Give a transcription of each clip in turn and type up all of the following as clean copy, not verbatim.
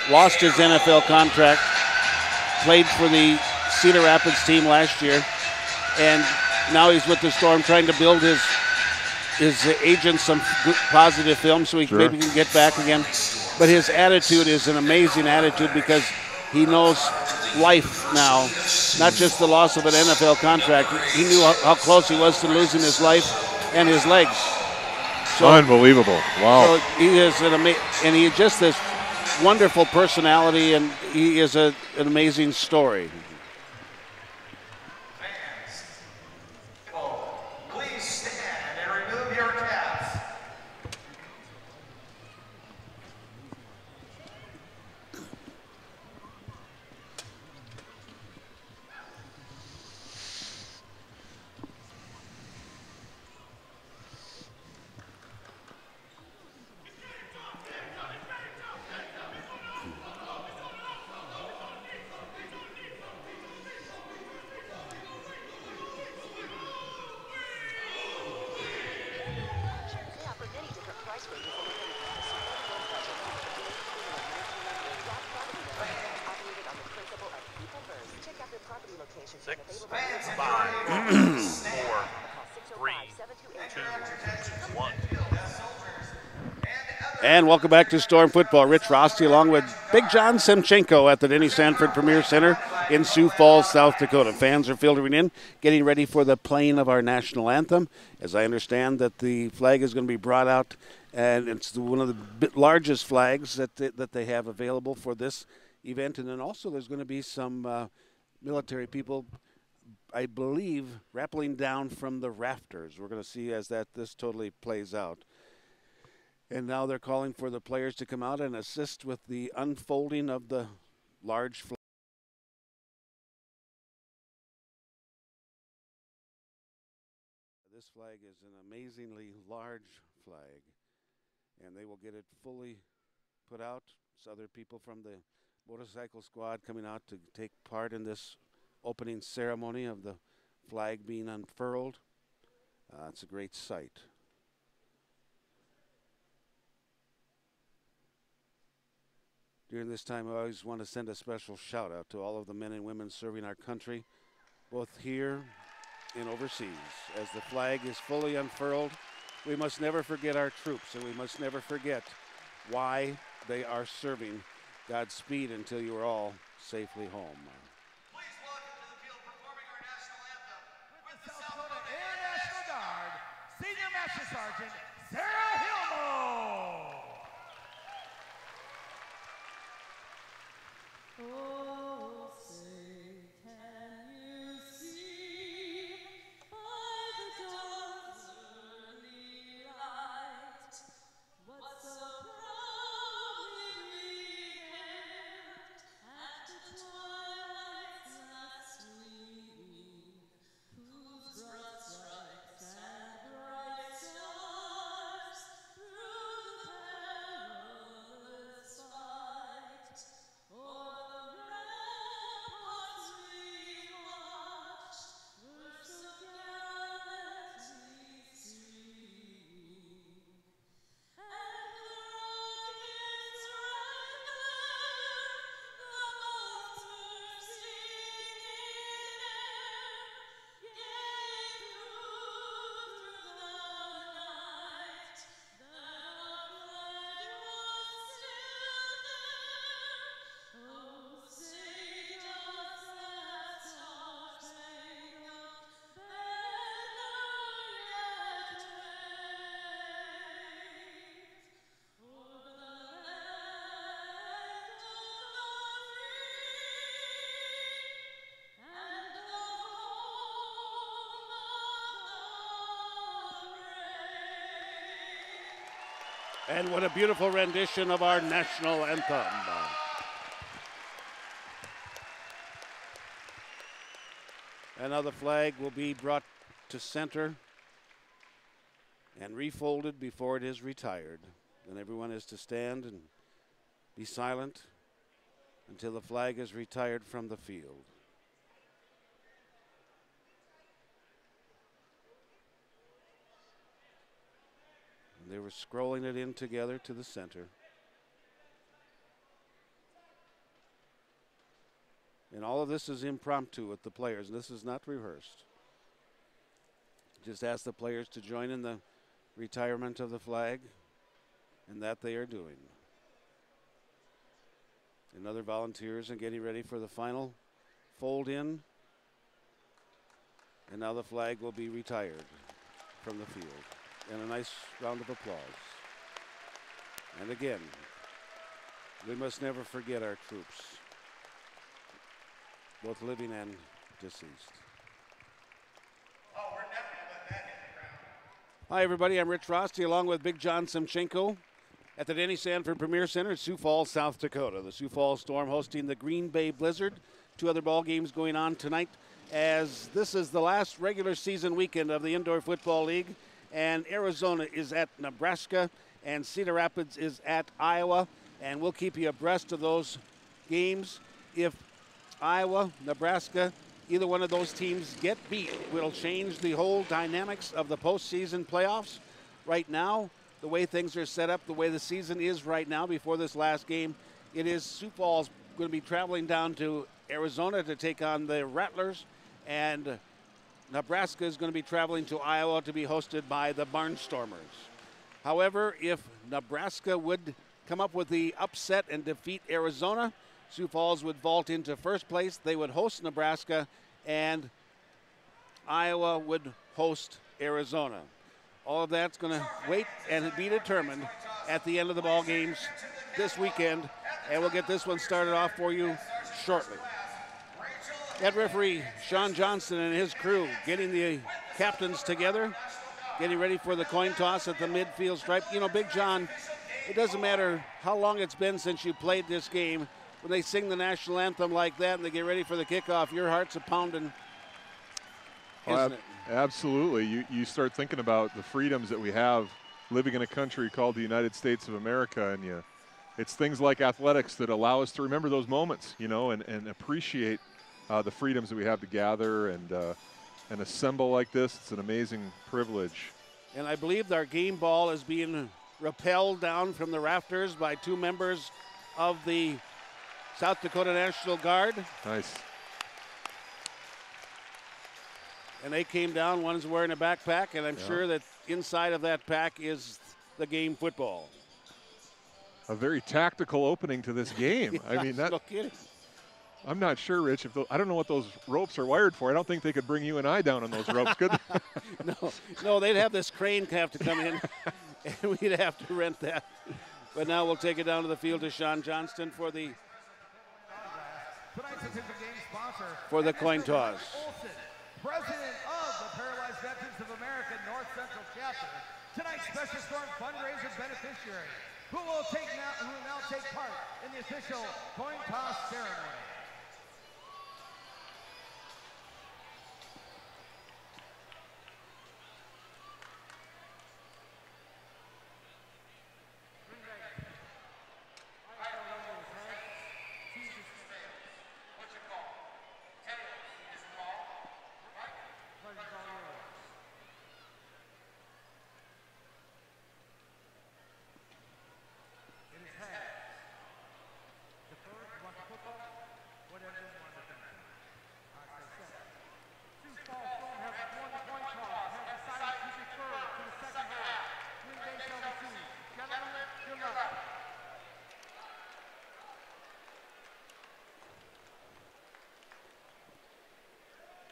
lost his NFL contract, played for the Cedar Rapids team last year, and now he's with the Storm trying to build his agent some good, positive film so he maybe can get back again. But his attitude is an amazing attitude because he knows life now, not just the loss of an NFL contract. He knew how close he was to losing his life and his legs. So, unbelievable. Wow. So he is and he just this wonderful personality, and he is an amazing story. And welcome back to Storm Football. Rich Rosty along with Big John Semchenko at the Denny Sanford Premier Center in Sioux Falls, South Dakota. Fans are filtering in, getting ready for the playing of our national anthem. As I understand that the flag is going to be brought out, and it's one of the largest flags that they have available for this event. And then also there's going to be some military people, I believe, rappelling down from the rafters. We're going to see as this totally plays out. And now they're calling for the players to come out and assist with the unfolding of the large flag. This flag is an amazingly large flag, and they will get it fully put out. So other people from the motorcycle squad coming out to take part in this opening ceremony of the flag being unfurled. It's a great sight. During this time, I always want to send a special shout out to all of the men and women serving our country, both here and overseas. As the flag is fully unfurled, we must never forget our troops, and we must never forget why they are serving. Godspeed until you are all safely home. Please welcome to the field performing our national anthem with the South Dakota Air National Guard, Senior Master Sergeant Sarah Hilmo. Oh, say, can you see by the dawn's early light what so proudly we hailed at the twilight's last gleaming, whose broad stripes and bright stars through the perilous fight o'er the ramparts we watched were so gallantly streaming, and the rockets right there, the bolters singing air, yea, through the night, that our flag was still there. Oh, say does that star-spangled banner yet wave o'er the land of the free and the home of the brave? And what a beautiful rendition of our national anthem. And now the flag will be brought to center and refolded before it is retired. And everyone is to stand and be silent until the flag is retired from the field. And they were scrolling it in together to the center. And all of this is impromptu with the players. This is not rehearsed. Just ask the players to join in the retirement of the flag, and that they are doing. And other volunteers are getting ready for the final fold in. And now the flag will be retired from the field. And a nice round of applause. And again, we must never forget our troops, both living and deceased. Oh, we're never going to let that hit the ground. Hi, everybody. I'm Rich Frosty along with Big John Simchenko at the Denny Sanford Premier Center, Sioux Falls, South Dakota. The Sioux Falls Storm hosting the Green Bay Blizzard. 2 other ball games going on tonight, as this is the last regular season weekend of the Indoor Football League. And Arizona is at Nebraska, and Cedar Rapids is at Iowa. And we'll keep you abreast of those games. If Iowa, Nebraska, either one of those teams get beat, will change the whole dynamics of the postseason playoffs. Right now, the way things are set up, the way the season is right now before this last game, it is Sioux Falls going to be traveling down to Arizona to take on the Rattlers, and Nebraska is going to be traveling to Iowa to be hosted by the Barnstormers. However, if Nebraska would come up with the upset and defeat Arizona, Sioux Falls would vault into first place. They would host Nebraska, and Iowa would host Arizona. All of that's going to wait and be determined at the end of the ball games this weekend, and we'll get this one started off for you shortly. Head referee Sean Johnston and his crew getting the captains together, getting ready for the coin toss at the midfield stripe. You know, Big John, it doesn't matter how long it's been since you played this game. When they sing the national anthem like that and they get ready for the kickoff, your heart's a pounding, isn't it? Absolutely. You start thinking about the freedoms that we have living in a country called the United States of America, and it's things like athletics that allow us to remember those moments, you know, and appreciate the freedoms that we have to gather and assemble like this. It's an amazing privilege. And I believe our game ball is being rappelled down from the rafters by 2 members of the South Dakota National Guard. Nice. And they came down. One's wearing a backpack, and I'm sure that inside of that pack is the game football. A very tactical opening to this game. I mean, no kidding. I'm not sure, Rich. I don't know what those ropes are wired for. I don't think they could bring you and I down on those ropes, could they? No, they'd have this crane have to come in, and we'd have to rent that. But now we'll take it down to the field to Sean Johnston for the coin toss. Olson, President of the Paralyzed Veterans of America North Central Chapter, tonight's Special Storm fundraiser beneficiary, who will now take part in the official coin toss ceremony.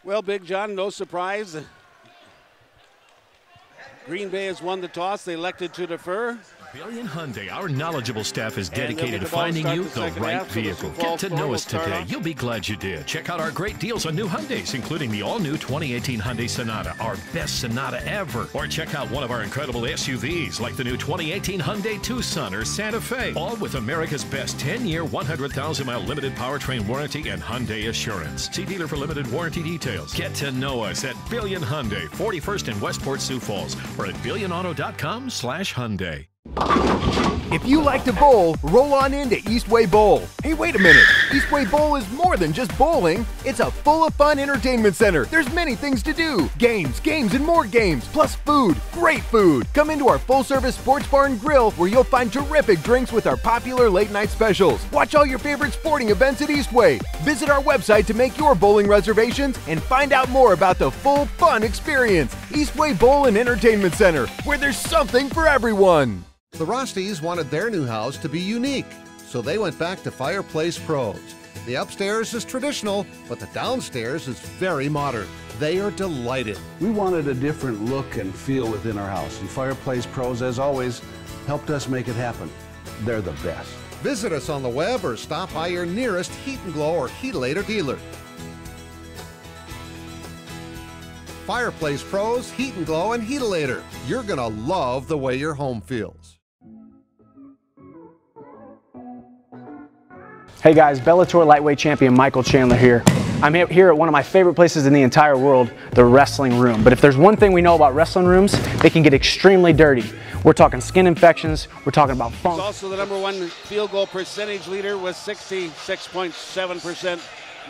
Well, Big John, no surprise. Green Bay has won the toss. They elected to defer. Billion Hyundai, our knowledgeable staff is dedicated to the ball finding start you the the second right half, so the vehicle. Sioux Get Falls to Storm know will us start today. off. You'll be glad you did. Check out our great deals on new Hyundais, including the all-new 2018 Hyundai Sonata, our best Sonata ever. Or check out one of our incredible SUVs, like the new 2018 Hyundai Tucson or Santa Fe, all with America's best 10-year, 100,000-mile limited powertrain warranty and Hyundai Assurance. See dealer for limited warranty details. Get to know us at Billion Hyundai, 41st in Westport, Sioux Falls, or at billionauto.com/Hyundai. If you like to bowl, roll on into Eastway Bowl. Hey, wait a minute. Eastway Bowl is more than just bowling. It's a full of fun entertainment center. There's many things to do. Games, and more games, plus food. Great food. Come into our full-service sports bar and grill where you'll find terrific drinks with our popular late-night specials. Watch all your favorite sporting events at Eastway. Visit our website to make your bowling reservations and find out more about the full fun experience. Eastway Bowl and Entertainment Center, where there's something for everyone. The Rosties wanted their new house to be unique, so they went back to Fireplace Pros. The upstairs is traditional, but the downstairs is very modern. They are delighted. We wanted a different look and feel within our house, and Fireplace Pros, as always, helped us make it happen. They're the best. Visit us on the web or stop by your nearest Heat & Glow or Heatalator dealer. Fireplace Pros, Heat & Glow, and Heatalator. You're gonna love the way your home feels. Hey guys, Bellator lightweight champion Michael Chandler here. I'm here at one of my favorite places in the entire world, the wrestling room. But if there's one thing we know about wrestling rooms, they can get extremely dirty. We're talking skin infections, we're talking about funk. He's also the #1 field goal percentage leader with 66.7%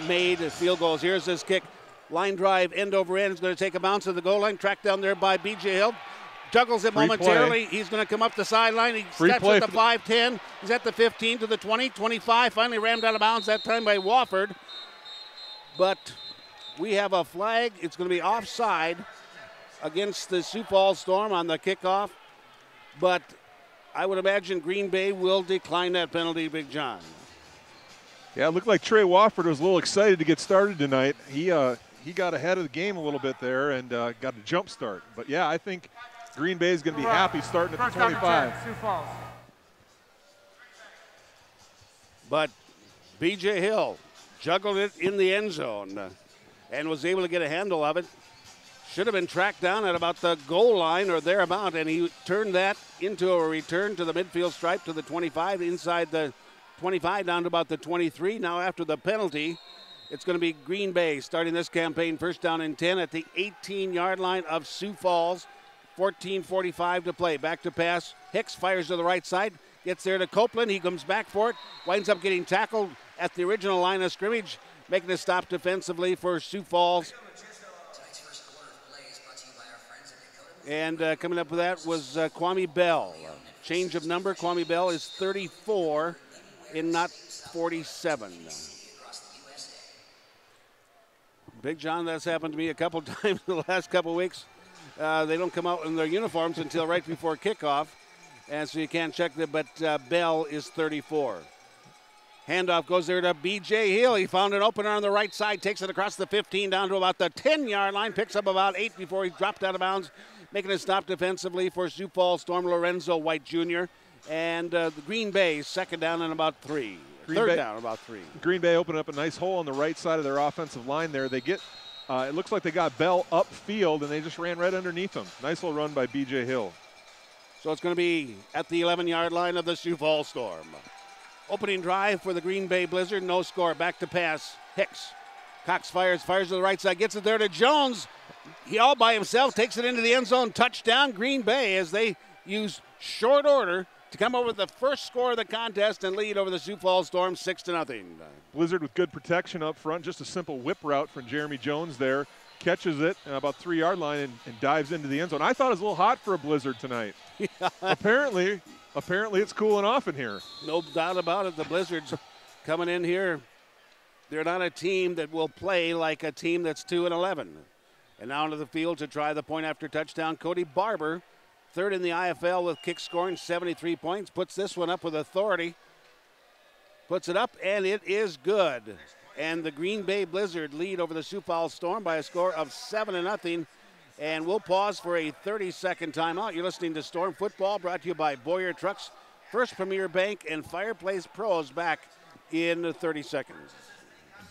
made field goals. Here's his kick. Line drive, end over end. Is going to take a bounce at the goal line. Tracked down there by B.J. Hill. Juggles it momentarily. He's going to come up the sideline. He steps at the 5-10. He's at the 15 to the 20, 25. Finally rammed out of bounds that time by Wofford. But we have a flag. It's going to be offside against the Sioux Falls Storm on the kickoff. But I would imagine Green Bay will decline that penalty, Big John. Yeah, it looked like Trey Wofford was a little excited to get started tonight. He got ahead of the game a little bit there and got a jump start. But, yeah, I think Green Bay is going to be happy starting at the 25. Sioux Falls. But B.J. Hill juggled it in the end zone and was able to get a handle of it. Should have been tracked down at about the goal line or thereabout, and he turned that into a return to the midfield stripe to the 25, inside the 25 down to about the 23. Now after the penalty, it's going to be Green Bay starting this campaign first down and 10 at the 18-yard line of Sioux Falls. 14:45 to play. Back to pass. Hicks fires to the right side. Gets there to Copeland. He comes back for it. Winds up getting tackled at the original line of scrimmage. Making a stop defensively for Sioux Falls. And coming up with that was Kwame Bell. Change of number. Kwame Bell is 34 in not 47. Big John, that's happened to me a couple times in the last couple weeks. They don't come out in their uniforms until right before kickoff, and so you can't check them, but Bell is 34. Handoff goes there to B.J. Hill. He found an opener on the right side, takes it across the 15 down to about the 10-yard line, picks up about 8 before he dropped out of bounds, making a stop defensively for Sioux Falls Storm, Lorenzo White Jr. And the Green Bay second down and about 3. Third down about 3. Green Bay opened up a nice hole on the right side of their offensive line there. They get, it looks like they got Bell upfield, and they just ran right underneath him. Nice little run by B.J. Hill. So it's going to be at the 11-yard line of the Sioux Falls Storm. Opening drive for the Green Bay Blizzard, no score. Back to pass, Hicks. Cox fires to the right side, gets it there to Jones. He all by himself takes it into the end zone. Touchdown, Green Bay, as they use short order to come over with the first score of the contest and lead over the Sioux Falls Storm 6-0. Blizzard with good protection up front. Just a simple whip route from Jeremy Jones there. Catches it about 3-yard line and dives into the end zone. I thought it was a little hot for a blizzard tonight. Apparently it's cooling off in here. No doubt about it. The Blizzards coming in here, they're not a team that will play like a team that's 2-11. And now into the field to try the point after touchdown, Cody Barber, third in the IFL with kick scoring, 73 points. Puts this one up with authority. Puts it up, and it is good. And the Green Bay Blizzard lead over the Sioux Falls Storm by a score of 7-0. And we'll pause for a 30-second timeout. You're listening to Storm Football, brought to you by Boyer Trucks, First Premier Bank, and Fireplace Pros. Back in 30 seconds.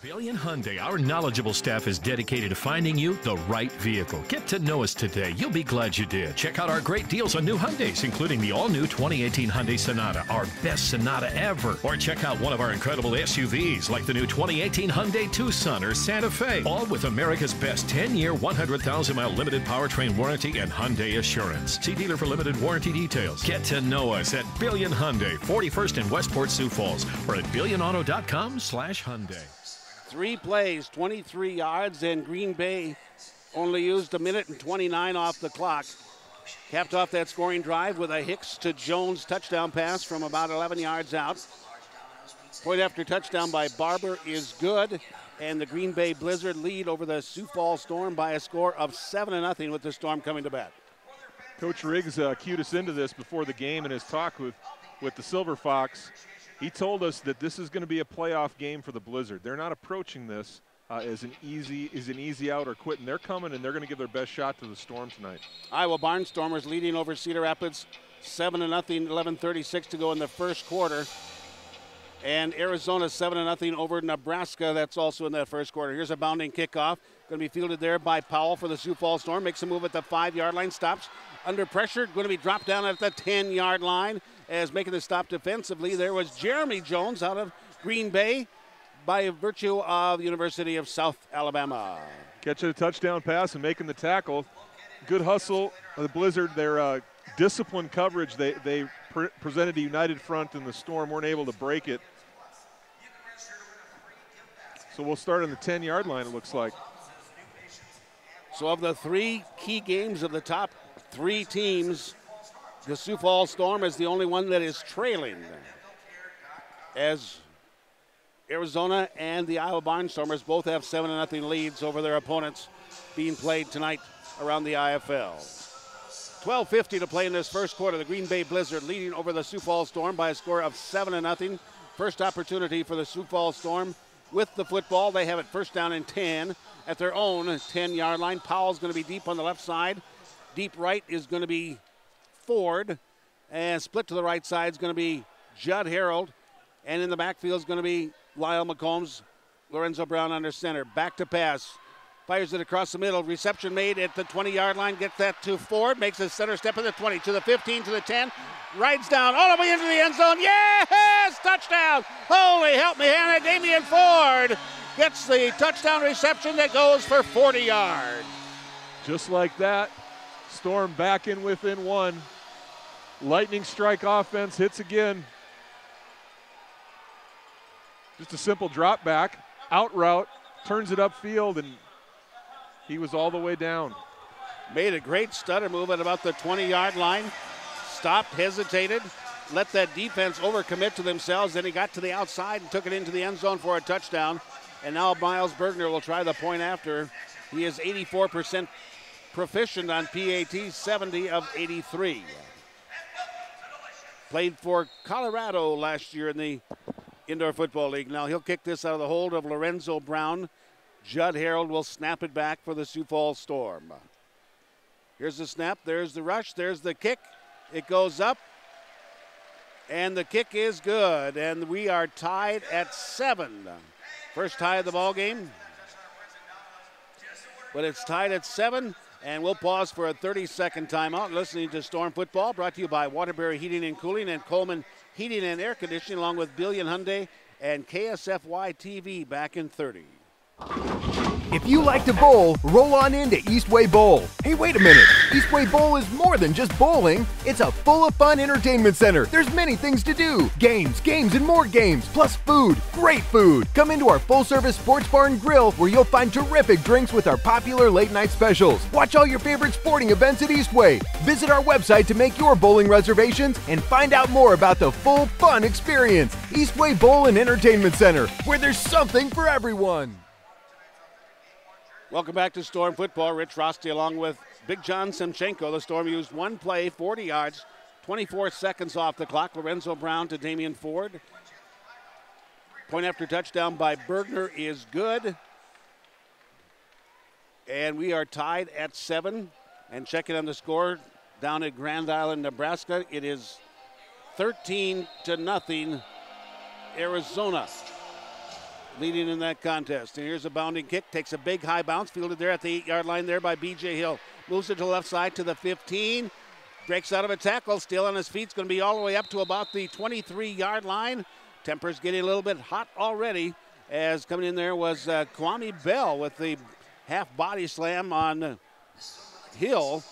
Billion Hyundai, our knowledgeable staff is dedicated to finding you the right vehicle. Get to know us today. You'll be glad you did. Check out our great deals on new Hyundais, including the all-new 2018 Hyundai Sonata, our best Sonata ever. Or check out one of our incredible SUVs, like the new 2018 Hyundai Tucson or Santa Fe, all with America's best 10-year, 100,000-mile limited powertrain warranty and Hyundai Assurance. See dealer for limited warranty details. Get to know us at Billion Hyundai, 41st in Westport, Sioux Falls, or at billionauto.com/Hyundai. 3 plays, 23 yards, and Green Bay only used 1:29 off the clock. Capped off that scoring drive with a Hicks to Jones touchdown pass from about 11 yards out. Point after touchdown by Barber is good, and the Green Bay Blizzard lead over the Sioux Falls Storm by a score of 7-0 with the Storm coming to bat. Coach Riggs cued us into this before the game in his talk with the Silver Fox. He told us that this is going to be a playoff game for the Blizzard. They're not approaching this as an easy out or quitting. They're coming, and they're going to give their best shot to the Storm tonight. Iowa Barnstormers leading over Cedar Rapids 7-0, 11:36 to go in the first quarter. And Arizona 7-0 over Nebraska. That's also in that first quarter. Here's a bounding kickoff. Going to be fielded there by Powell for the Sioux Falls Storm. Makes a move at the 5-yard line. Stops under pressure. Going to be dropped down at the 10-yard line. As making the stop defensively, there was Jeremy Jones out of Green Bay by virtue of the University of South Alabama. Catching a touchdown pass and making the tackle. Good hustle of the Blizzard. Their disciplined coverage, they presented a united front, and the Storm weren't able to break it. So we'll start on the 10-yard line, it looks like. So of the 3 key games of the top 3 teams, the Sioux Falls Storm is the only one that is trailing, as Arizona and the Iowa Barnstormers both have 7-0 leads over their opponents being played tonight around the IFL. 12:50 to play in this first quarter. The Green Bay Blizzard leading over the Sioux Falls Storm by a score of 7-0. First opportunity for the Sioux Falls Storm with the football. They have it first down and 10 at their own 10-yard line. Powell's going to be deep on the left side. Deep right is going to be Ford, and split to the right side is going to be Judd Harold, and in the backfield is going to be Lyle McCombs. Lorenzo Brown under center. Back to pass. Fires it across the middle. Reception made at the 20-yard line. Gets that to Ford. Makes a center step at the 20, to the 15, to the 10. Rides down all the way into the end zone. Yes! Touchdown! Holy help me, Hannah. Damian Ford gets the touchdown reception that goes for 40 yards. Just like that, Storm back in within 1. Lightning strike offense hits again. Just a simple drop back, out route, turns it upfield, and he was all the way down. Made a great stutter move at about the 20-yard line. Stopped, hesitated, let that defense overcommit to themselves. Then he got to the outside and took it into the end zone for a touchdown. And now Miles Bergner will try the point after. He is 84% proficient on PAT, 70 of 83. Played for Colorado last year in the Indoor Football League. Now he'll kick this out of the hold of Lorenzo Brown. Judd Harold will snap it back for the Sioux Falls Storm. Here's the snap, there's the rush, there's the kick. It goes up, and the kick is good, and we are tied at 7. First tie of the ball game, but it's tied at 7. And we'll pause for a 30-second timeout. Listening to Storm Football, brought to you by Waterbury Heating and Cooling and Coleman Heating and Air Conditioning, along with Billion Hyundai and KSFY TV back in 30. If you like to bowl, roll on into Eastway Bowl. Hey, wait a minute. Eastway Bowl is more than just bowling. It's a full of fun entertainment center. There's many things to do. Games, and more games, plus food. Great food. Come into our full-service sports bar and grill where you'll find terrific drinks with our popular late-night specials. Watch all your favorite sporting events at Eastway. Visit our website to make your bowling reservations and find out more about the full fun experience. Eastway Bowl and Entertainment Center, where there's something for everyone. Welcome back to Storm Football. Rich Rosty along with Big John Semchenko. The Storm used 1 play, 40 yards, 24 seconds off the clock. Lorenzo Brown to Damian Ford. Point after touchdown by Bergner is good. And we are tied at 7. And checking on the score down at Grand Island, Nebraska, it is 13-0 Arizona. leading in that contest. And here's a bounding kick, takes a big high bounce, fielded there at the 8-yard line there by B.J. Hill. Moves it to the left side to the 15, breaks out of a tackle, still on his feet. It's going to be all the way up to about the 23-yard line. Temper's getting a little bit hot already, as coming in there was Kwame Bell with the half body slam on Hill.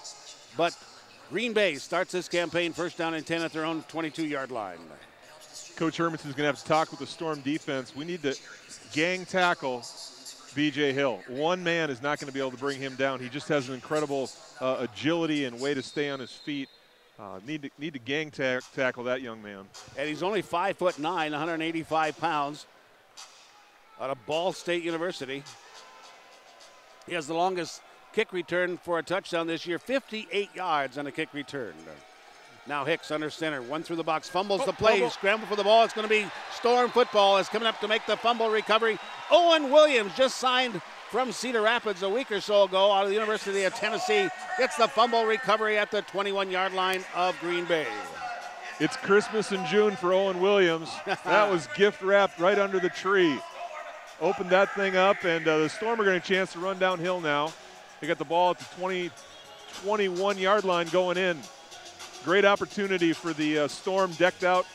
But Green Bay starts this campaign first down and 10 at their own 22-yard line. Coach Hermanson's going to have to talk with the Storm defense. We need to gang tackle B.J. Hill. One man is not going to be able to bring him down. He just has an incredible agility and way to stay on his feet. Need to gang tackle that young man. And he's only 5'9", 185 pounds, out of Ball State University. He has the longest kick return for a touchdown this year, 58 yards on a kick return. Now Hicks under center, one through the box, fumbles the play, scramble for the ball. It's going to be Storm football is coming up to make the fumble recovery. Owen Williams, just signed from Cedar Rapids a week or so ago out of the University of Tennessee, gets the fumble recovery at the 21-yard line of Green Bay. It's Christmas in June for Owen Williams. That was gift wrapped right under the tree. Opened that thing up, and the Storm are getting a chance to run downhill now. They got the ball at the 21-yard line going in. Great opportunity for the Storm, decked out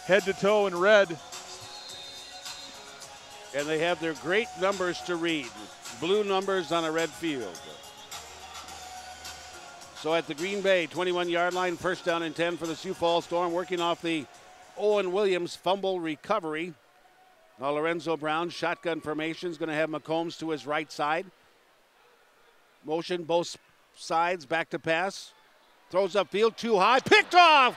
head to toe in red. And they have their great numbers to read. Blue numbers on a red field. So at the Green Bay 21-yard line, first down and 10 for the Sioux Falls Storm, working off the Owen Williams fumble recovery. Now Lorenzo Brown, shotgun formation, is going to have McCombs to his right side. Motion both sides, back to pass. Throws upfield, too high, picked off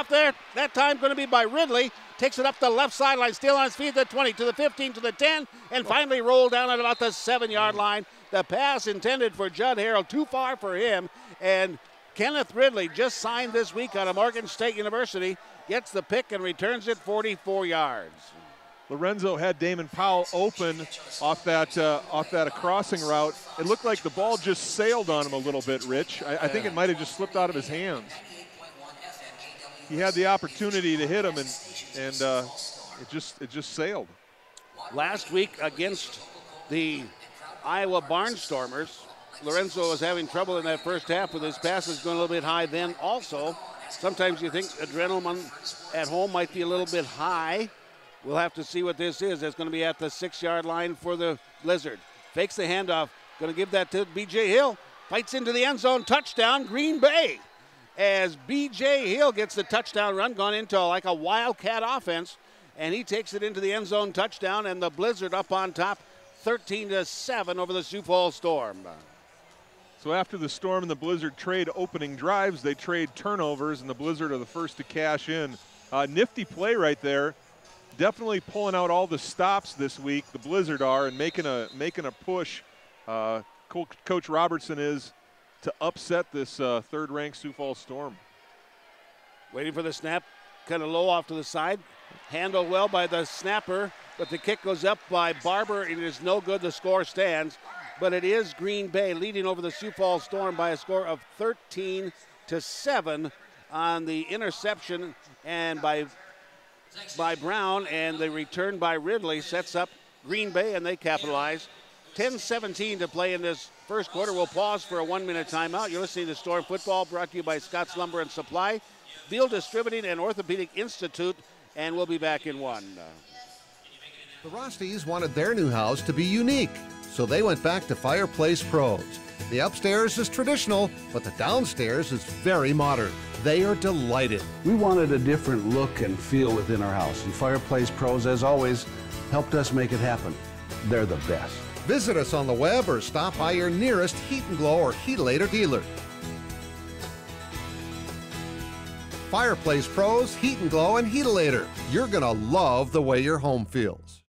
there. That time going to be by Ridley. Takes it up the left sideline, still on his feet, the 20, to the 15, to the 10, and finally rolled down at about the 7-yard line. The pass intended for Judd Harrell, too far for him, and Kenneth Ridley, just signed this week out of Morgan State University, gets the pick and returns it 44 yards. Lorenzo had Damon Powell open off that crossing route. It looked like the ball just sailed on him a little bit, Rich. I think it might have just slipped out of his hands. He had the opportunity to hit him, and it just sailed. Last week against the Iowa Barnstormers, Lorenzo was having trouble in that first half with his passes going a little bit high then also. Sometimes you think adrenaline at home might be a little bit high. We'll have to see what this is. It's going to be at the 6-yard line for the Blizzard. Fakes the handoff. Going to give that to B.J. Hill. Fights into the end zone. Touchdown, Green Bay. As B.J. Hill gets the touchdown run, gone into like a Wildcat offense, and he takes it into the end zone touchdown, and the Blizzard up on top, 13-7 over the Sioux Falls Storm. So after the Storm and the Blizzard trade opening drives, they trade turnovers, and the Blizzard are the first to cash in. Nifty play right there. Definitely pulling out all the stops this week, the Blizzard are, and making a push. Coach Robertson is to upset this third-ranked Sioux Falls Storm. Waiting for the snap, kind of low off to the side. Handled well by the snapper, but the kick goes up by Barber. It is no good. The score stands, but it is Green Bay leading over the Sioux Falls Storm by a score of 13-7 on the interception and by Brown, and the return by Ridley sets up Green Bay, and they capitalize. 10-17 to play in this first quarter. We'll pause for a 1-minute timeout. You're listening to Storm Football, brought to you by Scott's Lumber and Supply, Beal Distributing, and Orthopedic Institute, and we'll be back in one. The Rosties wanted their new house to be unique, so they went back to Fireplace Pros. The upstairs is traditional, but the downstairs is very modern. They are delighted. We wanted a different look and feel within our house, and Fireplace Pros, as always, helped us make it happen. They're the best. Visit us on the web or stop by your nearest Heat & Glow or Heatilator dealer. Fireplace Pros, Heat & Glow, and Heatilator. You're gonna love the way your home feels.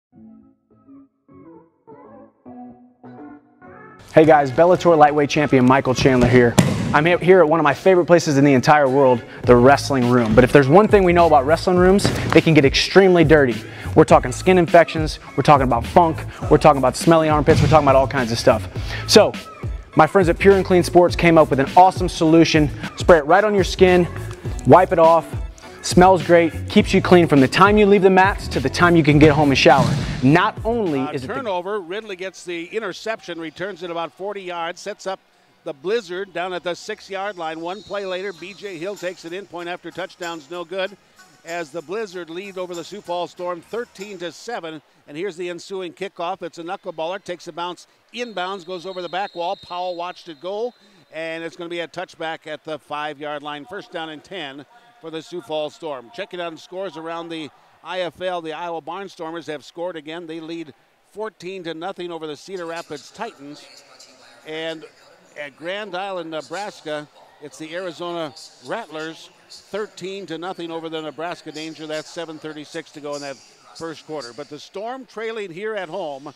Hey guys, Bellator lightweight champion Michael Chandler here. I'm here at one of my favorite places in the entire world, the wrestling room. But if there's one thing we know about wrestling rooms, they can get extremely dirty. We're talking skin infections, we're talking about funk, we're talking about smelly armpits, we're talking about all kinds of stuff. So, my friends at Pure and Clean Sports came up with an awesome solution. Spray it right on your skin, wipe it off. Smells great, keeps you clean from the time you leave the mats to the time you can get home and shower. Not only is it turnover, Ridley gets the interception, returns it about 40 yards, sets up the Blizzard down at the 6-yard line. One play later, B.J. Hill takes it in, point after touchdown's no good, as the Blizzard lead over the Sioux Falls Storm 13-7. And here's the ensuing kickoff. It's a knuckleballer, takes a bounce inbounds, goes over the back wall. Powell watched it go, and it's going to be a touchback at the 5-yard line. First down and 10 for the Sioux Falls Storm. Checking out scores around the IFL, the Iowa Barnstormers have scored again. They lead 14-0 over the Cedar Rapids Titans. And at Grand Island, Nebraska, it's the Arizona Rattlers 13-0 over the Nebraska Danger. That's 7:36 to go in that first quarter. But the Storm trailing here at home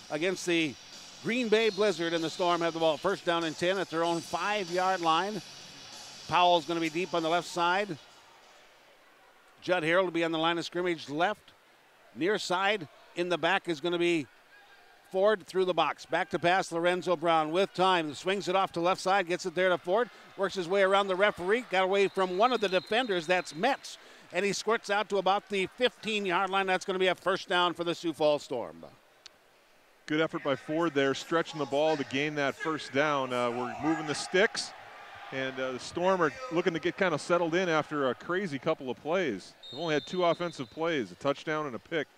against the Green Bay Blizzard, and the Storm have the ball first down and 10 at their own 5-yard line. Powell's going to be deep on the left side. Judd Harrell will be on the line of scrimmage left. Near side in the back is going to be Ford through the box. Back to pass, Lorenzo Brown with time. Swings it off to left side, gets it there to Ford. Works his way around the referee. Got away from one of the defenders, that's Metz. And he squirts out to about the 15-yard line. That's going to be a first down for the Sioux Falls Storm. Good effort by Ford there, stretching the ball to gain that first down. We're moving the sticks. And the Storm are looking to get kind of settled in after a crazy couple of plays. They've only had 2 offensive plays, a touchdown and a pick.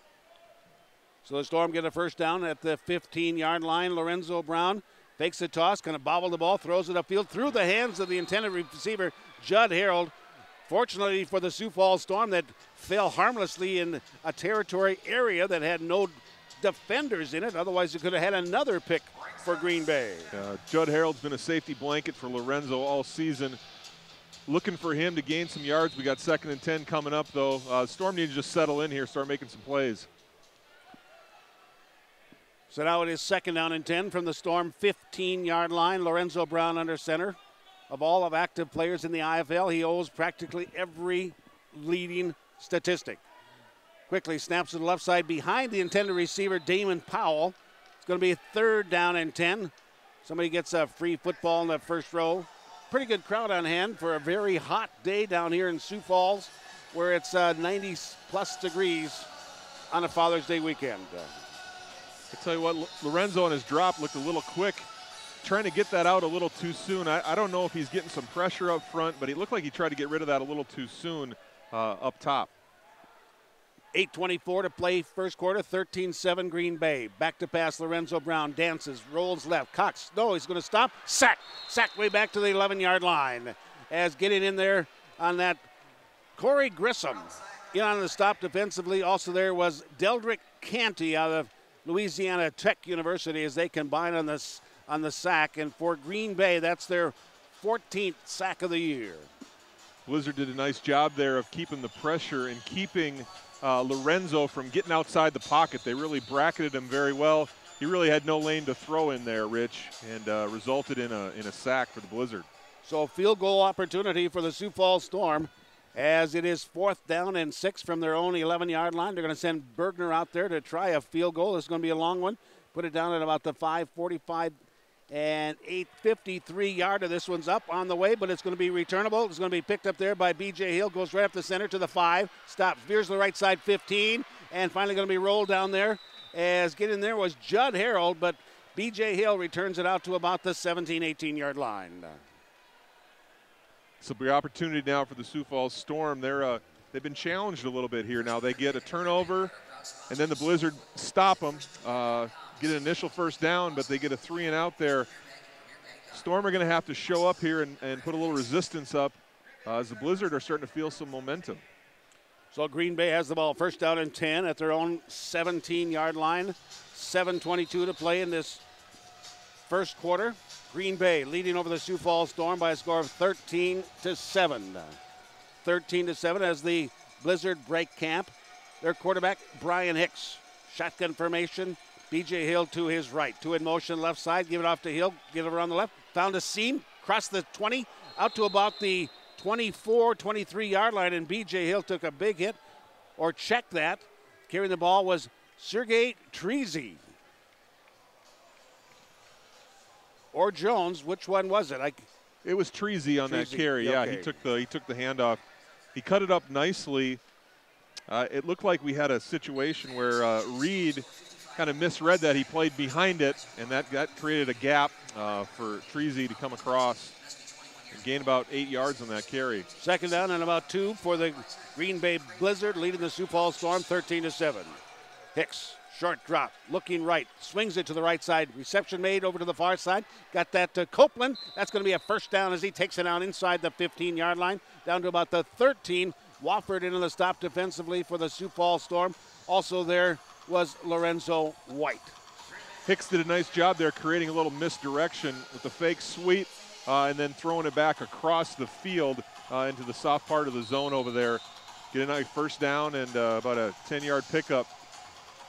So the Storm get a first down at the 15-yard line. Lorenzo Brown fakes the toss, kind of bobble the ball, throws it upfield through the hands of the intended receiver, Judd Harrell. Fortunately for the Sioux Falls Storm, that fell harmlessly in a territory area that had no defenders in it. Otherwise, it could have had another pick for Green Bay. Judd Harreld's been a safety blanket for Lorenzo all season. Looking for him to gain some yards. We got 2nd and 10 coming up, though. Storm need to just settle in here, start making some plays. So now it is 2nd down and 10 from the Storm 15-yard line. Lorenzo Brown under center. Of all of active players in the IFL, he owes practically every leading statistic. Quickly snaps to the left side behind the intended receiver, Damon Powell. It's going to be 3rd down and 10. Somebody gets a free football in the first row. Pretty good crowd on hand for a very hot day down here in Sioux Falls, where it's 90-plus degrees on a Father's Day weekend. I tell you what, Lorenzo on his drop looked a little quick, trying to get that out a little too soon. I don't know if he's getting some pressure up front, but he looked like he tried to get rid of that a little too soon up top. 8:24 to play first quarter, 13-7 Green Bay. Back to pass, Lorenzo Brown dances, rolls left. Cox, no, he's going to stop. Sack way back to the 11-yard line. As getting in there on that, Corey Grissom in on the stop defensively. Also there was Deldrick Canty out of Louisiana Tech University as they combine on the sack. And for Green Bay, that's their 14th sack of the year. Blizzard did a nice job there of keeping the pressure and keeping Lorenzo from getting outside the pocket. They really bracketed him very well. He really had no lane to throw in there, Rich, and resulted in a sack for the Blizzard. So field goal opportunity for the Sioux Falls Storm as it is 4th down and 6 from their own 11-yard line. They're going to send Bergner out there to try a field goal. It's going to be a long one. Put it down at about the 5:45 and 8:53-yarder. This one's up on the way, but it's going to be returnable. It's going to be picked up there by B.J. Hill. Goes right up the center to the 5. Stops, veers to the right side, 15. And finally going to be rolled down there. As getting there was Judd Harrell, but B.J. Hill returns it out to about the 17, 18-yard line. So the opportunity now for the Sioux Falls Storm. They've been challenged a little bit here. Now they get a turnover, and then the Blizzard stop them, get an initial first down, but they get a 3-and-out there. Storm are going to have to show up here and put a little resistance up as the Blizzard are starting to feel some momentum. So Green Bay has the ball first down and 10 at their own 17-yard line. 7:22 to play in this first quarter. Green Bay leading over the Sioux Falls Storm by a score of 13-7. 13-7 as the Blizzard break camp. Their quarterback, Brian Hicks. Shotgun formation. B.J. Hill to his right. 2 in motion left side. Give it off to Hill. Give it around the left. Found a seam. Crossed the 20. Out to about the 24, 23-yard line. And B.J. Hill took a big hit. Or checked that. Carrying the ball was Sergei Treasy. Or Jones. Which one was it? It was Treasy on that carry. Yeah, okay. he took the handoff. He cut it up nicely. It looked like we had a situation where Reed kind of misread that. He played behind it, and that created a gap for Treasy to come across and gain about 8 yards on that carry. Second down and about 2 for the Green Bay Blizzard, leading the Sioux Falls Storm 13-7. Hicks, short drop, looking right, swings it to the right side. Reception made over to the far side. Got that to Copeland. That's going to be a first down as he takes it out inside the 15-yard line, down to about the 13. Wofford into the stop defensively for the Sioux Falls Storm. Also there was Lorenzo White. Hicks did a nice job there creating a little misdirection with the fake sweep and then throwing it back across the field into the soft part of the zone over there. Get a nice first down and about a 10-yard pickup.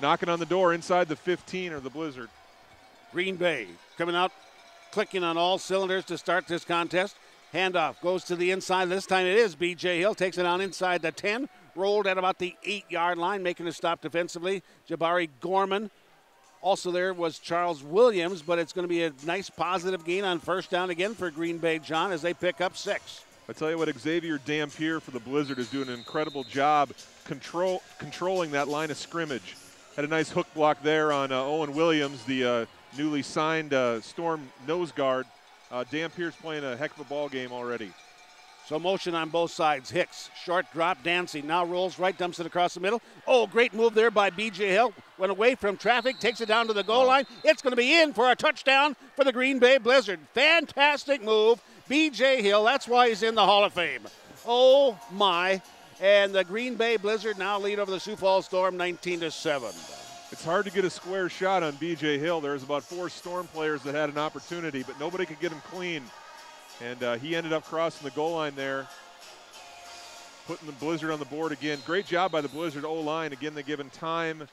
Knocking on the door inside the 15 of the Blizzard. Green Bay coming out, clicking on all cylinders to start this contest. Handoff goes to the inside. This time it is B.J. Hill. Takes it on inside the 10. Rolled at about the 8-yard line, making a stop defensively. Jabari Gorman. Also there was Charles Williams, but it's going to be a nice positive gain on first down again for Green Bay, John, as they pick up 6. I tell you what, Xavier Dampier for the Blizzard is doing an incredible job controlling that line of scrimmage. Had a nice hook block there on Owen Williams, the newly signed Storm nose guard. Dampier's playing a heck of a ball game already. So motion on both sides. Hicks, short drop, dancing. Now rolls right, dumps it across the middle. Oh, great move there by B.J. Hill. Went away from traffic, takes it down to the goal line. It's going to be in for a touchdown for the Green Bay Blizzard. Fantastic move. B.J. Hill, that's why he's in the Hall of Fame. Oh, my. And the Green Bay Blizzard now lead over the Sioux Falls Storm 19-7. It's hard to get a square shot on B.J. Hill. There's about 4 Storm players that had an opportunity, but nobody could get him clean. And he ended up crossing the goal line there, putting the Blizzard on the board again. Great job by the Blizzard O-line. Again, they're giving time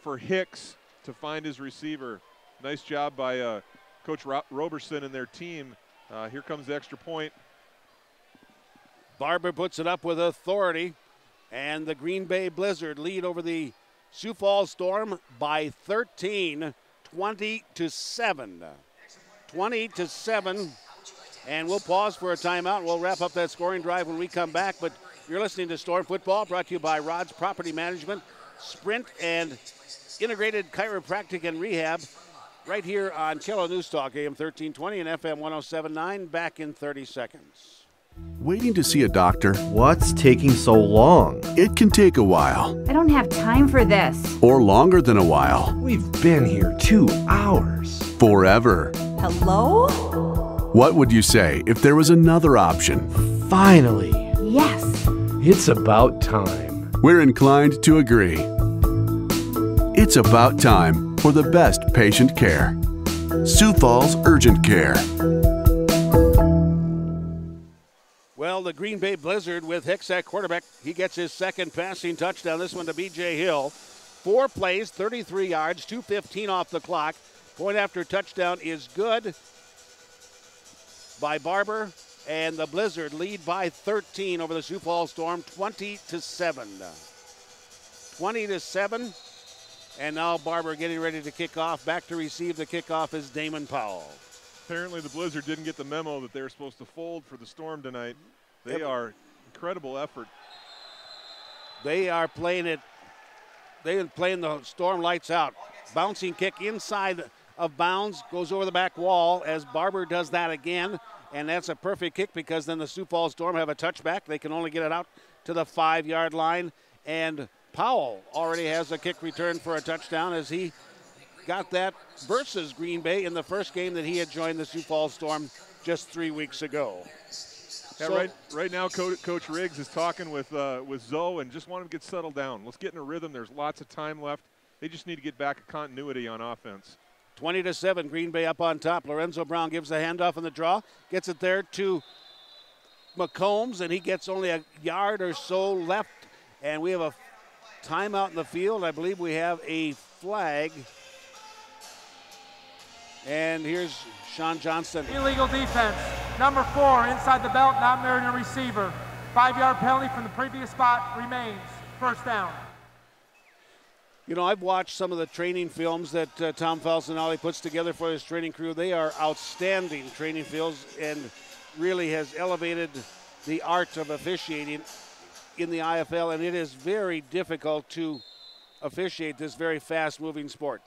for Hicks to find his receiver. Nice job by Coach Roberson and their team. Here comes the extra point. Barber puts it up with authority, and the Green Bay Blizzard lead over the Sioux Falls Storm by 13, 20-7. 20-7. And we'll pause for a timeout. We'll wrap up that scoring drive when we come back. But you're listening to Storm Football, brought to you by Rod's Property Management, Sprint, and Integrated Chiropractic and Rehab, right here on Kilo News Talk, AM 1320 and FM 107.9. Back in 30 seconds. Waiting to see a doctor? What's taking so long? It can take a while. I don't have time for this. Or longer than a while. We've been here 2 hours. Forever. Hello? What would you say if there was another option? Finally. Yes. It's about time. We're inclined to agree. It's about time for the best patient care. Sioux Falls Urgent Care. Well, the Green Bay Blizzard with Hicks at quarterback. He gets his second passing touchdown. This one to B.J. Hill. 4 plays, 33 yards, 2:15 off the clock. Point after touchdown is good by Barber, and the Blizzard lead by 13 over the Sioux Falls Storm, 20-7. 20-7, and now Barber getting ready to kick off. Back to receive the kickoff is Damon Powell. Apparently the Blizzard didn't get the memo that they were supposed to fold for the Storm tonight. They are incredible effort. They are playing it. They've been playing the Storm lights out. Bouncing kick inside of bounds, goes over the back wall as Barber does that again, and that's a perfect kick because then the Sioux Falls Storm have a touchback. They can only get it out to the 5-yard line, and Powell already has a kick return for a touchdown as he got that versus Green Bay in the first game that he had joined the Sioux Falls Storm just 3 weeks ago. Yeah, So, right now, Coach Riggs is talking with Zoe and just want him to get settled down. Let's get in a rhythm. There's lots of time left. They just need to get back a continuity on offense. 20-7, Green Bay up on top. Lorenzo Brown gives the handoff in the draw, gets it there to McCombs, and he gets only a yard or so left. And we have a timeout in the field. I believe we have a flag. And here's Sean Johnston. Illegal defense. Number 4, inside the belt, not married a receiver. 5-yard penalty from the previous spot remains. First down. You know, I've watched some of the training films that Tom Falsinelli puts together for his training crew. They are outstanding training films and really has elevated the art of officiating in the IFL, and it is very difficult to officiate this very fast-moving sport.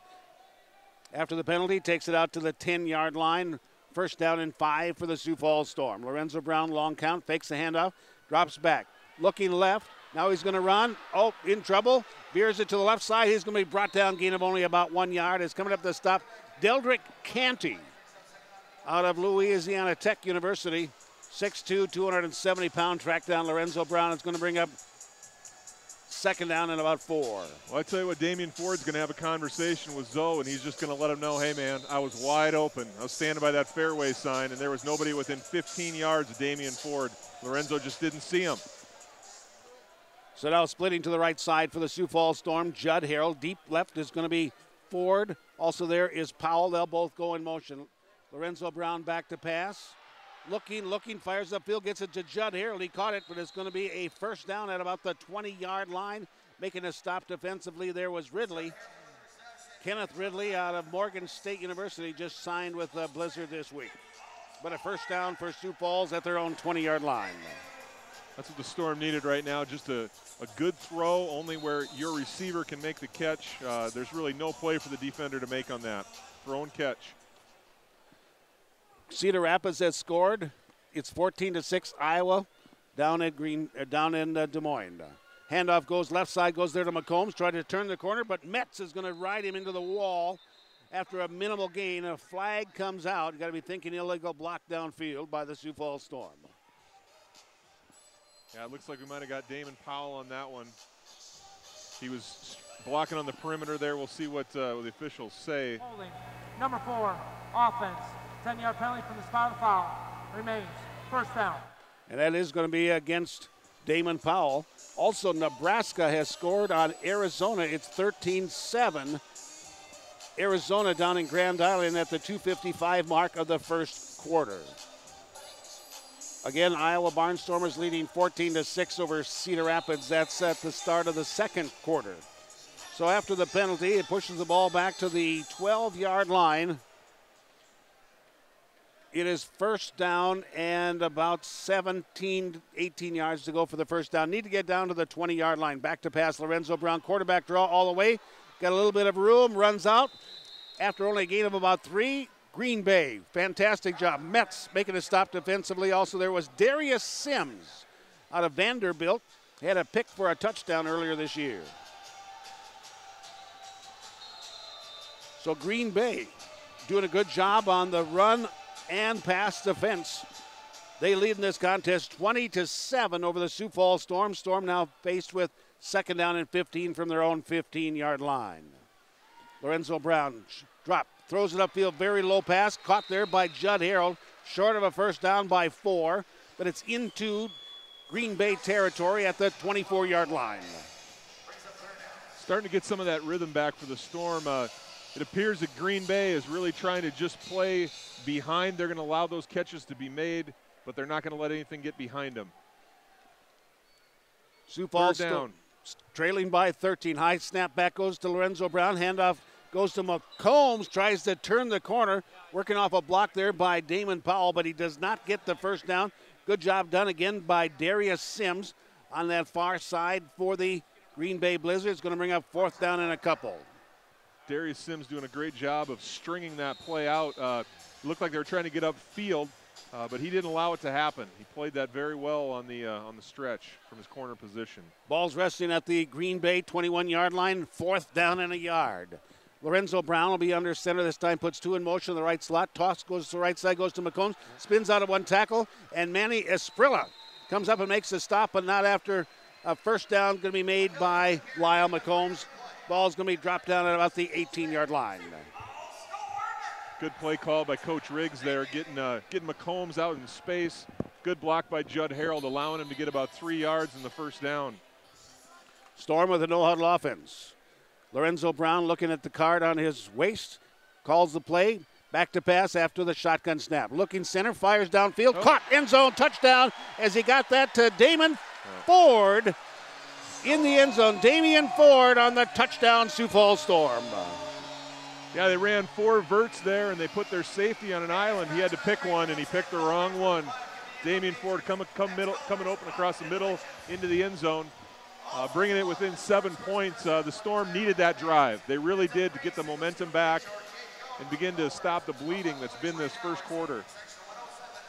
After the penalty, takes it out to the 10-yard line. First down and 5 for the Sioux Falls Storm. Lorenzo Brown, long count, fakes the handoff, drops back. Looking left, now he's going to run. Oh, in trouble. Veers it to the left side. He's going to be brought down, gain of only about 1 yard. It's coming up to stop Deldrick Canty out of Louisiana Tech University. 6'2", 270-pound track down Lorenzo Brown. Is going to bring up second down and about 4. Well, I tell you what, Damian Ford's going to have a conversation with Zoe, and he's just going to let him know, hey, man, I was wide open. I was standing by that fairway sign, and there was nobody within 15 yards of Damian Ford. Lorenzo just didn't see him. So now splitting to the right side for the Sioux Falls Storm. Judd Harrell. Deep left is going to be Ford. Also there is Powell. They'll both go in motion. Lorenzo Brown back to pass. Looking, fires upfield, gets it to Judd Harrell. He caught it, but it's going to be a first down at about the 20-yard line. Making a stop defensively there was Ridley. Kenneth Ridley out of Morgan State University just signed with Blizzard this week. But a first down for Sioux Falls at their own 20-yard line. That's what the Storm needed right now, just a good throw, only where your receiver can make the catch. There's really no play for the defender to make on that. Throw and catch. Cedar Rapids has scored. It's 14-6 Iowa down in Des Moines. Handoff goes left side, goes there to McCombs, tried to turn the corner, but Metz is going to ride him into the wall after a minimal gain. A flag comes out. You got to be thinking illegal block downfield by the Sioux Falls Storm. Yeah, it looks like we might have got Damon Powell on that one. He was blocking on the perimeter there. We'll see what the officials say. Holding. Number 4, offense. 10-yard penalty from the spot of the foul. Remains. First down. And that is going to be against Damon Powell. Also, Nebraska has scored on Arizona. It's 13-7. Arizona down in Grand Island at the 2:55 mark of the first quarter. Again, Iowa Barnstormers leading 14-6 over Cedar Rapids. That's at the start of the second quarter. So after the penalty, it pushes the ball back to the 12-yard line. It is first down and about 17, 18 yards to go for the first down. Need to get down to the 20-yard line. Back to pass, Lorenzo Brown, quarterback draw all the way. Got a little bit of room, runs out. After only a gain of about 3, Green Bay, fantastic job. Metz making a stop defensively. Also there was Darius Sims out of Vanderbilt. He had a pick for a touchdown earlier this year. So Green Bay doing a good job on the run and pass defense. They lead in this contest 20-7 over the Sioux Falls Storm. Storm now faced with second down and 15 from their own 15-yard line. Lorenzo Brown drop, throws it upfield, very low pass, caught there by Judd Harrell, short of a first down by 4, but it's into Green Bay territory at the 24-yard line. Starting to get some of that rhythm back for the Storm. It appears that Green Bay is really trying to just play behind. They're going to allow those catches to be made, but they're not going to let anything get behind them. Sioux Falls down, trailing by 13. High snap back goes to Lorenzo Brown. Handoff goes to McCombs. Tries to turn the corner. Working off a block there by Damon Powell, but he does not get the first down. Good job done again by Darius Sims on that far side for the Green Bay Blizzards. Going to bring up fourth down and a couple. Darius Sims doing a great job of stringing that play out. It looked like they were trying to get upfield, but he didn't allow it to happen. He played that very well on the stretch from his corner position. Ball's resting at the Green Bay 21-yard line, fourth down and a yard. Lorenzo Brown will be under center this time, puts 2 in motion in the right slot. Toss goes to the right side, goes to McCombs, spins out of one tackle, and Manny Esprilla comes up and makes a stop, but not after a first down going to be made by Lyle McCombs. Ball's going to be dropped down at about the 18-yard line. Good play call by Coach Riggs there, getting McCombs out in space. Good block by Judd Harrell, allowing him to get about 3 yards in the first down. Storm with a no-huddle offense. Lorenzo Brown looking at the card on his waist, calls the play, back to pass after the shotgun snap. Looking center, fires downfield, caught, end zone, touchdown as he got that to Damon Ford in the end zone. Damian Ford on the touchdown, Sioux Falls Storm. Yeah, they ran 4 verts there, and they put their safety on an island. He had to pick one, and he picked the wrong one. Damian Ford coming open across the middle into the end zone, bringing it within 7 points. The Storm needed that drive. They really did, to get the momentum back and begin to stop the bleeding that's been this first quarter.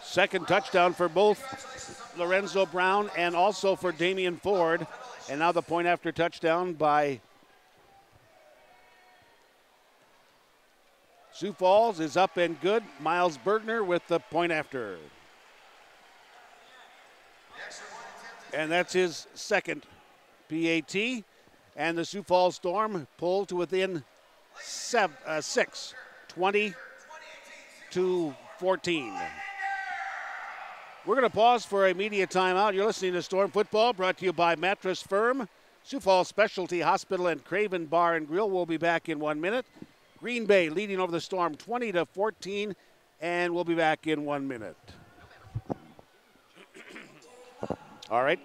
Second touchdown for both Lorenzo Brown and also for Damian Ford. And now the point after touchdown by Sioux Falls is up and good. Miles Bergner with the point after. And that's his second PAT. And the Sioux Falls Storm pulled to within 6, 20-14. We're going to pause for a media timeout. You're listening to Storm Football, brought to you by Mattress Firm, Sioux Falls Specialty Hospital, and Craven Bar and Grill. We'll be back in 1 minute. Green Bay leading over the Storm 20-14, and we'll be back in 1 minute. All right.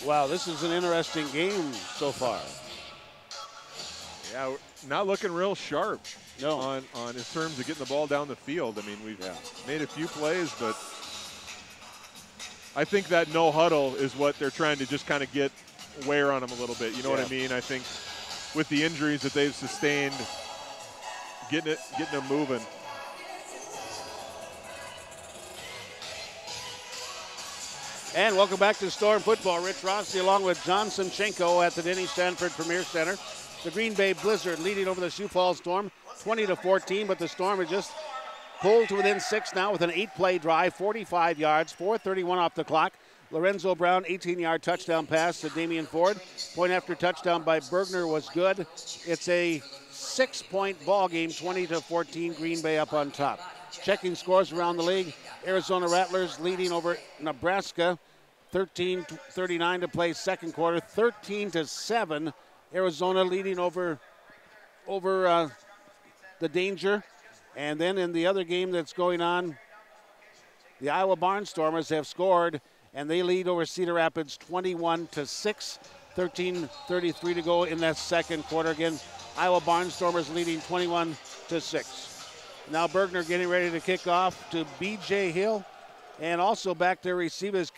Wow, this is an interesting game so far. Yeah, not looking real sharp. No. On in terms of getting the ball down the field. I mean, we've made a few plays, but I think that no huddle is what they're trying to just kind of get wear on them a little bit. You know what I mean? I think with the injuries that they've sustained, getting them moving. And welcome back to Storm Football. Rich Rossi along with John Simchenko at the Denny Stanford Premier Center. The Green Bay Blizzard leading over the Sioux Falls Storm 20-14, but the Storm are just pulled to within 6 now with an 8-play drive, 45 yards, 4:31 off the clock. Lorenzo Brown, 18-yard touchdown pass to Damian Ford. Point after touchdown by Bergner was good. It's a 6-point ball game, 20-14, Green Bay up on top. Checking scores around the league. Arizona Rattlers leading over Nebraska, 13:39 to play second quarter, 13-7. Arizona leading over the Danger. And then in the other game that's going on, the Iowa Barnstormers have scored, and they lead over Cedar Rapids 21-6, 13:33 to go in that second quarter. Again, Iowa Barnstormers leading 21-6. Now Bergner getting ready to kick off to B.J. Hill. And also back there receivers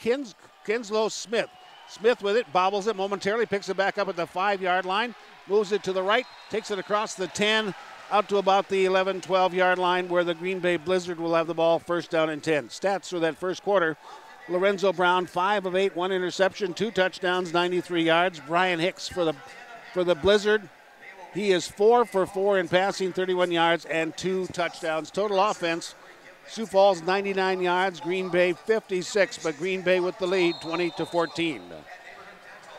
Kinslow Smith. Smith with it, bobbles it momentarily, picks it back up at the 5-yard line, moves it to the right, takes it across the 10, out to about the 11, 12-yard line where the Green Bay Blizzard will have the ball, first down and 10. Stats for that first quarter. Lorenzo Brown, 5 of 8, 1 interception, 2 touchdowns, 93 yards. Brian Hicks for the Blizzard. He is 4 for 4 in passing, 31 yards, and 2 touchdowns. Total offense, Sioux Falls 99 yards, Green Bay 56, but Green Bay with the lead, 20-14.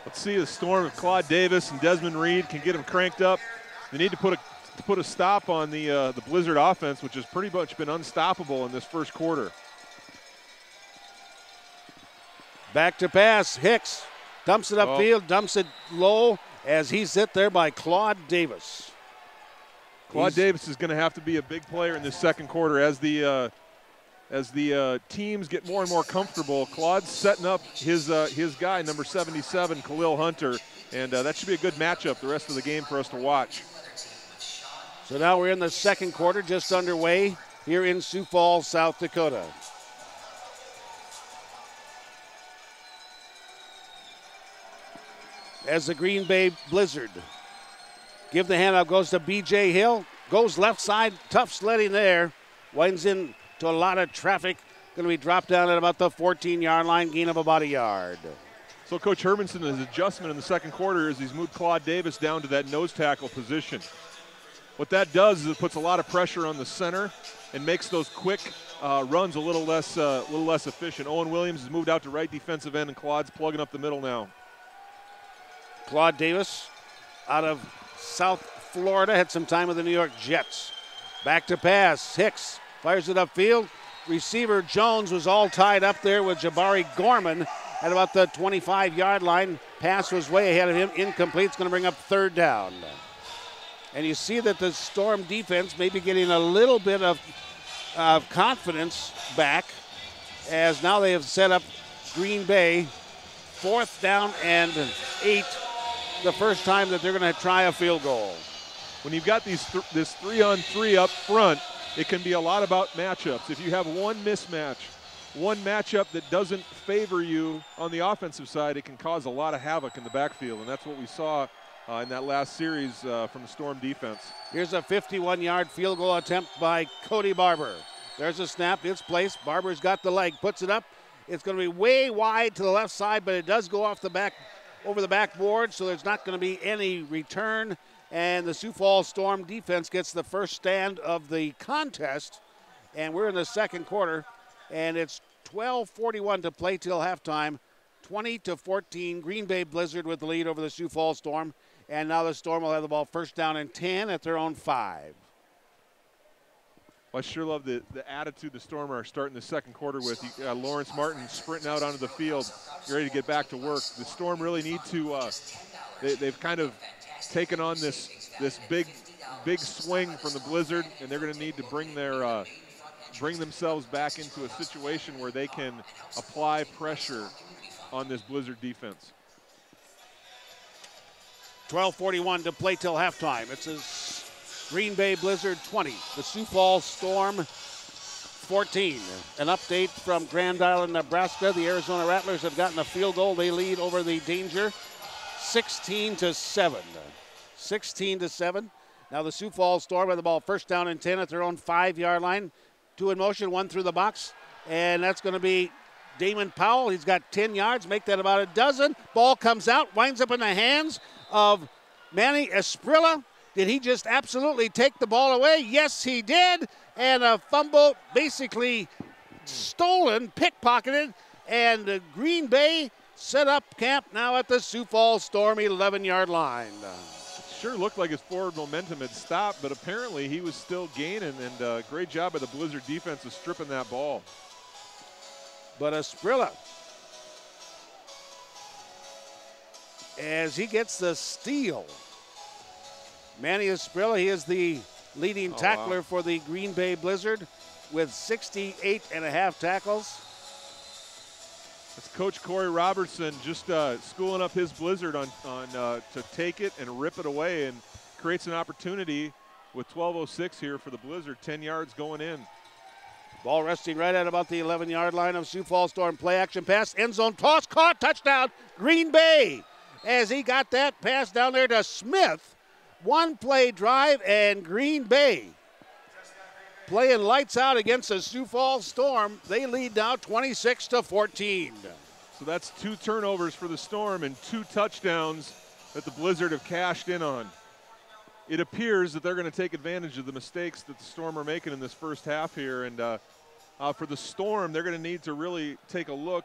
Let's see the Storm of Claude Davis and Desmond Reed can get them cranked up. They need to put a stop on the Blizzard offense, which has pretty much been unstoppable in this first quarter. Back to pass, Hicks dumps it upfield, dumps it low as he's hit there by Claude Davis. Claude Davis is going to have to be a big player in this second quarter as the teams get more and more comfortable. Claude's setting up his guy, number 77, Khalil Hunter, and that should be a good matchup the rest of the game for us to watch. So now we're in the second quarter, just underway here in Sioux Falls, South Dakota. As the Green Bay Blizzard give the handout, goes to B.J. Hill, goes left side, tough sledding there, winds into a lot of traffic, going to be dropped down at about the 14-yard line, gain of about a yard. So Coach Hermanson, his adjustment in the second quarter is he's moved Claude Davis down to that nose tackle position. What that does is it puts a lot of pressure on the center and makes those quick runs a little less efficient. Owen Williams has moved out to right defensive end, and Claude's plugging up the middle now. Claude Davis out of South Florida had some time with the New York Jets. Back to pass. Hicks fires it upfield. Receiver Jones was all tied up there with Jabari Gorman, at about the 25-yard line. Pass was way ahead of him. Incomplete. It's going to bring up 3rd down. And you see that the Storm defense may be getting a little bit of confidence back, as now they have set up Green Bay 4th down and 8, the first time that they're going to try a field goal. When you've got this 3-on-3 up front, it can be a lot about matchups. If you have one mismatch, one matchup that doesn't favor you on the offensive side, it can cause a lot of havoc in the backfield, and that's what we saw in that last series from the Storm defense. Here's a 51-yard field goal attempt by Cody Barber. There's a snap. It's placed. Barber's got the leg. Puts it up. It's going to be way wide to the left side, but it does go off the back, over the backboard, so there's not going to be any return. And the Sioux Falls Storm defense gets the first stand of the contest. And we're in the second quarter, and it's 12:41 to play till halftime. 20-14. Green Bay Blizzard with the lead over the Sioux Falls Storm. And now the Storm will have the ball 1st down and 10 at their own 5. Well, I sure love the attitude the Storm are starting the second quarter with. Lawrence Martin sprinting out onto the field, ready to get back to work. The Storm really need to, they've kind of taken on this big swing from the Blizzard, and they're going to need to bring themselves back into a situation where they can apply pressure on this Blizzard defense. 12:41 to play till halftime. It's a Green Bay Blizzard 20, the Sioux Falls Storm 14. An update from Grand Island, Nebraska. The Arizona Rattlers have gotten a field goal. They lead over the Danger 16-7. 16-7. Now the Sioux Falls Storm have the ball 1st down and 10 at their own 5-yard line. 2 in motion, 1 through the box, and that's going to be Damon Powell. He's got 10 yards, make that about a dozen. Ball comes out, winds up in the hands of Manny Esprilla. Did he just absolutely take the ball away? Yes, he did. And a fumble basically stolen, pickpocketed, and Green Bay set up camp now at the Sioux Falls Storm 11-yard line. Sure looked like his forward momentum had stopped, but apparently he was still gaining, and great job by the Blizzard defense of stripping that ball. But Esprilla, as he gets the steal. Manny Esprilla, he is the leading tackler for the Green Bay Blizzard with 68.5 tackles. It's Coach Corey Robertson just schooling up his Blizzard on to take it and rip it away, and creates an opportunity with 12:06 here for the Blizzard, 10 yards going in. Ball resting right at about the 11-yard line of Sioux Falls Storm. Play action pass, end zone toss, caught, touchdown, Green Bay. As he got that pass down there to Smith. One play drive, and Green Bay playing lights out against the Sioux Falls Storm. They lead now 26-14. So that's 2 turnovers for the Storm and 2 touchdowns that the Blizzard have cashed in on. It appears that they're going to take advantage of the mistakes that the Storm are making in this first half here. And for the Storm, they're going to need to really take a look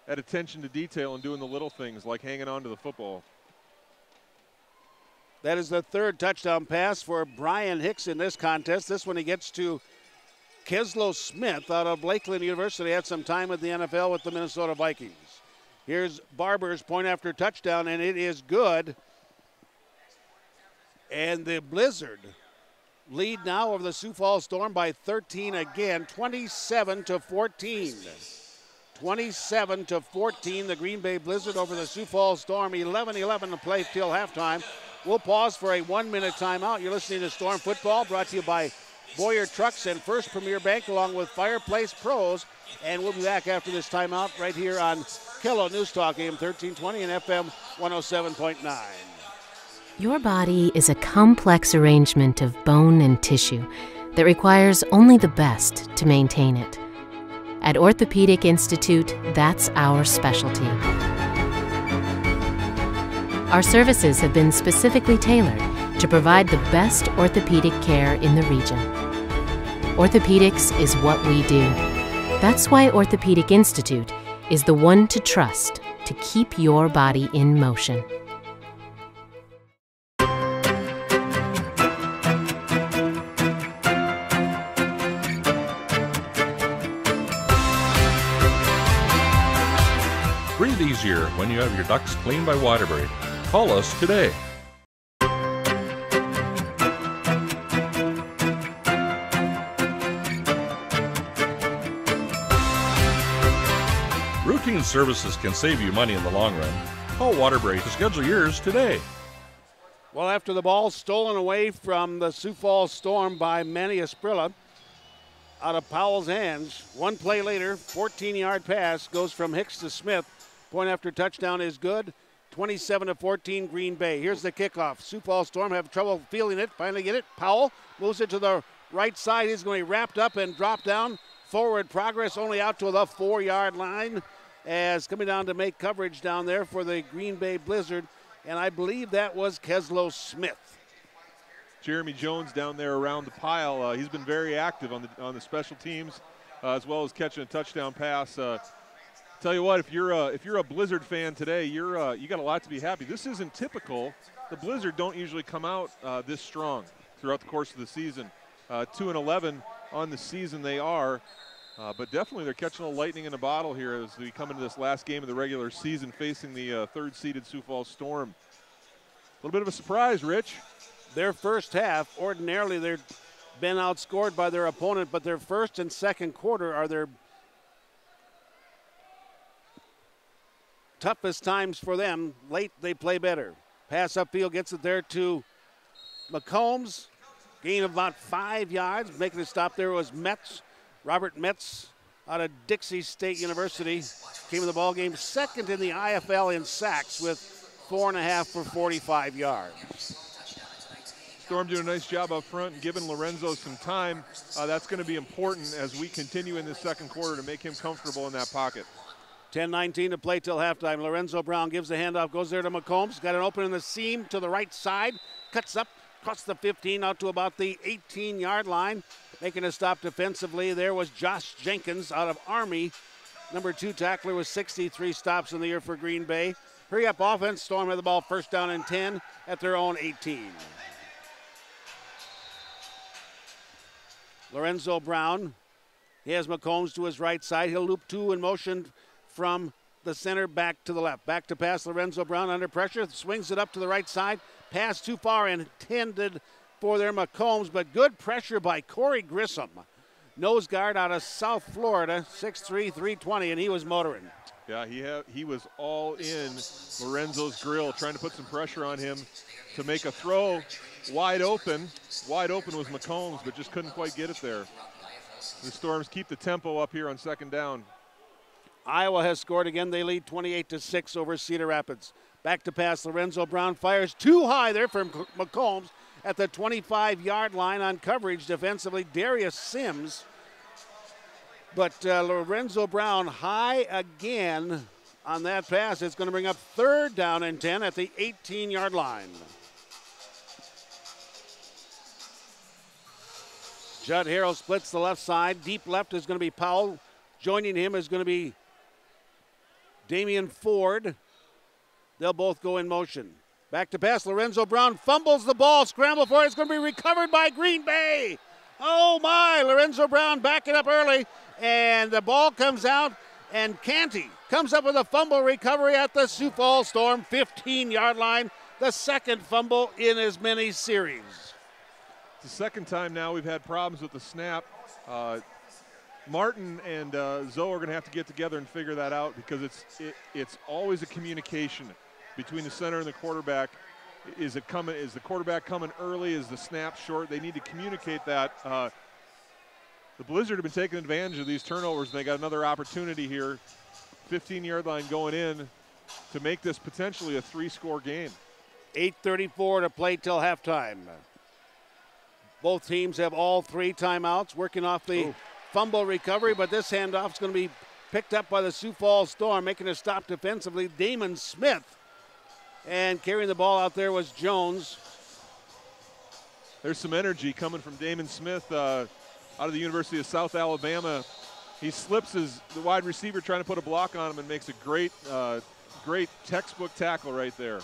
at attention to detail and doing the little things like hanging on to the football. That is the 3rd touchdown pass for Brian Hicks in this contest. This one he gets to Keslow Smith out of Lakeland University. Had some time with the NFL with the Minnesota Vikings. Here's Barber's point after touchdown, and it is good. And the Blizzard lead now over the Sioux Falls Storm by 13 again, 27-14. 27-14, the Green Bay Blizzard over the Sioux Falls Storm. 11-11 to play till halftime. We'll pause for a 1-minute timeout. You're listening to Storm Football, brought to you by Boyer Trucks and First Premier Bank, along with Fireplace Pros. And we'll be back after this timeout right here on Kello News Talk, AM 1320 and FM 107.9. Your body is a complex arrangement of bone and tissue that requires only the best to maintain it. At Orthopedic Institute, that's our specialty. Our services have been specifically tailored to provide the best orthopedic care in the region. Orthopedics is what we do. That's why Orthopedic Institute is the one to trust to keep your body in motion. easier when you have your ducts cleaned by Waterbury. Call us today. Routine services can save you money in the long run. Call Waterbury to schedule yours today. Well, after the ball stolen away from the Sioux Falls Storm by Manny Esprilla out of Powell's hands, one play later, 14-yard pass goes from Hicks to Smith. Point after touchdown is good. 27-14 Green Bay. Here's the kickoff. Sioux Falls Storm have trouble fielding it. Finally get it. Powell moves it to the right side. He's going to be wrapped up and drop down. Forward progress only out to the 4-yard line as coming down to make coverage down there for the Green Bay Blizzard. And I believe that was Keslow Smith. Jeremy Jones down there around the pile. He's been very active on the special teams, as well as catching a touchdown pass. Tell you what, if you're a Blizzard fan today, you got a lot to be happy. This isn't typical. The Blizzard don't usually come out this strong throughout the course of the season. 2-11 on the season they are, but definitely they're catching a lightning in a bottle here as we come into this last game of the regular season, facing the third-seeded Sioux Falls Storm. A little bit of a surprise, Rich. Their first half, ordinarily they've been outscored by their opponent, but their first and second quarter are their toughest times for them. Late they play better. Pass upfield gets it there to McCombs. Gain of about 5 yards. Making a stop there was Metz. Robert Metz out of Dixie State University came in the ball game second in the IFL in sacks with 4.5 for 45 yards. Storm doing a nice job up front and giving Lorenzo some time. That's going to be important as we continue in this second quarter to make him comfortable in that pocket. 10-19 to play till halftime. Lorenzo Brown gives the handoff, goes there to McCombs. Got an open in the seam to the right side. Cuts up, across the 15 out to about the 18-yard line. Making a stop defensively there was Josh Jenkins out of Army. Number 2 tackler with 63 stops in the year for Green Bay. Hurry up offense. Storm had the ball first down and 10 at their own 18. Lorenzo Brown, he has McCombs to his right side. He'll loop 2 in motion from the center back to the left. Back to pass, Lorenzo Brown under pressure. Swings it up to the right side. Pass too far intended for their McCombs, but good pressure by Corey Grissom. Nose guard out of South Florida, 6'3", 320, and he was motoring. Yeah, he was all in Lorenzo's grill, trying to put some pressure on him to make a throw wide open. Wide open was McCombs, but just couldn't quite get it there. The Storms keep the tempo up here on second down. Iowa has scored again. They lead 28-6 over Cedar Rapids. Back to pass, Lorenzo Brown fires too high there for McCombs at the 25-yard line on coverage defensively. Darius Sims. But Lorenzo Brown high again on that pass. It's going to bring up third down and 10 at the 18-yard line. Judd Harrell splits the left side. Deep left is going to be Powell. Joining him is going to be Damian Ford. They'll both go in motion. Back to pass. Lorenzo Brown fumbles the ball. Scramble for it. It's going to be recovered by Green Bay. Oh, my. Lorenzo Brown backing up early. And the ball comes out. And Canty comes up with a fumble recovery at the Sioux Falls Storm 15-yard line. The second fumble in as many series. It's the second time now we've had problems with the snap. Martin and Zoe are going to have to get together and figure that out because it's always a communication between the center and the quarterback. Is the quarterback coming early? Is the snap short? They need to communicate that. The Blizzard have been taking advantage of these turnovers, and they got another opportunity here. 15-yard line going in to make this potentially a 3-score game. 8:34 to play till halftime. Both teams have all 3 timeouts, working off the fumble recovery, but this handoff is going to be picked up by the Sioux Falls Storm, making a stop defensively. Damon Smith, and carrying the ball out there was Jones. There's some energy coming from Damon Smith out of the University of South Alabama. He slips the wide receiver trying to put a block on him and makes a great textbook tackle right there.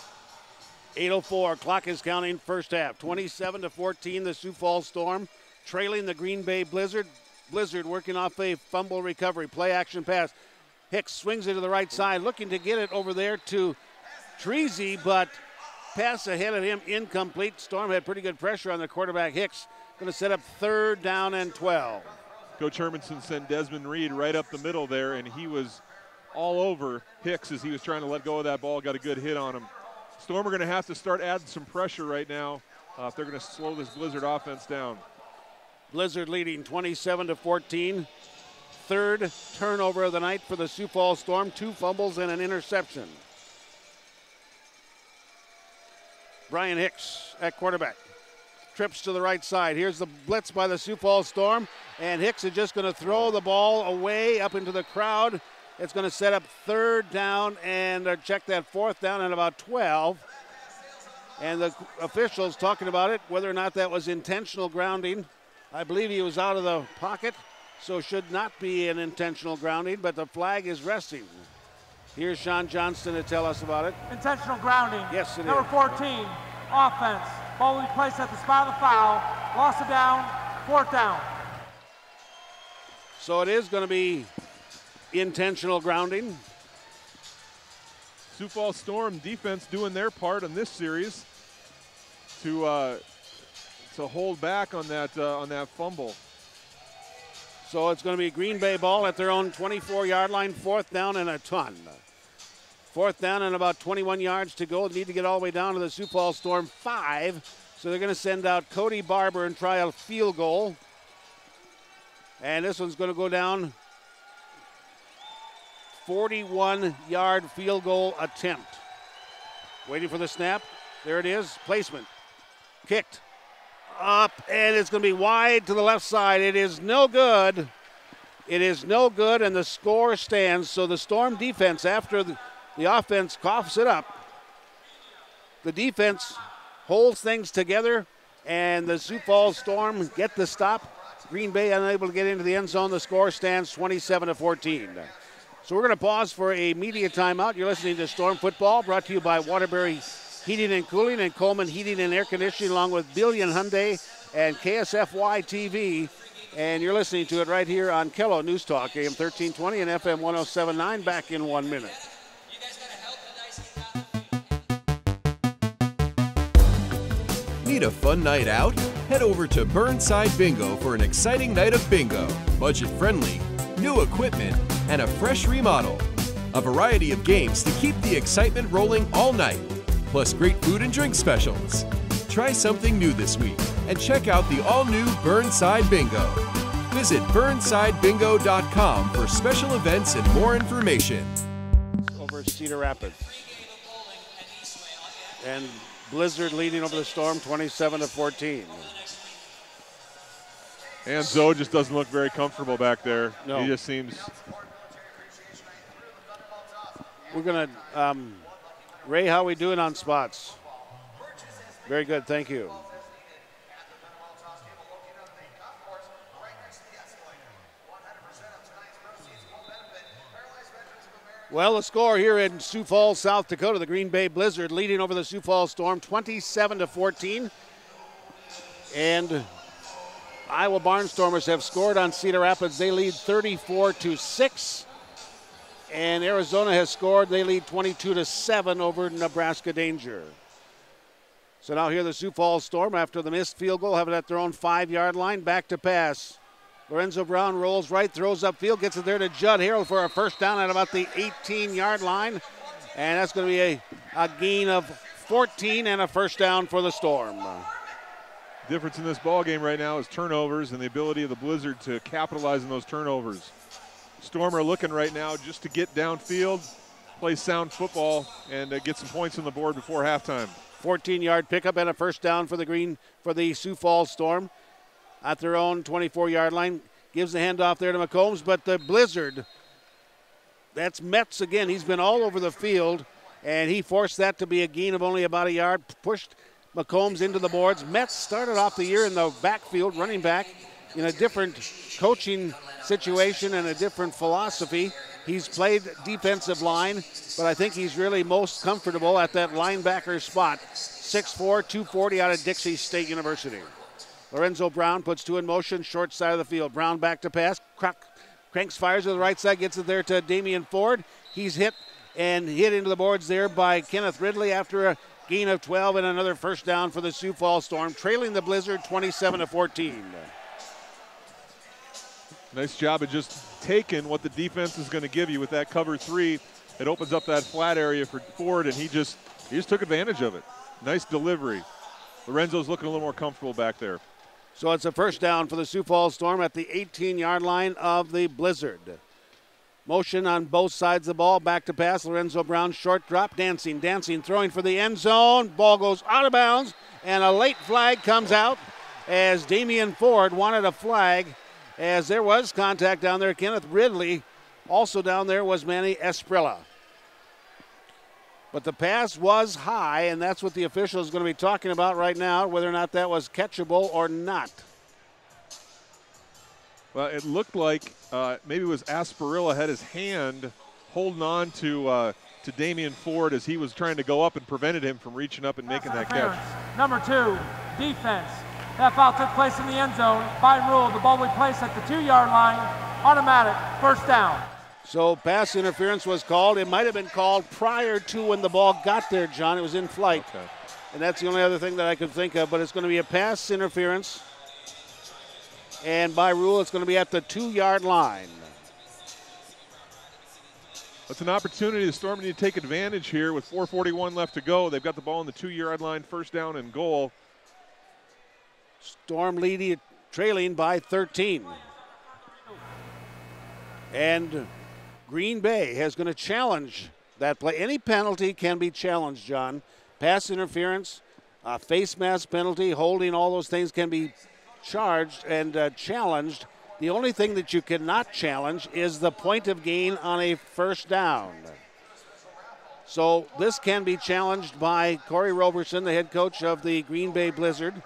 8:04, clock is counting, first half. 27-14, the Sioux Falls Storm trailing the Green Bay Blizzard. Blizzard working off a fumble recovery, play action pass. Hicks swings it to the right side, looking to get it over there to Treasy, but pass ahead of him, incomplete. Storm had pretty good pressure on the quarterback, Hicks. Going to set up 3rd down and 12. Coach Hermanson sent Desmond Reed right up the middle there, and he was all over Hicks as he was trying to let go of that ball, got a good hit on him. Storm are going to have to start adding some pressure right now if they're going to slow this Blizzard offense down. Blizzard leading 27-14. 3rd turnover of the night for the Sioux Falls Storm, 2 fumbles and an interception. Brian Hicks at quarterback. Trips to the right side. Here's the blitz by the Sioux Falls Storm, and Hicks is just going to throw the ball away up into the crowd. It's going to set up 3rd down and check that 4th down and about 12. And the officials talking about it, whether or not that was intentional grounding. I believe he was out of the pocket, so should not be an intentional grounding, but the flag is resting. Here's Sean Johnston to tell us about it. Intentional grounding. Yes, it Number is. 14, offense. Ball will be placed at the spot of the foul. Loss of down, 4th down. So it is going to be intentional grounding. Sioux Falls Storm defense doing their part in this series to hold back on that fumble. So it's going to be Green Bay ball at their own 24-yard line, 4th down and a ton. 4th down and about 21 yards to go. They need to get all the way down to the Sioux Falls Storm 5. So they're going to send out Cody Barber and try a field goal. And this one's going to go down. 41-yard field goal attempt. Waiting for the snap. There it is. Placement. Kicked. Up, and it's going to be wide to the left side. It is no good. It is no good, and the score stands. So the Storm defense, after the offense coughs it up, the defense holds things together, and the Sioux Falls Storm get the stop. Green Bay unable to get into the end zone. The score stands 27-14. So we're going to pause for a media timeout. You're listening to Storm Football, brought to you by Waterbury Heating and Cooling and Coleman Heating and Air Conditioning, along with Billion Hyundai and KSFY TV. And you're listening to it right here on Kello News Talk, AM 1320 and FM 107.9. Back in 1 minute. Need a fun night out? Head over to Burnside Bingo for an exciting night of bingo. Budget-friendly, new equipment, and a fresh remodel. A variety of games to keep the excitement rolling all night. Plus great food and drink specials. Try something new this week and check out the all-new Burnside Bingo. Visit burnsidebingo.com for special events and more information. Over Cedar Rapids. And Blizzard leading over the Storm 27-14. And Zoe just doesn't look very comfortable back there. No. He just seems... We're going to... Ray, how are we doing on spots? Very good, thank you. Well, the score here in Sioux Falls, South Dakota, the Green Bay Blizzard leading over the Sioux Falls Storm 27-14. And Iowa Barnstormers have scored on Cedar Rapids. They lead 34-6. And Arizona has scored. They lead 22-7 over Nebraska Danger. So now here the Sioux Falls Storm, after the missed field goal, have it at their own 5-yard line. Back to pass. Lorenzo Brown rolls right, throws upfield, gets it there to Judd Harrell for a first down at about the 18-yard line. And that's going to be a gain of 14 and a first down for the Storm. Difference in this ball game right now is turnovers and the ability of the Blizzard to capitalize on those turnovers. Storm are looking right now just to get downfield, play sound football, and get some points on the board before halftime. 14-yard pickup and a first down for the Sioux Falls Storm at their own 24-yard line. Gives the handoff there to McCombs, but the Blizzard, that's Metz again. He's been all over the field, and he forced that to be a gain of only about a yard, pushed McCombs into the boards. Metz started off the year in the backfield, running back, in a different coaching situation and a different philosophy. He's played defensive line, but I think he's really most comfortable at that linebacker spot. 6'4", 240 out of Dixie State University. Lorenzo Brown puts two in motion, short side of the field. Brown back to pass. Cranks, fires to the right side, gets it there to Damian Ford. He's hit into the boards there by Kenneth Ridley after a gain of 12 and another first down for the Sioux Falls Storm, trailing the Blizzard 27-14. Nice job of just taking what the defense is going to give you with that cover 3. It opens up that flat area for Ford, and he just took advantage of it. Nice delivery. Lorenzo's looking a little more comfortable back there. So it's a first down for the Sioux Falls Storm at the 18-yard line of the Blizzard. Motion on both sides of the ball. Back to pass. Lorenzo Brown, short drop. Dancing, throwing for the end zone. Ball goes out of bounds, and a late flag comes out as Damian Ford wanted a flag as there was contact down there. Kenneth Ridley. Also down there was Manny Esprilla. But the pass was high, and that's what the official is going to be talking about right now, whether or not that was catchable or not. Well, it looked like maybe it was Asparilla had his hand holding on to Damian Ford as he was trying to go up and prevented him from reaching up and making that catch. Number 2, defense. That foul took place in the end zone. By rule, the ball will be placed at the 2-yard line. Automatic, first down. So pass interference was called. It might have been called prior to when the ball got there, John. It was in flight. Okay. And that's the only other thing that I could think of. But it's going to be a pass interference. And by rule, it's going to be at the 2-yard line. That's an opportunity. The Storm need to take advantage here with 4:41 left to go. They've got the ball on the 2-yard line, first down and goal. Storm leading, trailing by 13. And Green Bay is going to challenge that play. Any penalty can be challenged, John. Pass interference, face mask penalty, holding, all those things can be charged and challenged. The only thing that you cannot challenge is the point of gain on a first down. So this can be challenged by Corey Roberson, the head coach of the Green Bay Blizzard.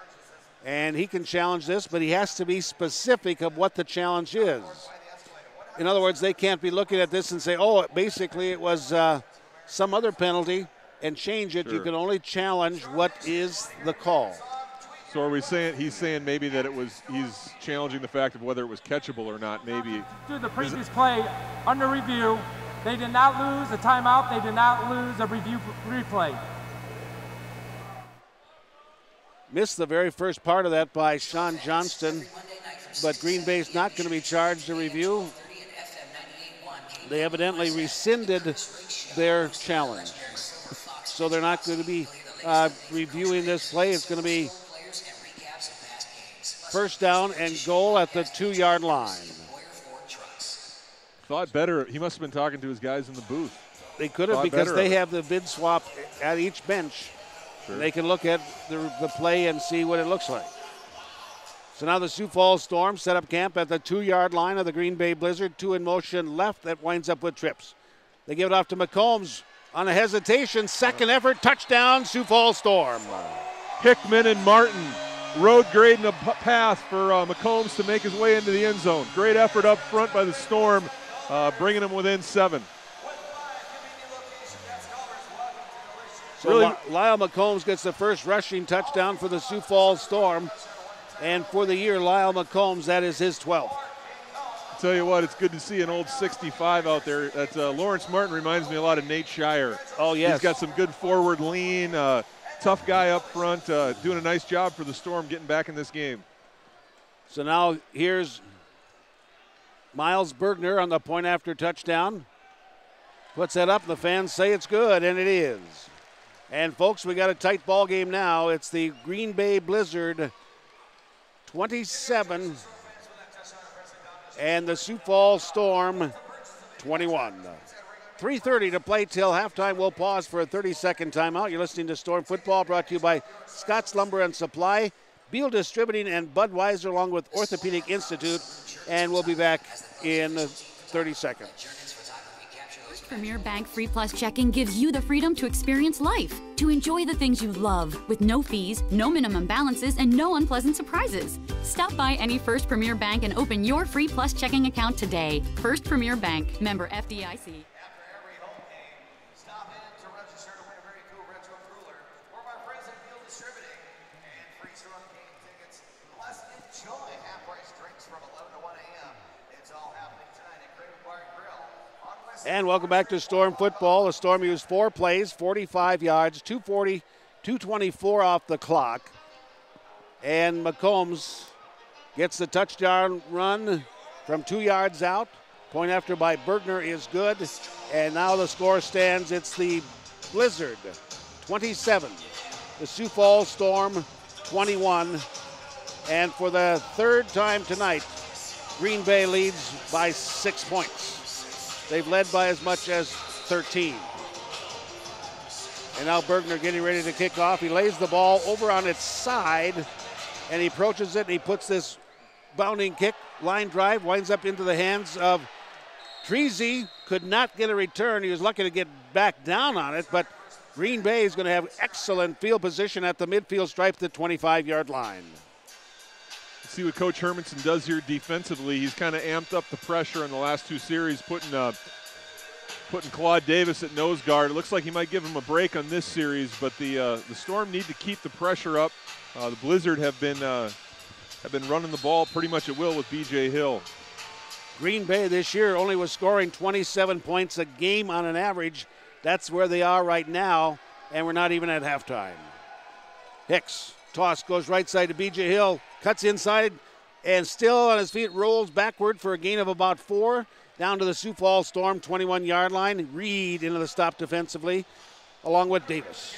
And he can challenge this, but he has to be specific of what the challenge is. In other words, they can't be looking at this and say, oh, basically it was some other penalty and change it. Sure. You can only challenge what is the call. So are we saying he's saying maybe that he's challenging the fact of whether it was catchable or not, maybe. To the previous play under review, they did not lose a timeout. They did not lose a review replay. Missed the very first part of that by Sean Johnston, but Green Bay's not going to be charged a review. They evidently rescinded their challenge. So they're not going to be reviewing this play. It's going to be first down and goal at the 2-yard line. Thought better. He must have been talking to his guys in the booth. They could have, because they have the bid swap at each bench. Sure. They can look at the play and see what it looks like. So now the Sioux Falls Storm set up camp at the 2-yard line of the Green Bay Blizzard. 2 in motion left. That winds up with trips. They give it off to McCombs on a hesitation. Second effort, touchdown, Sioux Falls Storm. Hickman and Martin road grading a path for McCombs to make his way into the end zone. Great effort up front by the Storm, bringing them within 7. So really, Lyle McCombs gets the first rushing touchdown for the Sioux Falls Storm. And for the year, Lyle McCombs, that is his 12th. I'll tell you what, it's good to see an old 65 out there. That's Lawrence Martin reminds me a lot of Nate Shire. Oh, yes. He's got some good forward lean, tough guy up front, doing a nice job for the Storm getting back in this game. So now here's Miles Bergner on the point after touchdown. Puts that up, and the fans say it's good, and it is. And, folks, we got a tight ball game now. It's the Green Bay Blizzard 27 and the Sioux Falls Storm 21. 3:30 to play till halftime. We'll pause for a 30-second timeout. You're listening to Storm Football, brought to you by Scott's Lumber and Supply, Beal Distributing, and Budweiser, along with Orthopedic Institute. And we'll be back in 30 seconds. Premier Bank Free Plus Checking gives you the freedom to experience life, to enjoy the things you love, with no fees, no minimum balances, and no unpleasant surprises. Stop by any First Premier Bank and open your Free Plus checking account today. First Premier Bank, member FDIC. Enjoy half-price drinks from 11 to 1 a.m. It's all happening tonight And welcome back to Storm football. The Storm used 4 plays, 45 yards, 224 off the clock. And McCombs gets the touchdown run from 2 yards out. Point after by Bergner is good. And now the score stands. It's the Blizzard 27, the Sioux Falls Storm 21. And for the 3rd time tonight, Green Bay leads by 6 points. They've led by as much as 13. And now Bergner getting ready to kick off. He lays the ball over on its side, and he approaches it, and he puts this bounding kick, line drive, winds up into the hands of Treasy. Could not get a return. He was lucky to get back down on it, but Green Bay is going to have excellent field position at the midfield stripe, the 25-yard line. See what Coach Hermanson does here defensively. He's kind of amped up the pressure in the last 2 series, putting Claude Davis at nose guard. It looks like he might give him a break on this series, but the Storm need to keep the pressure up. The Blizzard have been running the ball pretty much at will with B.J. Hill. Green Bay this year only was scoring 27 points a game on an average. That's where they are right now, and we're not even at halftime. Hicks, toss, goes right side to B.J. Hill, cuts inside, and still on his feet, rolls backward for a gain of about 4, down to the Sioux Falls Storm 21-yard line. Reed into the stop defensively, along with Davis.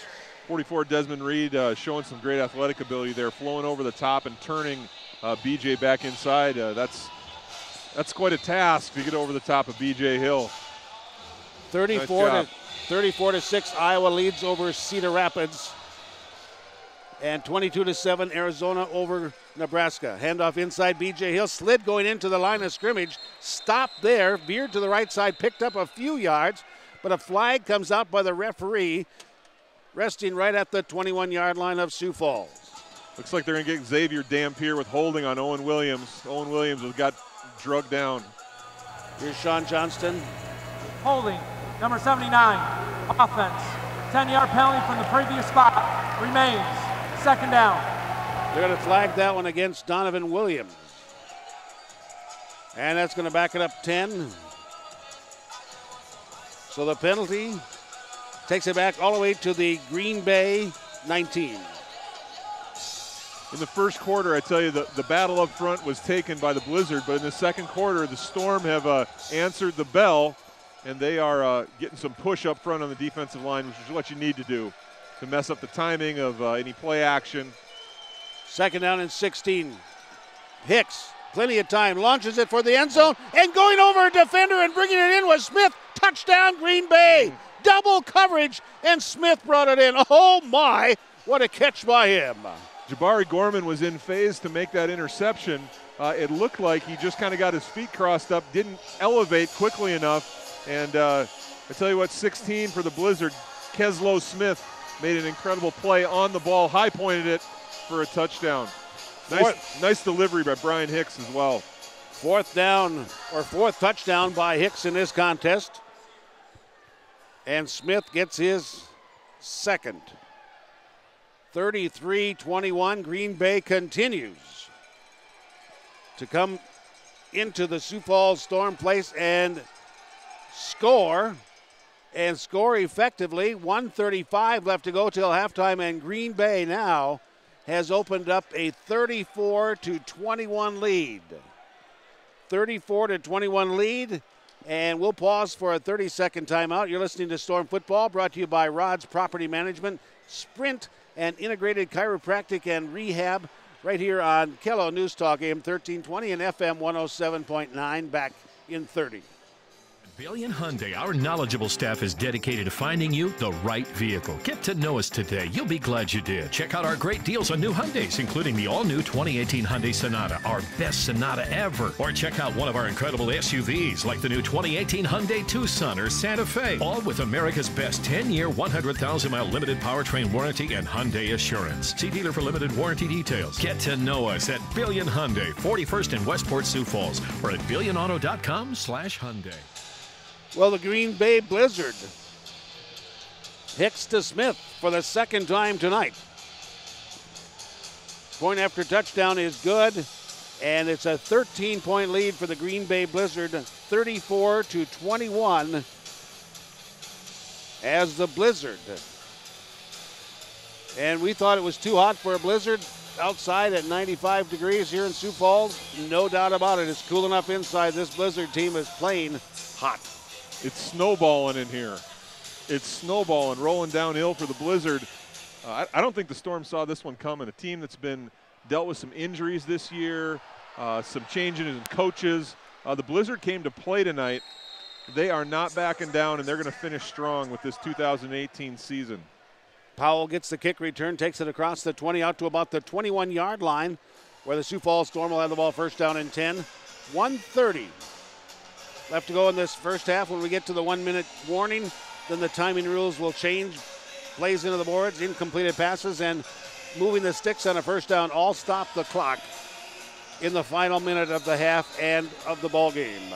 44 Desmond Reed showing some great athletic ability there, flowing over the top and turning B.J. back inside. That's quite a task to get over the top of B.J. Hill. 34 to 6, Iowa leads over Cedar Rapids. And 22-7, Arizona over Nebraska. Handoff inside, B.J. Hill slid going into the line of scrimmage. Stopped there, veered to the right side, picked up a few yards, but a flag comes out by the referee, resting right at the 21-yard line of Sioux Falls. Looks like they're going to get Xavier Dampier with holding on Owen Williams. Owen Williams has got drugged down. Here's Sean Johnston. Holding, number 79, offense. 10-yard penalty from the previous spot remains. 2nd down. They're going to flag that one against Donovan Williams. And that's going to back it up 10. So the penalty takes it back all the way to the Green Bay 19. In the first quarter, I tell you, the battle up front was taken by the Blizzard, but in the second quarter, the Storm have answered the bell, and they are getting some push up front on the defensive line, which is what you need to do to mess up the timing of any play action. 2nd down and 16. Hicks, plenty of time, launches it for the end zone, and going over a defender and bringing it in was Smith. Touchdown, Green Bay. Double coverage, and Smith brought it in. Oh, my, what a catch by him. Jabari Gorman was in phase to make that interception. It looked like he just kind of got his feet crossed up, didn't elevate quickly enough. And I tell you what, 16 for the Blizzard. Keslow Smith made an incredible play on the ball, high-pointed it for a touchdown. Nice delivery by Brian Hicks as well. 4th touchdown by Hicks in this contest. And Smith gets his 2nd. 33-21, Green Bay continues to come into the Sioux Falls Storm place and score effectively. 1:35 left to go till halftime, and Green Bay now has opened up a 34-21 lead. 34-21 lead, and we'll pause for a 30-second timeout. You're listening to Storm Football, brought to you by Rod's Property Management, Sprint, and Integrated Chiropractic and Rehab, right here on Kello News Talk AM 1320 and FM 107.9. Back in 30. Billion Hyundai, our knowledgeable staff is dedicated to finding you the right vehicle. Get to know us today. You'll be glad you did. Check out our great deals on new Hyundais, including the all-new 2018 Hyundai Sonata, our best Sonata ever. Or check out one of our incredible SUVs, like the new 2018 Hyundai Tucson or Santa Fe, all with America's best 10-year, 100,000-mile limited powertrain warranty and Hyundai Assurance. See dealer for limited warranty details. Get to know us at Billion Hyundai, 41st and Westport, Sioux Falls, or at billionauto.com/Hyundai. Well, the Green Bay Blizzard. Hicks to Smith for the 2nd time tonight. Point after touchdown is good. And it's a 13-point lead for the Green Bay Blizzard, 34-21 as the Blizzard. And we thought it was too hot for a blizzard outside at 95 degrees here in Sioux Falls. No doubt about it. It's cool enough inside. This Blizzard team is playing hot. It's snowballing in here. It's snowballing, rolling downhill for the Blizzard. I don't think the Storm saw this one coming. A team that's been dealt with some injuries this year, some changes in coaches. The Blizzard came to play tonight. They are not backing down, and they're going to finish strong with this 2018 season. Powell gets the kick return, takes it across the 20 out to about the 21-yard line, where the Sioux Falls Storm will have the ball first down and 10. 1:30 left to go in this first half. When we get to the 1-minute warning, then the timing rules will change. Plays into the boards, incompleted passes, and moving the sticks on a first down all stop the clock in the final minute of the half and of the ball game.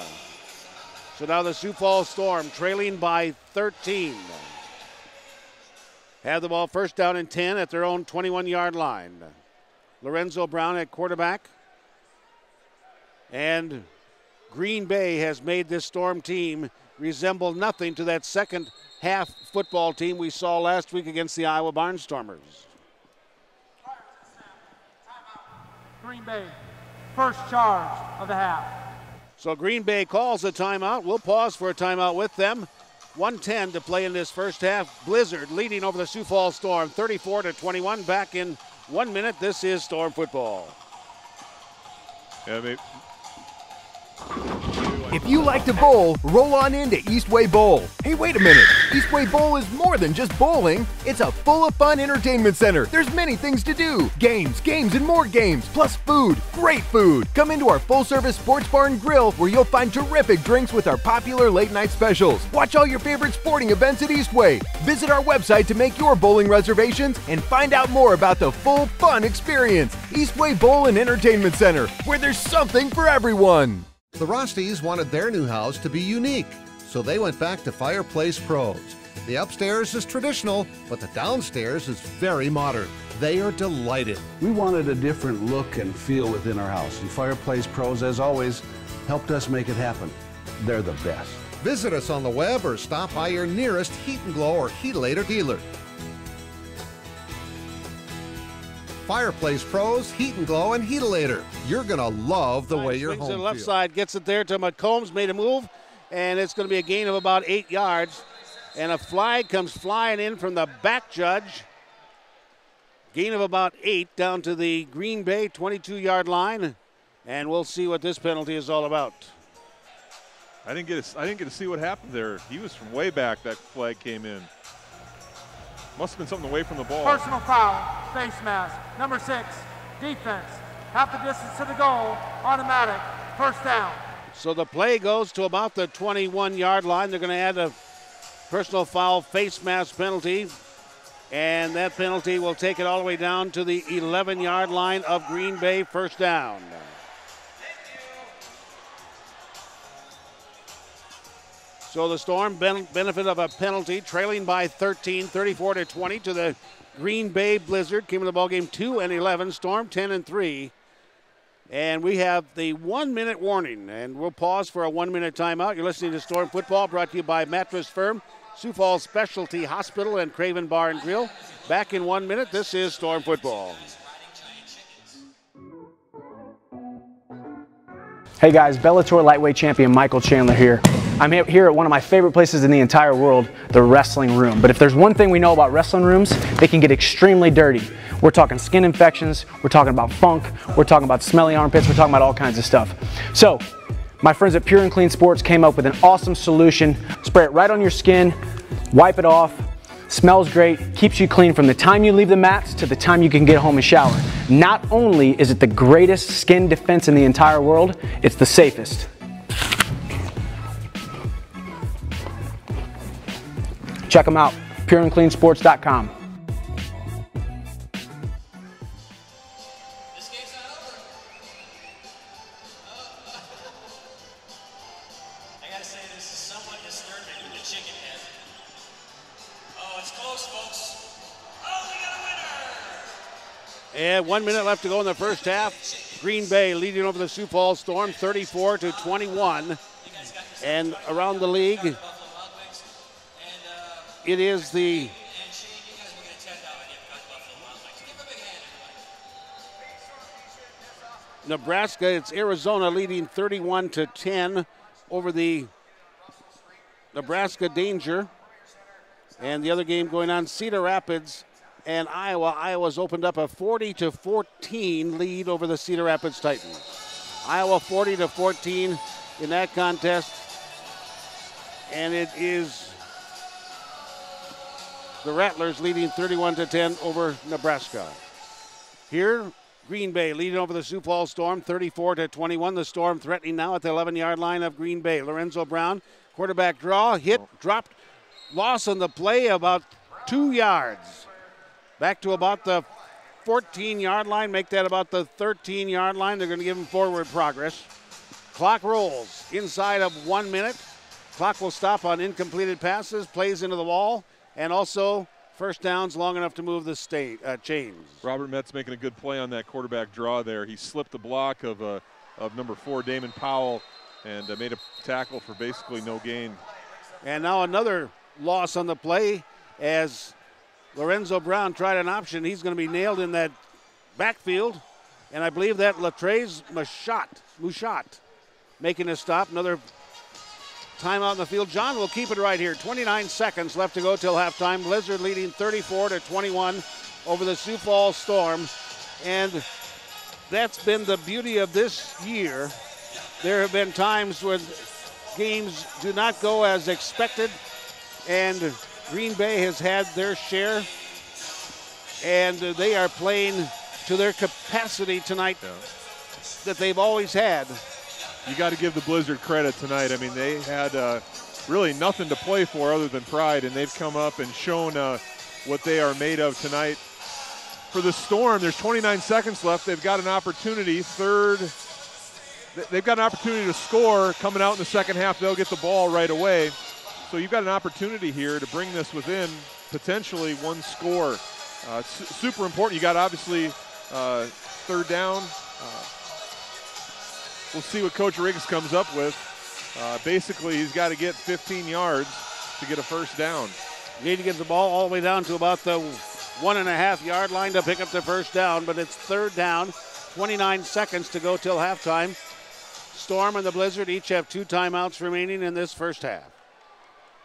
So now the Sioux Falls Storm trailing by 13. Have the ball first down and 10 at their own 21-yard line. Lorenzo Brown at quarterback. And Green Bay has made this Storm team resemble nothing to that second half football team we saw last week against the Iowa Barnstormers. Green Bay, first charge of the half. So Green Bay calls a timeout. We'll pause for a timeout with them. 1:10 to play in this first half. Blizzard leading over the Sioux Falls Storm, 34-21. Back in 1 minute. This is Storm football. Yeah, If you like to bowl, roll on into Eastway Bowl. Hey, wait a minute. Eastway Bowl is more than just bowling. It's a full of fun entertainment center. There's many things to do. Games, and more games, plus food. Great food. Come into our full-service sports bar and grill where you'll find terrific drinks with our popular late-night specials. Watch all your favorite sporting events at Eastway. Visit our website to make your bowling reservations and find out more about the full fun experience. Eastway Bowl and Entertainment Center, where there's something for everyone. The Rosties wanted their new house to be unique, so they went back to Fireplace Pros. The upstairs is traditional, but the downstairs is very modern. They are delighted. We wanted a different look and feel within our house, and Fireplace Pros, as always, helped us make it happen. They're the best. Visit us on the web or stop by your nearest Heat and Glow or Heatilator dealer. Fireplace Pros, Heat and Glow, and Heatilator. You're going to love the way your home to the left feels. side, gets it there to McCombs, made a move, and it's going to be a gain of about 8 yards. And a flag comes flying in from the back judge. Gain of about 8 down to the Green Bay 22-yard line. And we'll see what this penalty is all about. I didn't get to see what happened there. He was from way back. That flag came in. Must have been something away from the ball. Personal foul, face mask. Number 6, defense. Half the distance to the goal, automatic, first down. So the play goes to about the 21-yard line. They're going to add a personal foul face mask penalty. And that penalty will take it all the way down to the 11-yard line of Green Bay, first down. So the Storm benefit of a penalty, trailing by 13, 34-20 to the Green Bay Blizzard. Came in the ballgame 2-11, Storm 10-3. And we have the 1-minute warning, and we'll pause for a 1-minute timeout. You're listening to Storm Football, brought to you by Mattress Firm, Sioux Falls Specialty Hospital, and Craven Bar and Grill. Back in 1 minute, this is Storm Football. Hey guys, Bellator lightweight champion Michael Chandler here. I'm here at one of my favorite places in the entire world, the wrestling room. But if there's one thing we know about wrestling rooms, they can get extremely dirty. We're talking skin infections, we're talking about funk, we're talking about smelly armpits, we're talking about all kinds of stuff. So, my friends at Pure and Clean Sports came up with an awesome solution. Spray it right on your skin, wipe it off, smells great, keeps you clean from the time you leave the mats to the time you can get home and shower. Not only is it the greatest skin defense in the entire world, it's the safest. Check them out, pureandcleansports.com. And 1 minute left to go in the first half. Green Bay leading over the Sioux Falls Storm 34-21. And around the league, it is the Nebraska, it's Arizona leading 31-10 over the Nebraska Danger. And the other game going on, Cedar Rapids and Iowa. Iowa's opened up a 40-14 lead over the Cedar Rapids Titans. Iowa 40-14 in that contest. And it is the Rattlers leading 31-10 over Nebraska. Here, Green Bay leading over the Sioux Falls Storm 34-21. The Storm threatening now at the 11-yard line of Green Bay. Lorenzo Brown, quarterback draw, hit, dropped, loss on the play about 2 yards. Back to about the 14-yard line, make that about the 13-yard line. They're going to give him forward progress. Clock rolls inside of 1 minute. Clock will stop on incompleted passes, plays into the wall, and also first downs long enough to move the chains. Robert Metz making a good play on that quarterback draw there. He slipped the block of number 4, Damon Powell, and made a tackle for basically no gain. And now another loss on the play as Lorenzo Brown tried an option. He's going to be nailed in that backfield. And I believe that Latrez Mushat making a stop. Another timeout in the field. John will keep it right here. 29 seconds left to go till halftime. Blizzard leading 34-21 over the Sioux Falls Storm. And that's been the beauty of this year. There have been times when games do not go as expected, and Green Bay has had their share, and they are playing to their capacity tonight that they've always had. You got to give the Blizzard credit tonight. I mean, they had really nothing to play for other than pride, and they've come up and shown what they are made of tonight. For the Storm, there's 29 seconds left. They've got an opportunity, they've got an opportunity to score coming out in the second half. They'll get the ball right away. So you've got an opportunity here to bring this within potentially one score. It's super important. You got obviously third down. We'll see what Coach Riggs comes up with. Basically, he's got to get 15 yards to get a first down. You need to get the ball all the way down to about the 1.5-yard line to pick up the first down, but it's third down, 29 seconds to go till halftime. Storm and the Blizzard each have 2 timeouts remaining in this first half.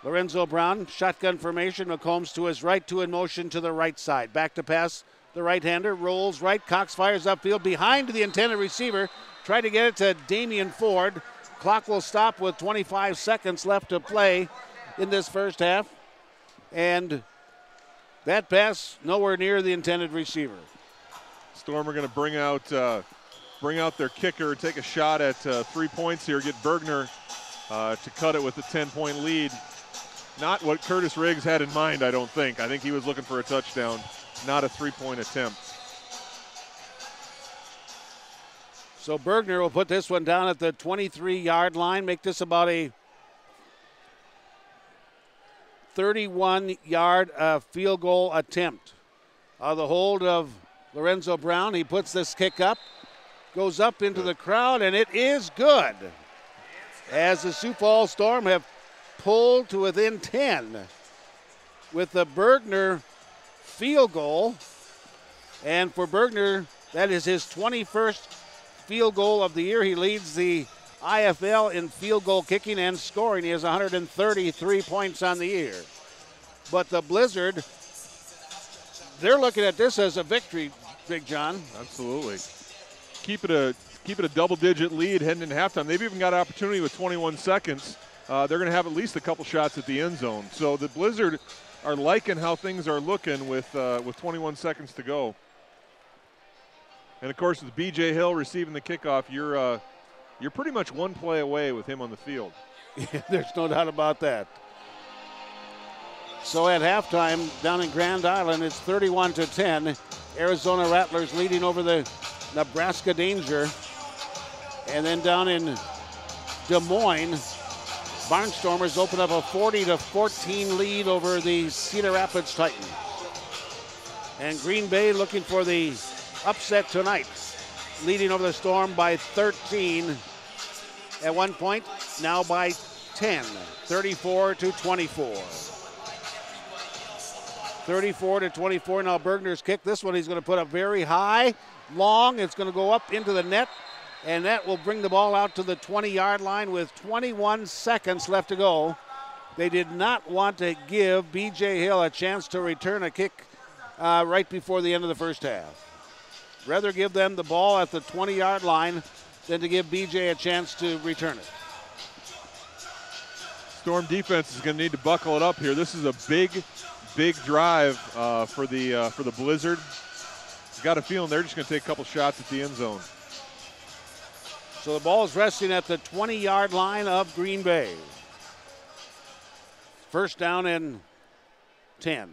Lorenzo Brown, shotgun formation. McCombs to his right, 2 in motion to the right side. Back to pass, the right-hander rolls right. Cox fires upfield behind the intended receiver. Tried to get it to Damian Ford. Clock will stop with 25 seconds left to play in this first half. And that pass nowhere near the intended receiver. Storm are going to bring out their kicker, take a shot at 3 points here, get Bergner to cut it with a 10-point lead. Not what Curtis Riggs had in mind, I don't think. I think he was looking for a touchdown, not a 3-point attempt. So Bergner will put this one down at the 23-yard line, make this about a 31-yard field goal attempt. The hold of Lorenzo Brown. He puts this kick up, goes up into the crowd, and it is good. As the Sioux Falls Storm have pulled to within 10 with the Bergner field goal. And for Bergner, that is his 21st field goal of the year. He leads the IFL in field goal kicking and scoring. He has 133 points on the year. But the Blizzard, they're looking at this as a victory, Big John. Absolutely. Keep it a double-digit lead heading into halftime. They've even got an opportunity with 21 seconds. They're going to have at least a couple shots at the end zone. So the Blizzard are liking how things are looking with 21 seconds to go. And of course, with B.J. Hill receiving the kickoff, you're pretty much one play away with him on the field. Yeah, there's no doubt about that. So at halftime down in Grand Island, it's 31-10. Arizona Rattlers leading over the Nebraska Danger. And then down in Des Moines, Barnstormers open up a 40-14 lead over the Cedar Rapids Titans. And Green Bay looking for the upset tonight, leading over the Storm by 13 at one point, now by 10, 34-24. 34-24, now Bergner's kick. This one he's going to put up very high, long. It's going to go up into the net, and that will bring the ball out to the 20-yard line with 21 seconds left to go. They did not want to give B.J. Hill a chance to return a kick right before the end of the first half. Rather give them the ball at the 20-yard line than to give B.J. a chance to return it. Storm defense is going to need to buckle it up here. This is a big drive for the Blizzard. Got a feeling they're just going to take a couple shots at the end zone. So the ball is resting at the 20-yard line of Green Bay. First down and 10.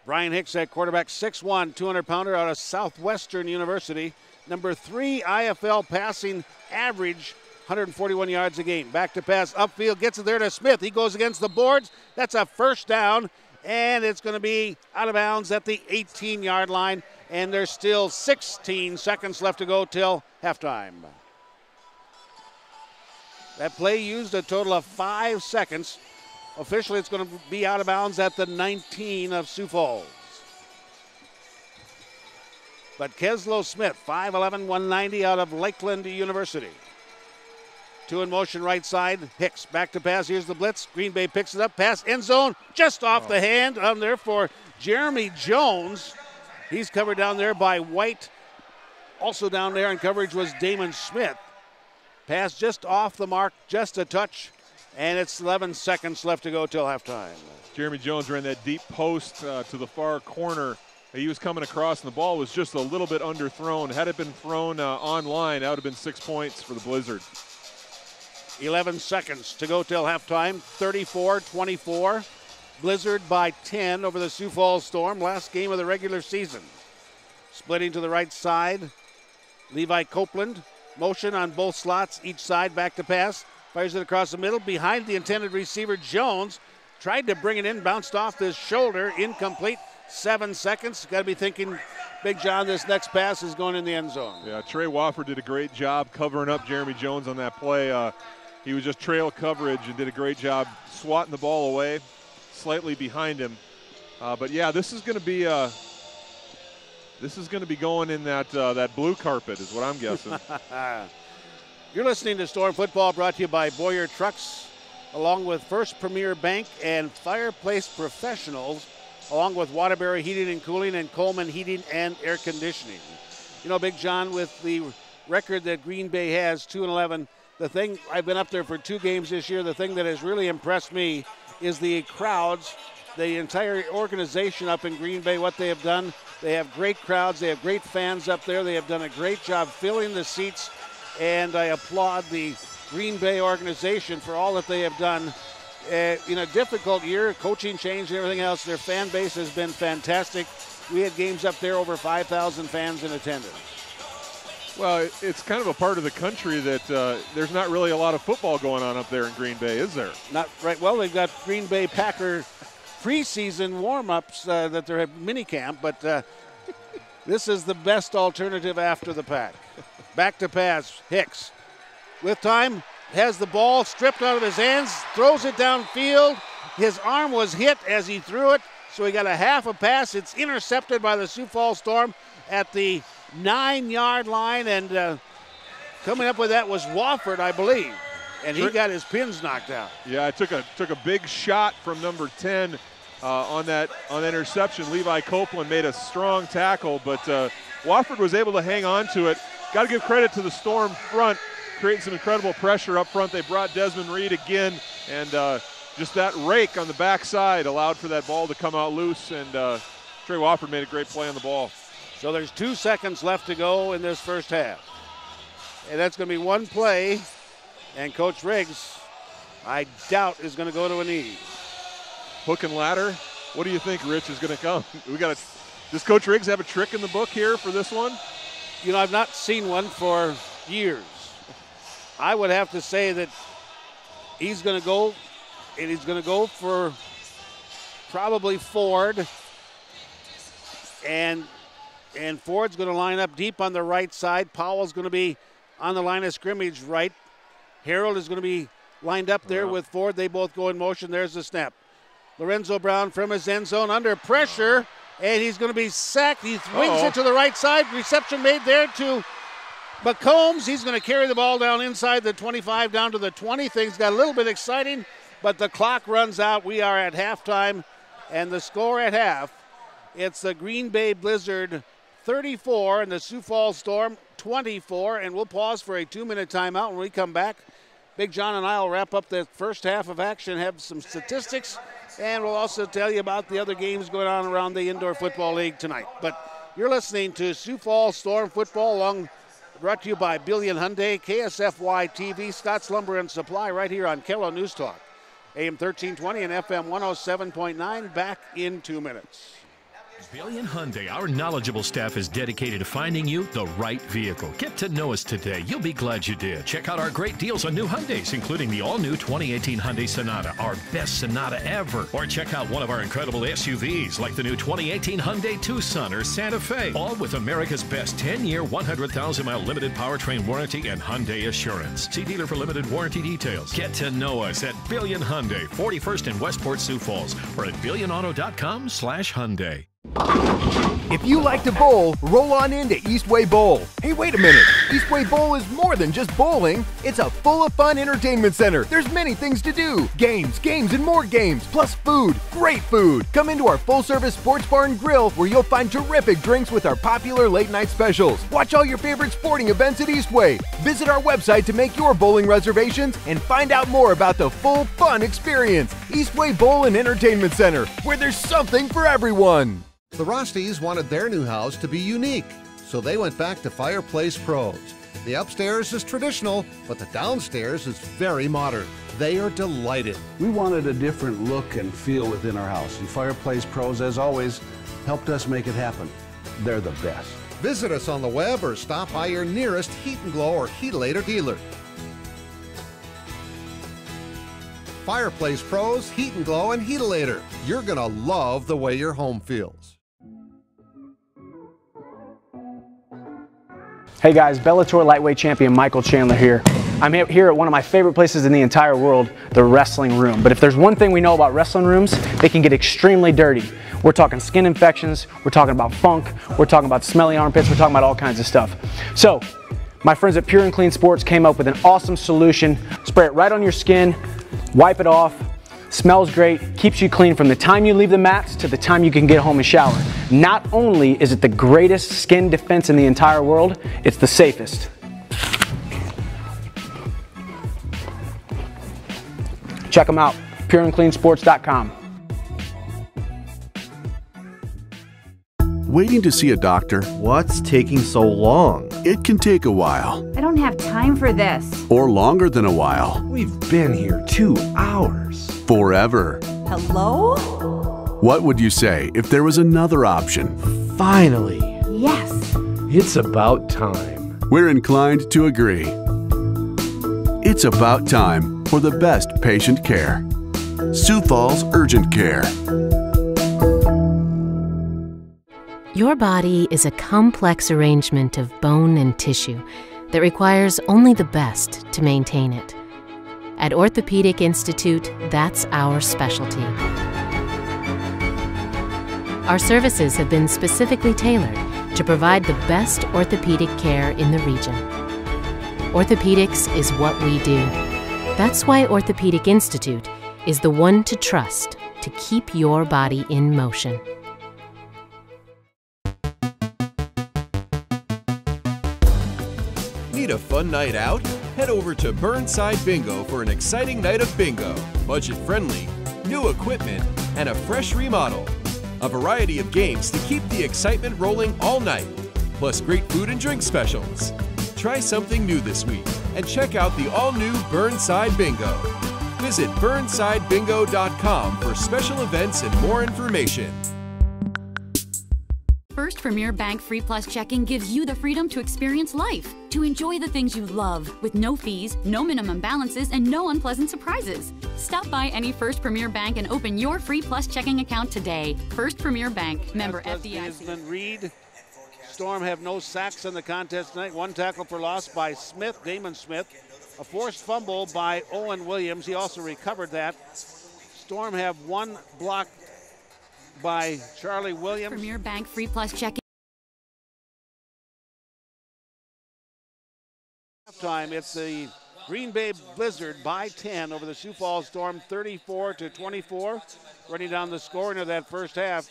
Brian Hicks at quarterback, 6'1", 200-pounder out of Southwestern University. Number 3 IFL passing average, 141 yards a game. Back to pass, upfield, gets it there to Smith. He goes against the boards. That's a first down, and it's going to be out of bounds at the 18-yard line, and there's still 16 seconds left to go till halftime. That play used a total of 5 seconds. Officially, it's going to be out of bounds at the 19 of Sioux Falls. But Keslow Smith, 5'11", 190 out of Lakeland University. 2 in motion right side. Hicks back to pass. Here's the blitz. Green Bay picks it up. Pass end zone. Just off the hand on there for Jeremy Jones. He's covered down there by White. Also down there in coverage was Damon Smith. Pass just off the mark, just a touch. And it's 11 seconds left to go till halftime. Jeremy Jones ran that deep post to the far corner. He was coming across, and the ball was just a little bit underthrown. Had it been thrown online, that would have been 6 points for the Blizzard. 11 seconds to go till halftime, 34-24. Blizzard by 10 over the Sioux Falls Storm, last game of the regular season. Splitting to the right side, Levi Copeland. Motion on both slots, each side, back to pass. Fires it across the middle, behind the intended receiver, Jones. Tried to bring it in, bounced off his shoulder, incomplete. 7 seconds. Got to be thinking, Big John, this next pass is going in the end zone. Yeah, Trey Wofford did a great job covering up Jeremy Jones on that play. He was just trail coverage and did a great job swatting the ball away, slightly behind him. But yeah, this is going to be going in that blue carpet, is what I'm guessing. You're listening to Storm Football, brought to you by Boyer Trucks, along with First Premier Bank and Fireplace Professionals, along with Waterbury Heating and Cooling and Coleman Heating and Air Conditioning. You know, Big John, with the record that Green Bay has, 2-11, the thing, I've been up there for 2 games this year, the thing that has really impressed me is the crowds, the entire organization up in Green Bay, what they have done. They have great crowds, they have great fans up there, they have done a great job filling the seats, and I applaud the Green Bay organization for all that they have done. In a difficult year, coaching change and everything else, their fan base has been fantastic. We had games up there, over 5,000 fans in attendance. Well, it's kind of a part of the country that there's not really a lot of football going on up there in Green Bay, is there? Not right. Well, they've got Green Bay Packer preseason warm-ups that they're at minicamp, but this is the best alternative after the Pack. Back to pass, Hicks. With time, has the ball stripped out of his hands, throws it downfield. His arm was hit as he threw it, so he got a half a pass. It's intercepted by the Sioux Falls Storm at the 9-yard line, and coming up with that was Wofford, I believe, and he got his pins knocked out. Yeah, I took a big shot from number 10 on that interception. Levi Copeland made a strong tackle, but Wofford was able to hang on to it. Got to give credit to the Storm front, creating some incredible pressure up front. They brought Desmond Reed again, and just that rake on the backside allowed for that ball to come out loose, and Trey Wofford made a great play on the ball. So there's 2 seconds left to go in this first half. And that's going to be one play, and Coach Riggs, I doubt, is going to go to a knee. Hook and ladder. What do you think, Rich, is going to come? Does Coach Riggs have a trick in the book here for this one? You know, I've not seen one for years. I would have to say that he's going to go, and he's going to go for probably Ford. And Ford's going to line up deep on the right side. Powell's going to be on the line of scrimmage right. Harold is going to be lined up there with Ford. They both go in motion. There's the snap. Lorenzo Brown from his end zone under pressure, and he's going to be sacked. He wings it to the right side. Reception made there to McCombs. He's going to carry the ball down inside the 25 down to the 20. Things got a little bit exciting, but the clock runs out. We are at halftime, and the score at half, it's the Green Bay Blizzard 34 and the Sioux Falls Storm 24, and we'll pause for a 2-minute timeout. When we come back, Big John and I will wrap up the first half of action, have some statistics, and we'll also tell you about the other games going on around the Indoor Football League tonight. But you're listening to Sioux Falls Storm Football, brought to you by Billion Hyundai, KSFY TV, Scott's Lumber and Supply, right here on Kello News Talk, AM 1320 and FM 107.9. Back in 2 minutes. Billion Hyundai, our knowledgeable staff is dedicated to finding you the right vehicle. Get to know us today. You'll be glad you did. Check out our great deals on new Hyundais, including the all-new 2018 Hyundai Sonata, our best Sonata ever. Or check out one of our incredible SUVs, like the new 2018 Hyundai Tucson or Santa Fe, all with America's best 10-year, 100,000-mile limited powertrain warranty and Hyundai Assurance. See dealer for limited warranty details. Get to know us at Billion Hyundai, 41st in Westport, Sioux Falls, or at billionauto.com/Hyundai. If you like to bowl, roll on into Eastway Bowl. Hey, wait a minute. Eastway Bowl is more than just bowling. It's a full of fun entertainment center. There's many things to do. Games, and more games, plus food. Great food. Come into our full-service sports bar and grill where you'll find terrific drinks with our popular late-night specials. Watch all your favorite sporting events at Eastway. Visit our website to make your bowling reservations and find out more about the full fun experience. Eastway Bowl and Entertainment Center, where there's something for everyone. The Rosties wanted their new house to be unique, so they went back to Fireplace Pros. The upstairs is traditional, but the downstairs is very modern. They are delighted. We wanted a different look and feel within our house, and Fireplace Pros, as always, helped us make it happen. They're the best. Visit us on the web or stop by your nearest Heat & Glow or Heatalator dealer. Fireplace Pros, Heat & Glow, and Heatalator. You're gonna love the way your home feels. Hey guys, Bellator lightweight champion Michael Chandler here. I'm here at one of my favorite places in the entire world, the wrestling room. But if there's one thing we know about wrestling rooms, they can get extremely dirty. We're talking skin infections, we're talking about funk, we're talking about smelly armpits, we're talking about all kinds of stuff. So, my friends at Pure and Clean Sports came up with an awesome solution. Spray it right on your skin, wipe it off, smells great, keeps you clean from the time you leave the mats to the time you can get home and shower. Not only is it the greatest skin defense in the entire world, it's the safest. Check them out, pureandcleansports.com. Waiting to see a doctor? What's taking so long? It can take a while. I don't have time for this. Or longer than a while. We've been here 2 hours. Forever. Hello? What would you say if there was another option? Finally. Yes. It's about time. We're inclined to agree. It's about time for the best patient care. Sioux Falls Urgent Care. Your body is a complex arrangement of bone and tissue that requires only the best to maintain it. At Orthopedic Institute, that's our specialty. Our services have been specifically tailored to provide the best orthopedic care in the region. Orthopedics is what we do. That's why Orthopedic Institute is the one to trust to keep your body in motion. Need a fun night out? Head over to Burnside Bingo for an exciting night of bingo. Budget-friendly, new equipment, and a fresh remodel. A variety of games to keep the excitement rolling all night, plus great food and drink specials. Try something new this week and check out the all-new Burnside Bingo. Visit burnsidebingo.com for special events and more information. First Premier Bank Free Plus Checking gives you the freedom to experience life, to enjoy the things you love, with no fees, no minimum balances, and no unpleasant surprises. Stop by any First Premier Bank and open your free Plus checking account today. First Premier Bank, member FDIC. Reed. Storm have no sacks in the contest tonight. One tackle for loss by Smith, Damon Smith. A forced fumble by Owen Williams. He also recovered that. Storm have one block by Charlie Williams. Premier Bank Free Plus Checking. Halftime, it's the Green Bay Blizzard by 10 over the Sioux Falls Storm, 34-24. Running down the scoring of that first half.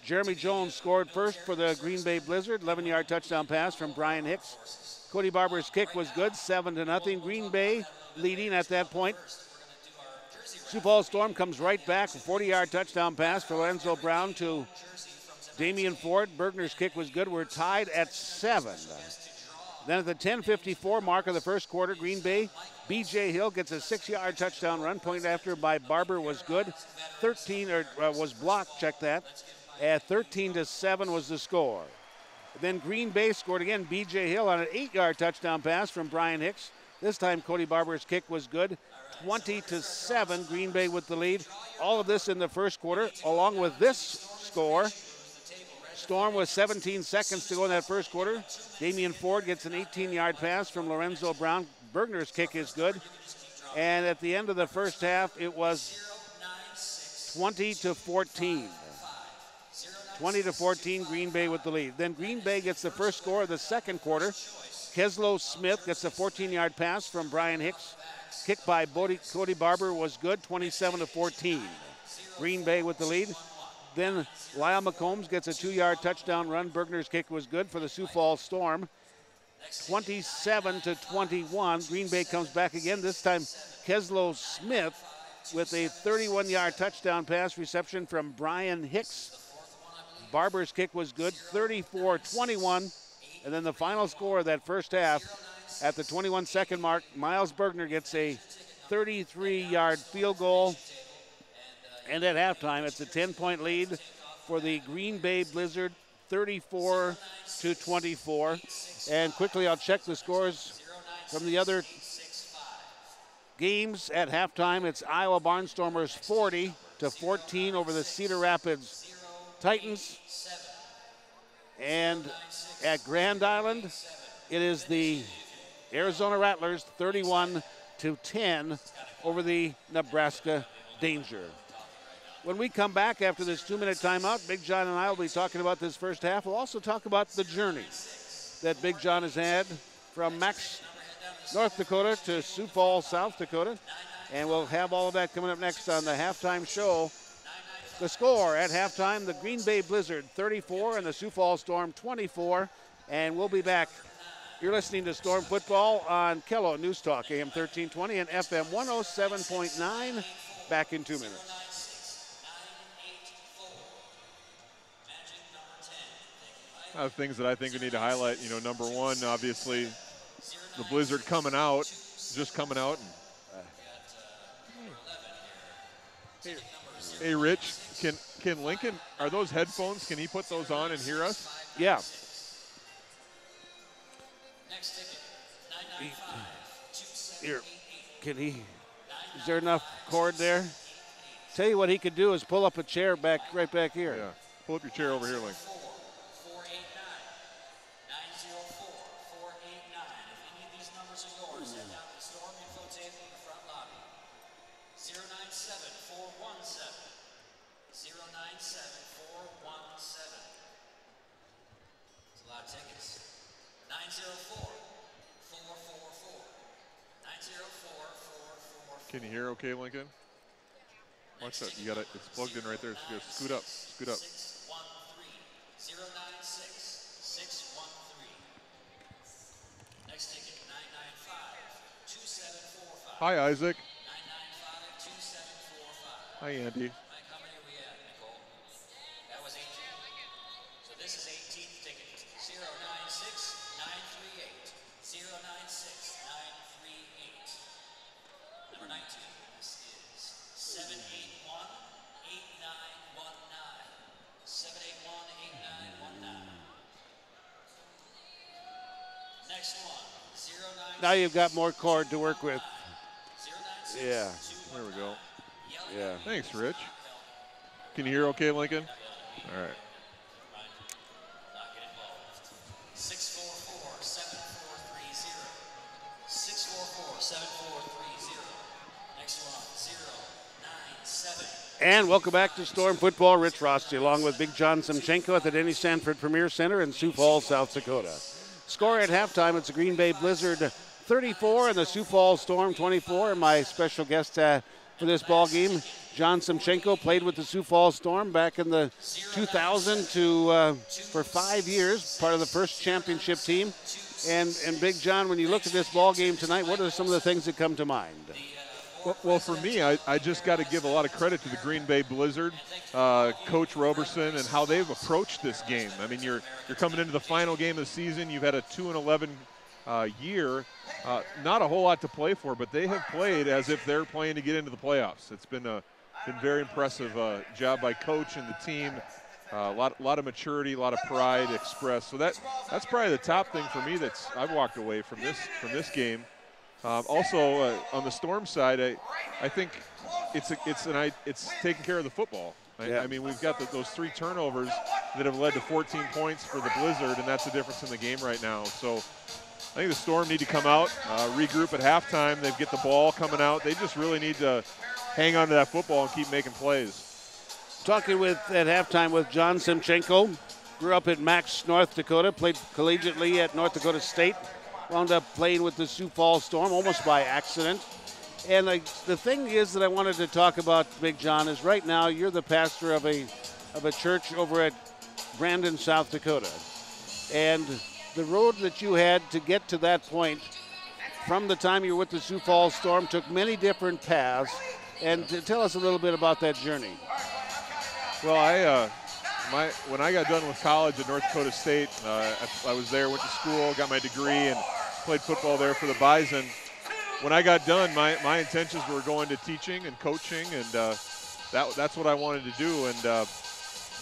Jeremy Jones scored first for the Green Bay Blizzard, 11-yard touchdown pass from Brian Hicks. Cody Barber's kick was good, 7-0. Green Bay leading at that point. Sioux Falls Storm comes right back, a 40-yard touchdown pass for Lorenzo Brown to Damian Ford. Bergner's kick was good. We're tied at 7. Then at the 10:54 mark of the first quarter, Green Bay, B.J. Hill gets a 6-yard touchdown run. Point after by Barber was good. Was blocked, check that. At 13-7 was the score. Then Green Bay scored again. B.J. Hill on an 8-yard touchdown pass from Brian Hicks. This time Cody Barber's kick was good. 20-7, Green Bay with the lead. All of this in the first quarter. Along with this score, Storm with 17 seconds to go in that first quarter. Damian Ford gets an 18-yard pass from Lorenzo Brown. Bergner's kick is good. And at the end of the first half, it was 20-14. 20-14, Green Bay with the lead. Then Green Bay gets the first score of the second quarter. Keslow Smith gets a 14-yard pass from Brian Hicks. Kick by Cody Barber was good, 27-14. Green Bay with the lead. Then Lyle McCombs gets a 2-yard touchdown run. Bergner's kick was good for the Sioux Falls Storm. 27-21. Green Bay comes back again. This time Keslow Smith with a 31-yard touchdown pass reception from Brian Hicks. Barber's kick was good, 34-21. And then the final score of that first half, at the 21-second mark, Miles Bergner gets a 33-yard field goal. And at halftime, it's a 10-point lead for the Green Bay Blizzard, 34-24. And quickly, I'll check the scores from the other games. At halftime, it's Iowa Barnstormers 40-14 over the Cedar Rapids Titans. And at Grand Island, it is the Arizona Rattlers 31-10 over the Nebraska Danger. When we come back after this 2-minute timeout, Big John and I will be talking about this first half. We'll also talk about the journey that Big John has had from Max, North Dakota to Sioux Falls, South Dakota. And we'll have all of that coming up next on the halftime show. The score at halftime, the Green Bay Blizzard 34 and the Sioux Falls Storm 24. And we'll be back. You're listening to Storm Football on Kello News Talk, AM 1320 and FM 107.9. Back in 2 minutes. Things that I think we need to highlight, number one, obviously, the Blizzard just coming out. Hey, Rich, can Lincoln, are those headphones, can he put those on and hear us? Yeah. Here, is there enough cord there? Tell you what he could do is pull up a chair right back here. Yeah, pull up your chair over here, Link. Can you hear okay, Lincoln? Watch that. You got it. It's plugged in right there. So just scoot up. Scoot up. 613-096-613. Next ticket, 995-2745. Hi, Isaac. 995-2745. Hi, Andy. now you've got more cord to work with. Yeah. There we go. Yeah. Thanks, Rich. Can you hear okay, Lincoln? All right. 644-7430. 644-7430. Next one, 097. And welcome back to Storm Football. Rich Rosty along with Big John Simchenko at the Denny Sanford Premier Center in Sioux Falls, South Dakota. Score at halftime, it's the Green Bay Blizzard 34 and the Sioux Falls Storm 24. And my special guest for this ball game, John Simchenko, played with the Sioux Falls Storm back in the 2000 for 5 years, part of the first championship team. And Big John, when you look at this ball game tonight, what are some of the things that come to mind? Well, for me, I just got to give a lot of credit to the Green Bay Blizzard, Coach Roberson, and how they've approached this game. I mean, you're coming into the final game of the season. You've had a 2-11 year. Not a whole lot to play for, but they have played as if they're playing to get into the playoffs. It's been very impressive job by Coach and the team. A lot of maturity, a lot of pride expressed. So that's probably the top thing for me that's I've walked away from this game. Also, on the Storm side, I think it's taking care of the football. I mean, we've got those 3 turnovers that have led to 14 points for the Blizzard, and that's the difference in the game right now. So I think the Storm need to come out, regroup at halftime. They get the ball coming out. They just really need to hang on to that football and keep making plays. Talking at halftime with John Simchenko, grew up in Max, North Dakota, played collegiately at North Dakota State. Wound up playing with the Sioux Falls Storm almost by accident. And the thing is that I wanted to talk about, Big John, is right now you're the pastor of a church over at Brandon, South Dakota. And the road that you had to get to that point from the time you were with the Sioux Falls Storm took many different paths. And tell us a little bit about that journey. Well, when I got done with college at North Dakota State, I was there, went to school, got my degree, and played football there for the Bison. When I got done, my intentions were going to teaching and coaching, and that's what I wanted to do. And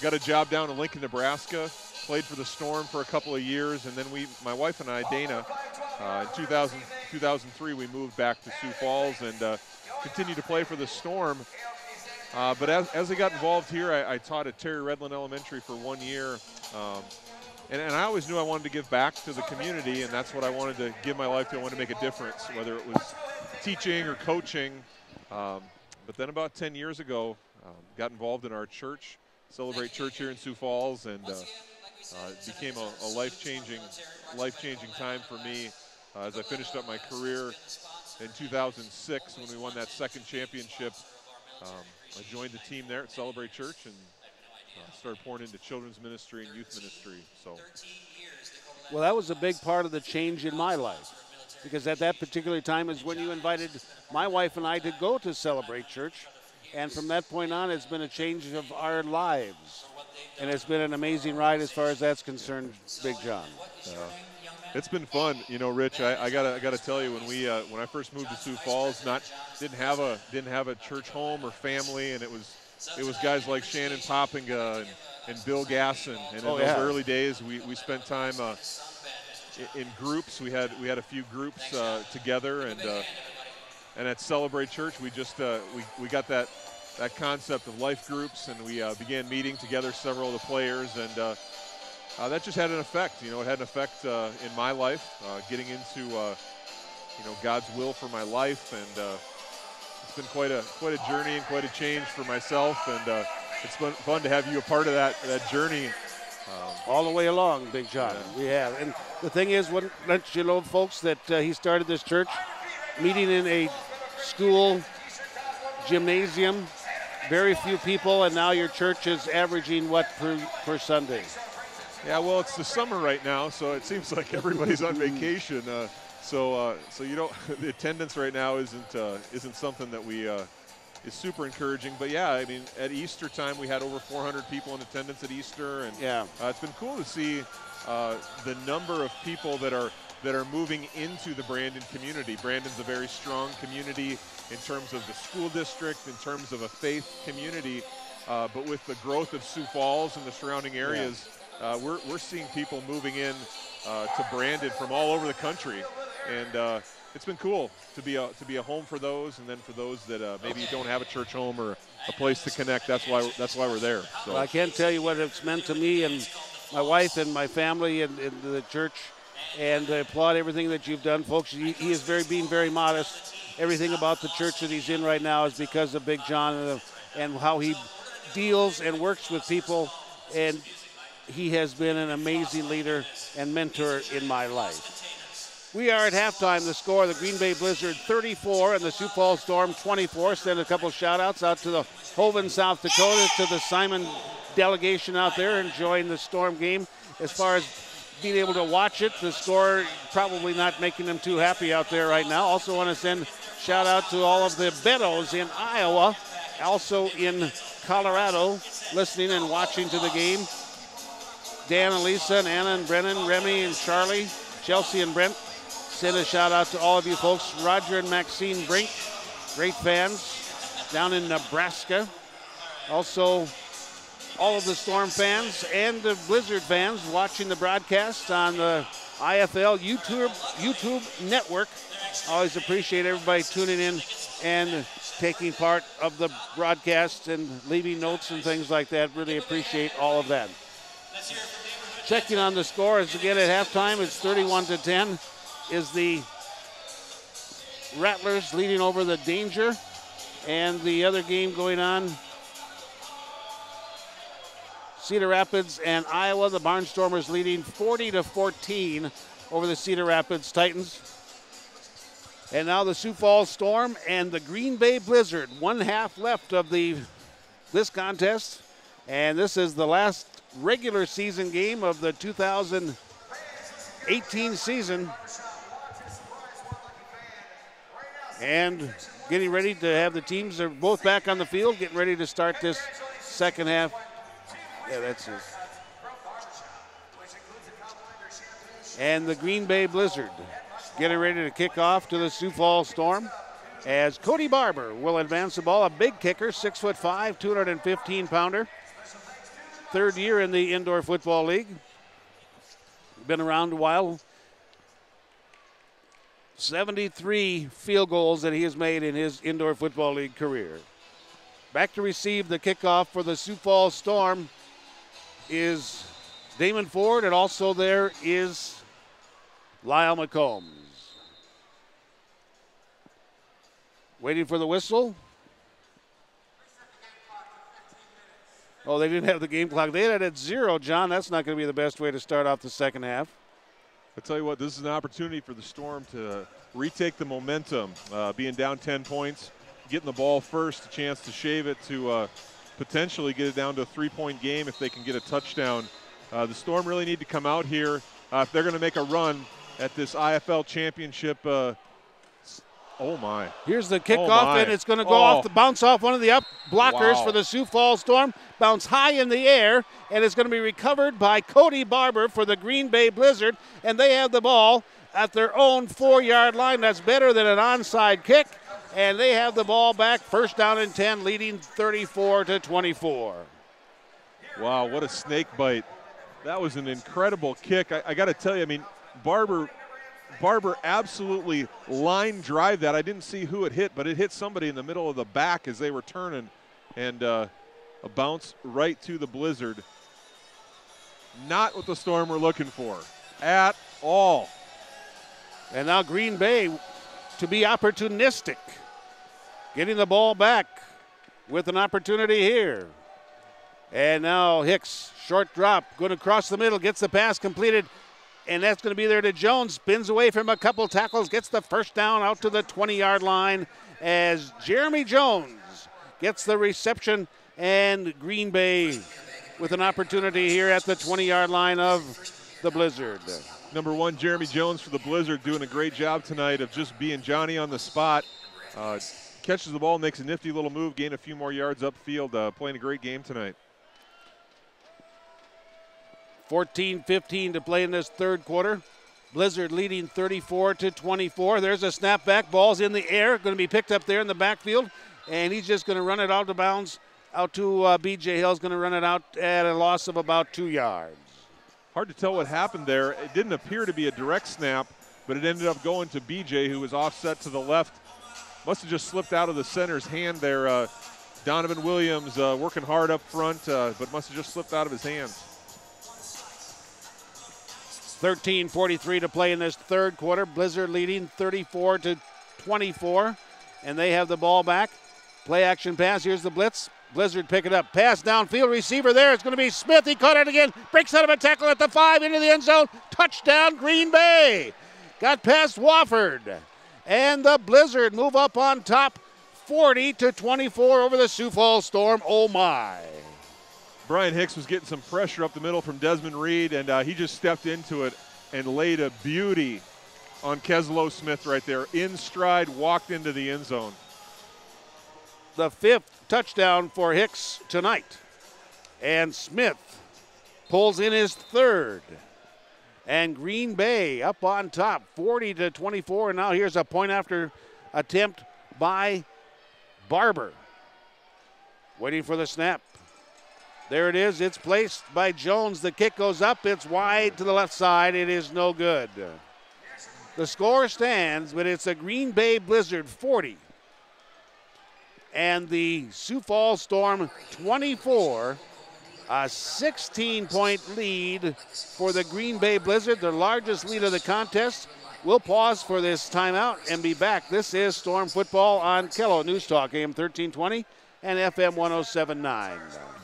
got a job down in Lincoln, Nebraska, played for the Storm for a couple of years, and then my wife and I, Dana, in 2003, we moved back to Sioux Falls and continued to play for the Storm. But as I got involved here, I taught at Terry Redland Elementary for 1 year. And I always knew I wanted to give back to the community, and that's what I wanted to give my life to. I wanted to make a difference, whether it was teaching or coaching. But then about 10 years ago, got involved in our church, Celebrate Church here in Sioux Falls, and it became a life-changing time for me as I finished up my career in 2006 when we won that second championship. I joined the team there at Celebrate Church and started pouring into children's ministry and youth ministry. So, well, that was a big part of the change in my life, because at that particular time is when you invited my wife and I to go to Celebrate Church, and from that point on, it's been a change of our lives, and it's been an amazing ride as far as that's concerned, Big John. It's been fun, you know, Rich. I gotta tell you, when I first moved to Sioux Falls, didn't have a church home or family, and it was guys like Shannon Poppinga and Bill Gasson. And in those early days, we spent time in groups. We had a few groups together, and at Celebrate Church, we just we got that concept of life groups, and we began meeting together, several of the players, and that just had an effect. You know, it had an effect in my life, getting into God's will for my life, and it's been quite a journey and quite a change for myself, and it's been fun to have you a part of that journey. All the way along, Big John. Yeah. We have. And the thing is, let you know, folks, that he started this church meeting in a school gymnasium, very few people, and now your church is averaging what per Sunday? Yeah, well, it's the summer right now, so it seems like everybody's on vacation. So you don't. The attendance right now isn't something that we is super encouraging. But yeah, I mean, at Easter time we had over 400 people in attendance at Easter, and it's been cool to see the number of people that are moving into the Brandon community. Brandon's a very strong community in terms of the school district, in terms of a faith community. But with the growth of Sioux Falls and the surrounding areas. We're seeing people moving in to Brandon from all over the country, and it's been cool to be a home for those, and then for those that maybe don't have a church home or a place to connect. That's why we're there. So. Well, I can't tell you what it's meant to me and my wife and my family and the church, and I applaud everything that you've done, folks. He is being very modest. Everything about the church that he's in right now is because of Big John and how he deals and works with people, and he has been an amazing leader and mentor in my life. We are at halftime. The score, the Green Bay Blizzard 34 and the Sioux Falls Storm 24. Send a couple shout-outs out to the Hovind, South Dakota, to the Simon delegation out there enjoying the Storm game. As far as being able to watch it, the score probably not making them too happy out there right now. Also want to send shout-out to all of the Beddos in Iowa, also in Colorado, listening and watching to the game. Dan and Lisa and Anna and Brennan, Remy and Charlie, Chelsea and Brent. Send a shout out to all of you folks. Roger and Maxine Brink, great fans down in Nebraska. Also, all of the Storm fans and the Blizzard fans watching the broadcast on the IFL YouTube network. Always appreciate everybody tuning in and taking part of the broadcast and leaving notes and things like that. Really appreciate all of that. Checking on the score is again at halftime. It's 31-10. Is the Rattlers leading over the Danger, and the other game going on, Cedar Rapids and Iowa. The Barnstormers leading 40-14 over the Cedar Rapids Titans. And now the Sioux Falls Storm and the Green Bay Blizzard. 1/2 left of this contest, and this is the last regular season game of the 2018 season. And getting ready to have the teams, they're both back on the field, getting ready to start this second half. Yeah, that's it. And the Green Bay Blizzard getting ready to kick off to the Sioux Falls Storm as Cody Barber will advance the ball. A big kicker, 6'5", 215-pounder. Third year in the Indoor Football League. Been around a while. 73 field goals that he has made in his Indoor Football League career. Back to receive the kickoff for the Sioux Falls Storm is Damon Ford, and also there is Lyle McCombs. Waiting for the whistle. Oh, they didn't have the game clock. They had it at 0, John. That's not going to be the best way to start off the second half. I tell you what, this is an opportunity for the Storm to retake the momentum, being down 10 points, getting the ball first, a chance to shave it to potentially get it down to a 3-point game if they can get a touchdown. The Storm really need to come out here if they're going to make a run at this IFL championship. Oh my. Here's the kickoff, and it's going to go bounce off one of the up blockers for the Sioux Falls Storm. Bounce high in the air, and it's going to be recovered by Cody Barber for the Green Bay Blizzard, and they have the ball at their own 4-yard line. That's better than an onside kick, and they have the ball back, first down and 10, leading 34-24. Wow, what a snake bite. That was an incredible kick. I got to tell you, I mean, Barber absolutely line drive that. I didn't see who it hit, but it hit somebody in the middle of the back as they were turning, and a bounce right to the Blizzard. Not what the Storm were looking for at all. And now Green Bay to be opportunistic, getting the ball back with an opportunity here. And now Hicks, short drop, going across the middle, gets the pass completed. And that's going to be there to Jones. Spins away from a couple tackles, gets the first down out to the 20-yard line as Jeremy Jones gets the reception, and Green Bay with an opportunity here at the 20-yard line of the Blizzard. Number 1, Jeremy Jones for the Blizzard, doing a great job tonight of just being Johnny on the spot. Catches the ball, makes a nifty little move, gain a few more yards upfield, playing a great game tonight. 14-15 to play in this third quarter. Blizzard leading 34-24. There's a snapback. Ball's in the air. Going to be picked up there in the backfield. And he's just going to run it out of bounds. Out to B.J. Hill's going to run it out at a loss of about 2 yards. Hard to tell what happened there. It didn't appear to be a direct snap. but it ended up going to BJ, who was offset to the left. Must have just slipped out of the center's hand there. Donovan Williams working hard up front, but must have just slipped out of his hands. 13:43 to play in this third quarter. Blizzard leading 34-24, and they have the ball back. Play action pass. Here's the blitz. Blizzard pick it up. Pass downfield. Receiver there. It's going to be Smith. He caught it again. Breaks out of a tackle at the 5 into the end zone. Touchdown, Green Bay. Got past Wofford. And the Blizzard move up on top 40-24 over the Sioux Falls Storm. Oh, my. Brian Hicks was getting some pressure up the middle from Desmond Reed, and he just stepped into it and laid a beauty on Keslow Smith right there. In stride, walked into the end zone. The 5th touchdown for Hicks tonight. And Smith pulls in his 3rd. And Green Bay up on top, 40-24. And now here's a point after attempt by Barber. Waiting for the snap. There it is. It's placed by Jones. The kick goes up. It's wide to the left side. It is no good. The score stands, but it's a Green Bay Blizzard 40. And the Sioux Falls Storm 24. A 16-point lead for the Green Bay Blizzard, their largest lead of the contest. We'll pause for this timeout and be back. This is Storm Football on Kello News Talk, AM 1320 and FM 107.9.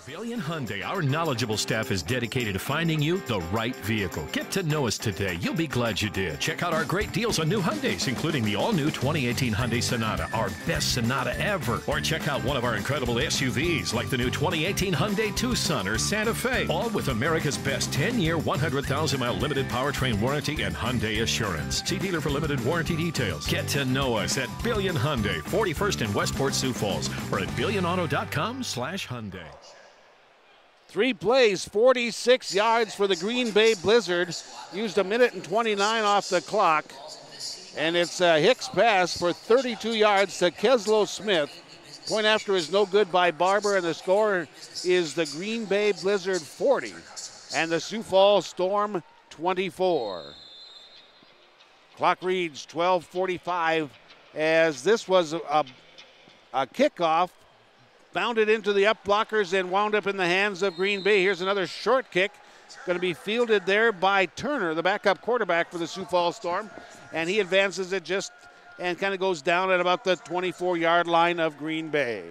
Billion Hyundai, our knowledgeable staff is dedicated to finding you the right vehicle. Get to know us today. You'll be glad you did. Check out our great deals on new Hyundais, including the all-new 2018 Hyundai Sonata, our best Sonata ever. Or check out one of our incredible SUVs, like the new 2018 Hyundai Tucson or Santa Fe, all with America's best 10-year, 100,000-mile limited powertrain warranty and Hyundai Assurance. See dealer for limited warranty details. Get to know us at Billion Hyundai, 41st in Westport, Sioux Falls, or at billionauto.com/Hyundai. 3 plays, 46 yards for the Green Bay Blizzard. Used 1:29 off the clock. And it's a Hicks pass for 32 yards to Keslow Smith. Point after is no good by Barber, and the score is the Green Bay Blizzard 40 and the Sioux Falls Storm 24. Clock reads 12:45 as this was a kickoff. Bounded into the up blockers and wound up in the hands of Green Bay. Here's another short kick. Going to be fielded there by Turner, the backup quarterback for the Sioux Falls Storm. And he advances it just and kind of goes down at about the 24-yard line of Green Bay.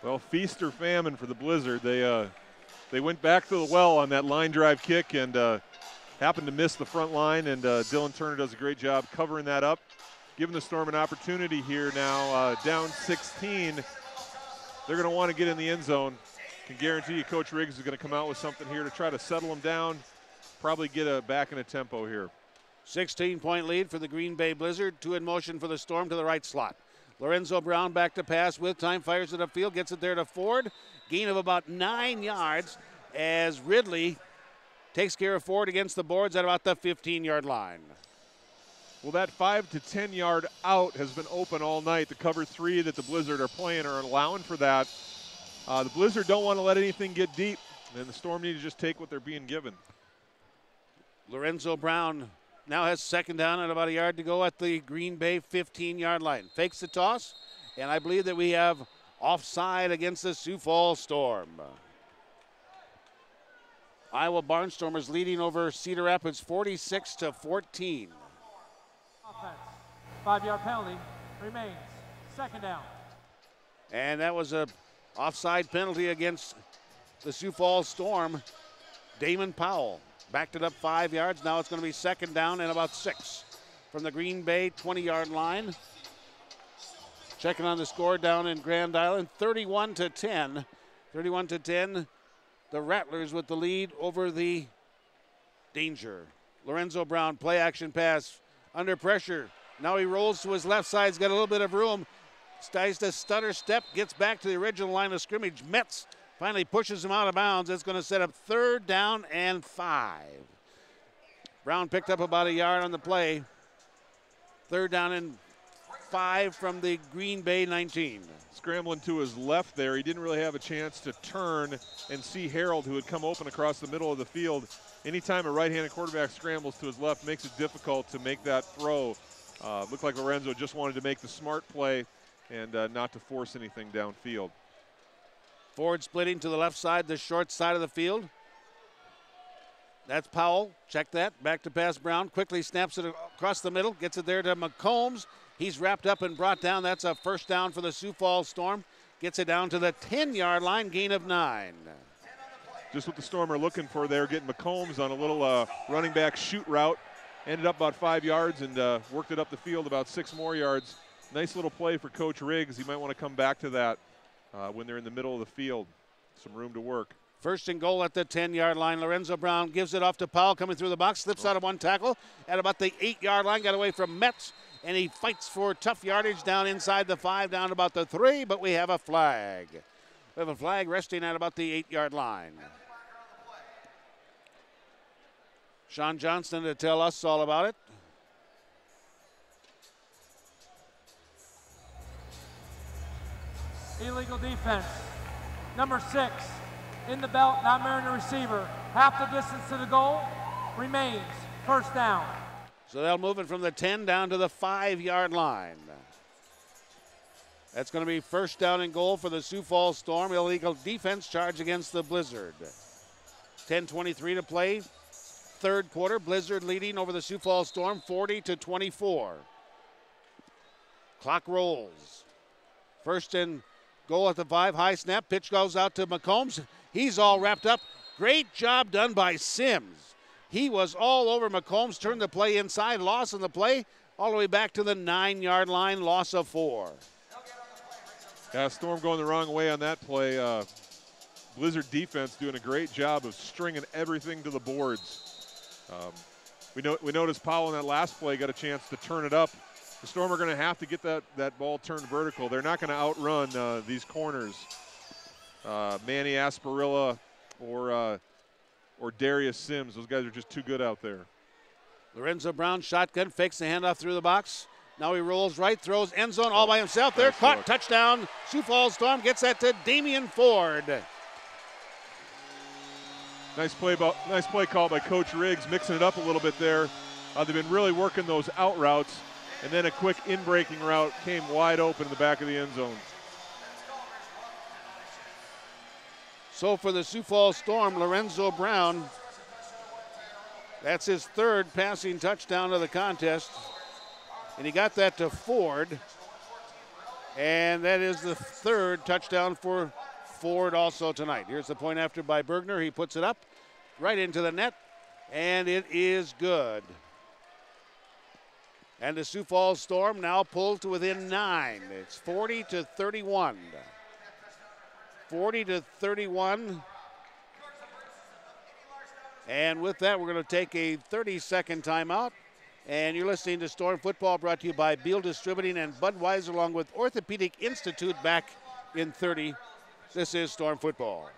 Well, feast or famine for the Blizzard. They went back to the well on that line drive kick and happened to miss the front line. And Dylan Turner does a great job covering that up. Giving the Storm an opportunity here now, down 16. They're going to want to get in the end zone. Can guarantee you Coach Riggs is going to come out with something here to try to settle them down, probably get back in a tempo here. 16-point lead for the Green Bay Blizzard. 2 in motion for the Storm to the right slot. Lorenzo Brown back to pass with time, fires it upfield, gets it there to Ford. Gain of about 9 yards as Ridley takes care of Ford against the boards at about the 15-yard line. Well, that 5 to 10 yard out has been open all night. The cover 3 that the Blizzard are playing are allowing for that. The Blizzard don't want to let anything get deep, and the Storm need to just take what they're being given. Lorenzo Brown now has 2nd down and about a yard to go at the Green Bay 15-yard line. Fakes the toss, and I believe that we have offside against the Sioux Falls Storm. Iowa Barnstormers leading over Cedar Rapids 46-14. Offense. 5-yard penalty remains. 2nd down. And that was a offside penalty against the Sioux Falls Storm. Damon Powell backed it up 5 yards. Now it's going to be 2nd down and about 6 from the Green Bay 20-yard line. Checking on the score down in Grand Island, 31-10. 31-10. The Rattlers with the lead over the Danger. Lorenzo Brown, play action pass. Under pressure. Now he rolls to his left side. He's got a little bit of room. Tries to stutter step. Gets back to the original line of scrimmage. Metz finally pushes him out of bounds. It's going to set up 3rd down and 5. Brown picked up about a yard on the play. 3rd down and 5 from the Green Bay 19. Scrambling to his left there. He didn't really have a chance to turn and see Harold, who had come open across the middle of the field. Anytime a right-handed quarterback scrambles to his left, makes it difficult to make that throw. Looked like Lorenzo just wanted to make the smart play and not to force anything downfield. Ford splitting to the left side, the short side of the field. That's Powell. Check that. Back to pass Brown. Quickly snaps it across the middle. Gets it there to McCombs. He's wrapped up and brought down. That's a first down for the Sioux Falls Storm. Gets it down to the 10-yard line, gain of 9. Just what the Storm are looking for there, getting McCombs on a little running back shoot route. Ended up about 5 yards and worked it up the field about 6 more yards. Nice little play for Coach Riggs. He might want to come back to that when they're in the middle of the field. Some room to work. First and goal at the 10-yard line. Lorenzo Brown gives it off to Powell coming through the box. Slips out of one tackle at about the 8-yard line. Got away from Metz. And he fights for tough yardage down inside the 5, down about the 3. But we have a flag. We have a flag resting at about the 8-yard line. Sean Johnston to tell us all about it. Illegal defense. Number 6, in the belt, not mirroring the receiver. Half the distance to the goal, remains. First down. So they'll move it from the 10 down to the 5-yard line. That's going to be first down and goal for the Sioux Falls Storm. Illegal defense charge against the Blizzard. 10:23 to play. Third quarter, Blizzard leading over the Sioux Falls Storm 40-24. Clock rolls. First and goal at the 5, high snap. Pitch goes out to McCombs. He's all wrapped up. Great job done by Sims. He was all over McCombs, turned the play inside, loss in the play, all the way back to the 9-yard line, loss of 4. Yeah, Storm going the wrong way on that play. Blizzard defense doing a great job of stringing everything to the boards. We noticed Powell in that last play got a chance to turn it up. The Storm are going to have to get that ball turned vertical. They're not going to outrun these corners. Manny Asparilla or Darius Sims. Those guys are just too good out there. Lorenzo Brown shotgun, fakes the handoff through the box. Now he rolls right, throws end zone all by himself there. Caught, look. Touchdown. Sioux Falls Storm gets that to Damian Ford. Nice play call by Coach Riggs, mixing it up a little bit there. They've been really working those out routes, and then a quick in-breaking route came wide open in the back of the end zone. So for the Sioux Falls Storm, Lorenzo Brown, that's his 3rd passing touchdown of the contest. And he got that to Ford. And that is the 3rd touchdown for Ford also tonight. Here's the point after by Bergner. He puts it up right into the net, and it is good. And the Sioux Falls Storm now pulled to within 9. It's 40-31. 40-31. And with that, we're going to take a 30-second timeout. And you're listening to Storm Football, brought to you by Beal Distributing and Budweiser, along with Orthopedic Institute, back in 30. This is Storm Football.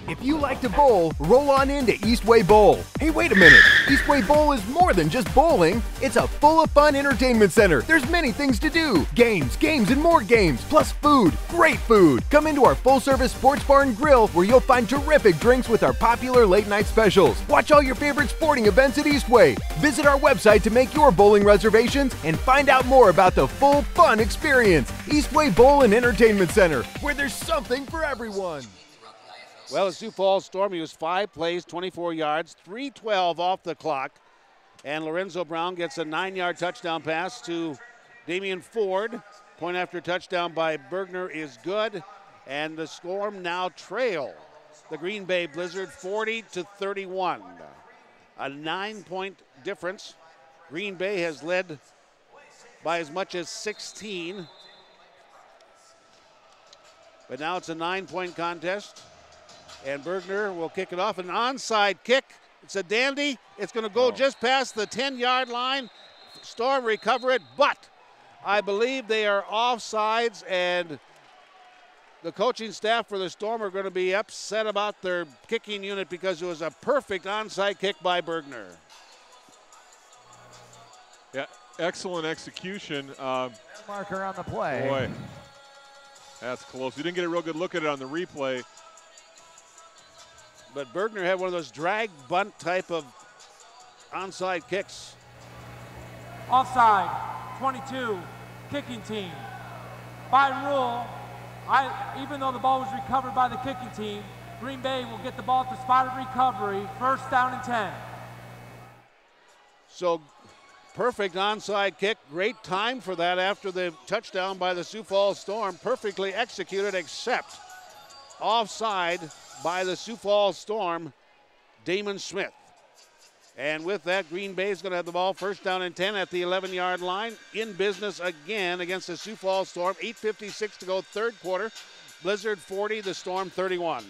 If you like to bowl, roll on into Eastway Bowl. Hey, wait a minute. Eastway Bowl is more than just bowling. It's a full of fun entertainment center. There's many things to do. Games, and more games, plus food. Great food. Come into our full-service sports bar and grill where you'll find terrific drinks with our popular late-night specials. Watch all your favorite sporting events at Eastway. Visit our website to make your bowling reservations and find out more about the full fun experience. Eastway Bowl and Entertainment Center, where there's something for everyone. Well, the Sioux Falls Storm used 5 plays, 24 yards, 3:12 off the clock. And Lorenzo Brown gets a 9-yard touchdown pass to Damian Ford. Point after touchdown by Bergner is good. And the Storm now trail the Green Bay Blizzard 40-31. A 9-point difference. Green Bay has led by as much as 16. But now it's a 9-point contest. And Bergner will kick it off. An onside kick. It's a dandy. It's going to go just past the 10-yard line. Storm recover it, but I believe they are offsides, and the coaching staff for the Storm are going to be upset about their kicking unit because it was a perfect onside kick by Bergner. Yeah, excellent execution. Marker on the play. Boy, that's close. We didn't get a real good look at it on the replay. But Bergner had one of those drag bunt type of onside kicks. Offside, 22, kicking team. By rule, even though the ball was recovered by the kicking team, Green Bay will get the ball at the spot of recovery, first down and 10. So perfect onside kick. Great time for that after the touchdown by the Sioux Falls Storm. Perfectly executed, except offside by the Sioux Falls Storm, Damon Smith. And with that, Green Bay is going to have the ball first down and 10 at the 11-yard line. In business again against the Sioux Falls Storm. 8:56 to go, third quarter. Blizzard 40, the Storm 31.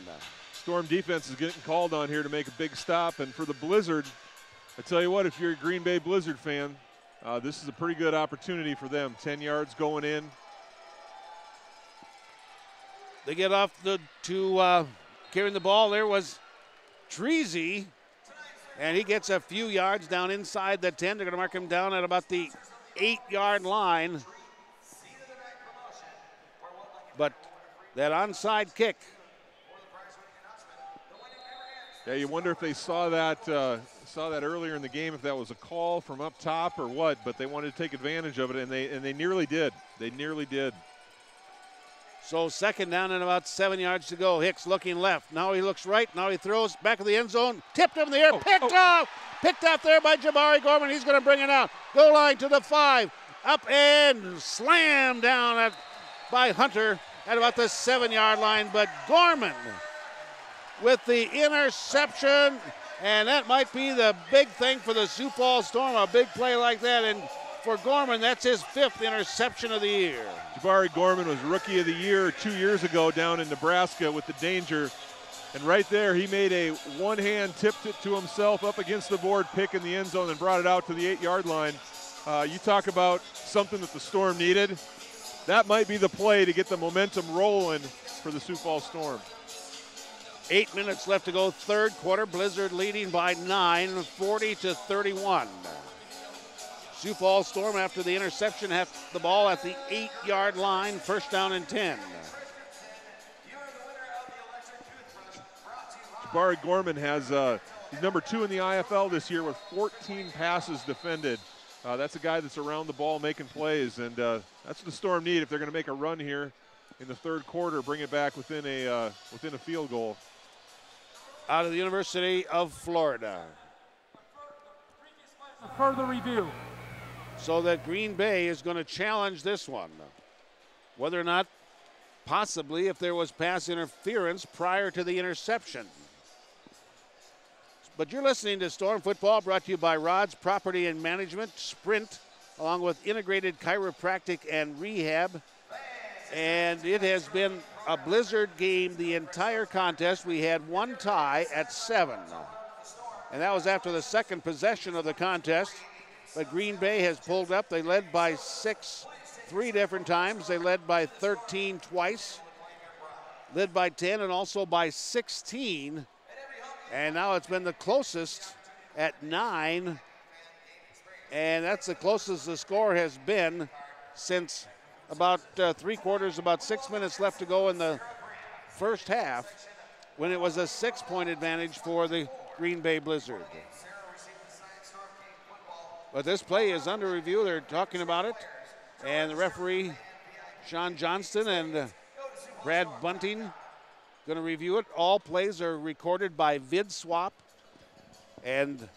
Storm defense is getting called on here to make a big stop. And for the Blizzard, I tell you what, if you're a Green Bay Blizzard fan, this is a pretty good opportunity for them. 10 yards going in. They get off to carrying the ball. There was Treasy, and he gets a few yards down inside the 10. They're going to mark him down at about the 8-yard line. But that onside kick. Yeah, you wonder if they saw that earlier in the game, if that was a call from up top or what, but they wanted to take advantage of it, and they nearly did. They nearly did. So second down and about 7 yards to go. Hicks looking left. Now he looks right. Now he throws back of the end zone. Tipped up in the air. Picked off there by Jabari Gorman. He's going to bring it out. Goal line to the 5. Up and slammed down by Hunter at about the 7-yard line. But Gorman with the interception. And that might be the big thing for the Sioux Falls Storm. A big play like that. And for Gorman, that's his 5th interception of the year. Jabari Gorman was Rookie of the Year 2 years ago down in Nebraska with the Danger. And right there, he made a one-hand, tipped it to himself up against the board, pick in the end zone, and brought it out to the 8-yard line. You talk about something that the Storm needed. That might be the play to get the momentum rolling for the Sioux Falls Storm. 8 minutes left to go, third quarter. Blizzard leading by 9, 40-31. Sioux Falls Storm, after the interception, have the ball at the 8-yard line, first down and 10. Jabari Gorman has he's number 2 in the IFL this year with 14 passes defended. That's a guy that's around the ball making plays, and that's what the Storm need if they're going to make a run here in the third quarter, bring it back within a field goal. Out of the University of Florida. A further review. So that Green Bay is going to challenge this one. Whether or not, possibly, if there was pass interference prior to the interception. But you're listening to Storm Football, brought to you by Rod's Property and Management, Sprint, along with Integrated Chiropractic and Rehab. And it has been a Blizzard game the entire contest. We had one tie at 7. And that was after the second possession of the contest. But Green Bay has pulled up. They led by 6 3 different times. They led by 13 twice. Led by 10 and also by 16. And now it's been the closest at 9. And that's the closest the score has been since about 3 quarters, about 6 minutes left to go in the first half, when it was a 6-point advantage for the Green Bay Blizzard. But this play is under review. They're talking about it. And the referee, Sean Johnston and Brad Bunting, going to review it. All plays are recorded by VidSwap. And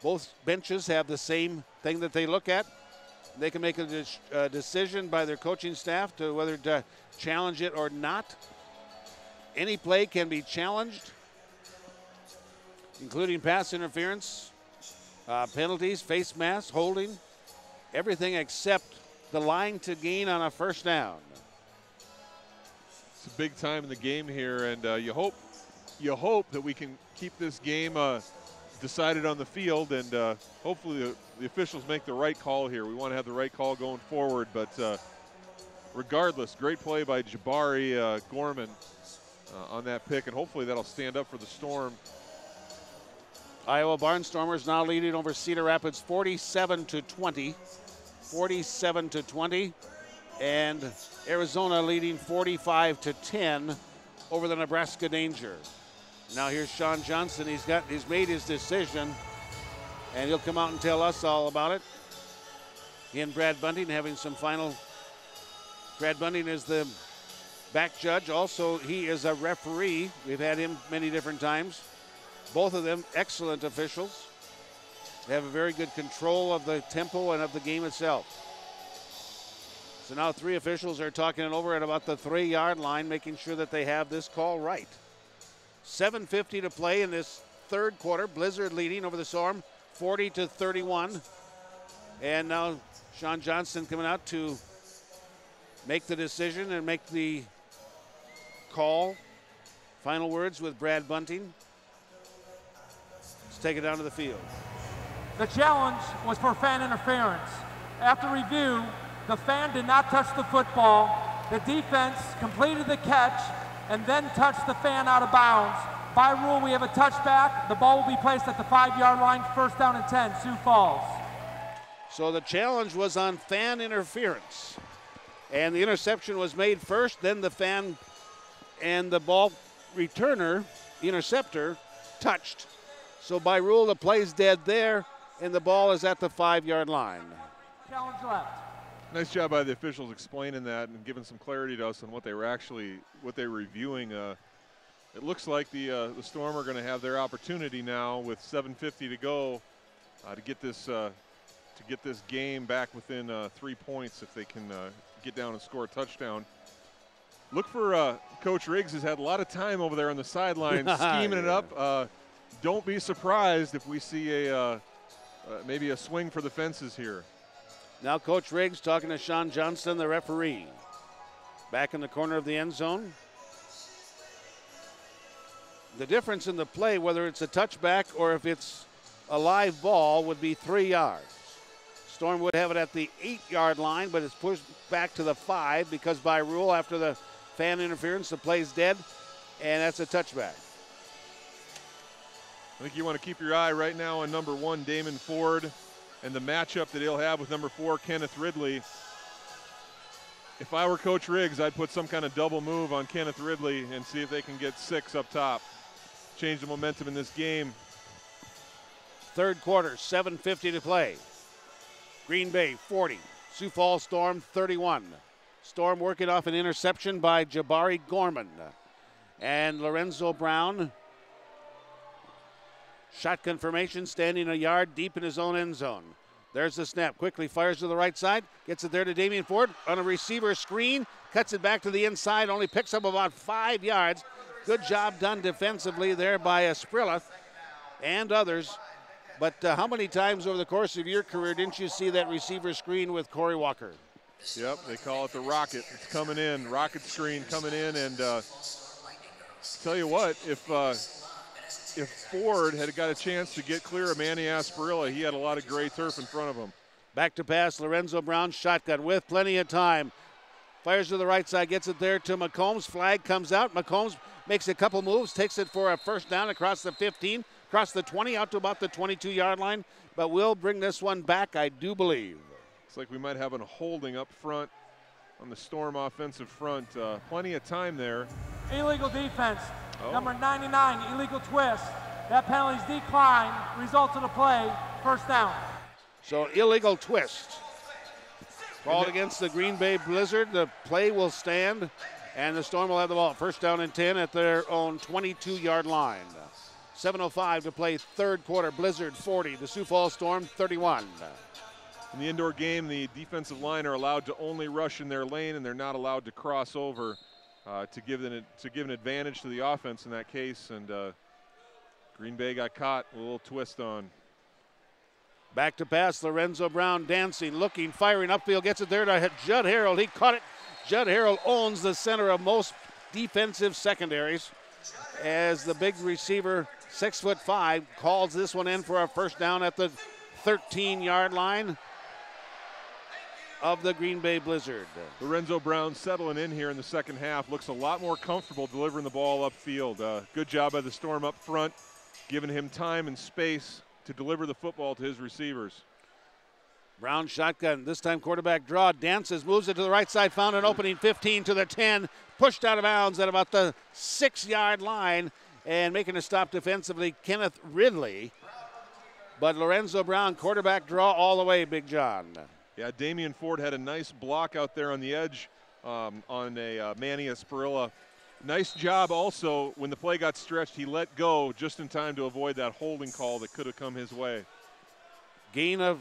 both benches have the same thing that they look at. They can make a decision by their coaching staff to whether to challenge it or not. Any play can be challenged, including pass interference, penalties, face mask, holding, everything except the line to gain on a first down. It's a big time in the game here, and you hope that we can keep this game decided on the field, and hopefully the officials make the right call here. We want to have the right call going forward, but regardless, great play by Jabari Gorman on that pick, and hopefully that'll stand up for the Storm. Iowa Barnstormers now leading over Cedar Rapids 47-20. 47-20, and Arizona leading 45-10 over the Nebraska Danger. Now here's Sean Johnson. He's made his decision, and he'll come out and tell us all about it. He and Brad Bunting having some final. Brad Bunting is the back judge. Also, he is a referee. We've had him many different times. Both of them excellent officials. They have a very good control of the tempo and of the game itself. So now 3 officials are talking it over at about the 3-yard line, making sure that they have this call right. 7:50 to play in this third quarter. Blizzard leading over the Storm, 40-31. And now Sean Johnson coming out to make the decision and make the call. Final words with Brad Bunting. Let's take it down to the field. The challenge was for fan interference. After review, the fan did not touch the football. The defense completed the catch and then touched the fan out of bounds. By rule, we have a touchback. The ball will be placed at the 5-yard line, first down and 10, Sioux Falls. So the challenge was on fan interference. And the interception was made first, then the fan and the ball returner, the interceptor, touched. So by rule, the play's dead there, and the ball is at the 5-yard line. Challenge left. Nice job by the officials explaining that and giving some clarity to us on what they were reviewing. It looks like the Storm are going to have their opportunity now with 7:50 to go to get this game back within 3 points if they can get down and score a touchdown. Look for Coach Riggs has had a lot of time over there on the sideline scheming it up. Don't be surprised if we see maybe a swing for the fences here. Now Coach Riggs talking to Sean Johnson, the referee. Back in the corner of the end zone. The difference in the play, whether it's a touchback or if it's a live ball, would be 3 yards. Storm would have it at the 8-yard line, but it's pushed back to the 5 because by rule, after the fan interference, the play's dead, and that's a touchback. I think you want to keep your eye right now on number 1, Damon Ford, and the matchup that he'll have with number 4, Kenneth Ridley. If I were Coach Riggs, I'd put some kind of double move on Kenneth Ridley and see if they can get 6 up top. Change the momentum in this game. Third quarter, 7:50 to play. Green Bay 40, Sioux Falls Storm 31. Storm working off an interception by Jabari Gorman. And Lorenzo Brown, shotgun formation, standing a yard deep in his own end zone. There's the snap, quickly fires to the right side, gets it there to Damian Ford on a receiver screen, cuts it back to the inside, only picks up about 5 yards. Good job done defensively there by Asprilla and others. But how many times over the course of your career didn't you see that receiver screen with Corey Walker? Yep, they call it the rocket. It's coming in, rocket screen coming in, and tell you what, if Ford had got a chance to get clear of Manny Asprilla, he had a lot of gray turf in front of him. Back to pass, Lorenzo Brown, shotgun with plenty of time. Fires to the right side, gets it there to McCombs. Flag comes out. McCombs makes a couple moves, takes it for a first down across the 15, across the 20, out to about the 22-yard line. But we'll bring this one back, I do believe. Looks like we might have a holding up front on the Storm offensive front. Plenty of time there. Illegal defense. Number 99, illegal twist. That penalty's decline. Result of the play, first down. So illegal twist. Called against the Green Bay Blizzard. The play will stand, and the Storm will have the ball. First down and 10 at their own 22-yard line. 7:05 to play third quarter. Blizzard 40, the Sioux Falls Storm 31. In the indoor game, the defensive line are allowed to only rush in their lane, and they're not allowed to cross over to give an advantage to the offense in that case. And Green Bay got caught with a little twist on. Back to pass, Lorenzo Brown dancing, looking, firing upfield, gets it there to Judd Harrell. He caught it. Judd Harrell owns the center of most defensive secondaries as the big receiver, 6'5", calls this one in for a first down at the 13-yard line of the Green Bay Blizzard. Lorenzo Brown settling in here in the second half. Looks a lot more comfortable delivering the ball upfield. Good job by the Storm up front, giving him time and space to deliver the football to his receivers. Brown shotgun, this time quarterback draw, dances, moves it to the right side, found an opening, 15 to the 10, pushed out of bounds at about the 6-yard line, and making a stop defensively, Kenneth Ridley. But Lorenzo Brown, quarterback draw all the way, Big John. Yeah, Damian Ford had a nice block out there on the edge on a Manny Asperilla. Nice job also, when the play got stretched, he let go just in time to avoid that holding call that could have come his way. Gain of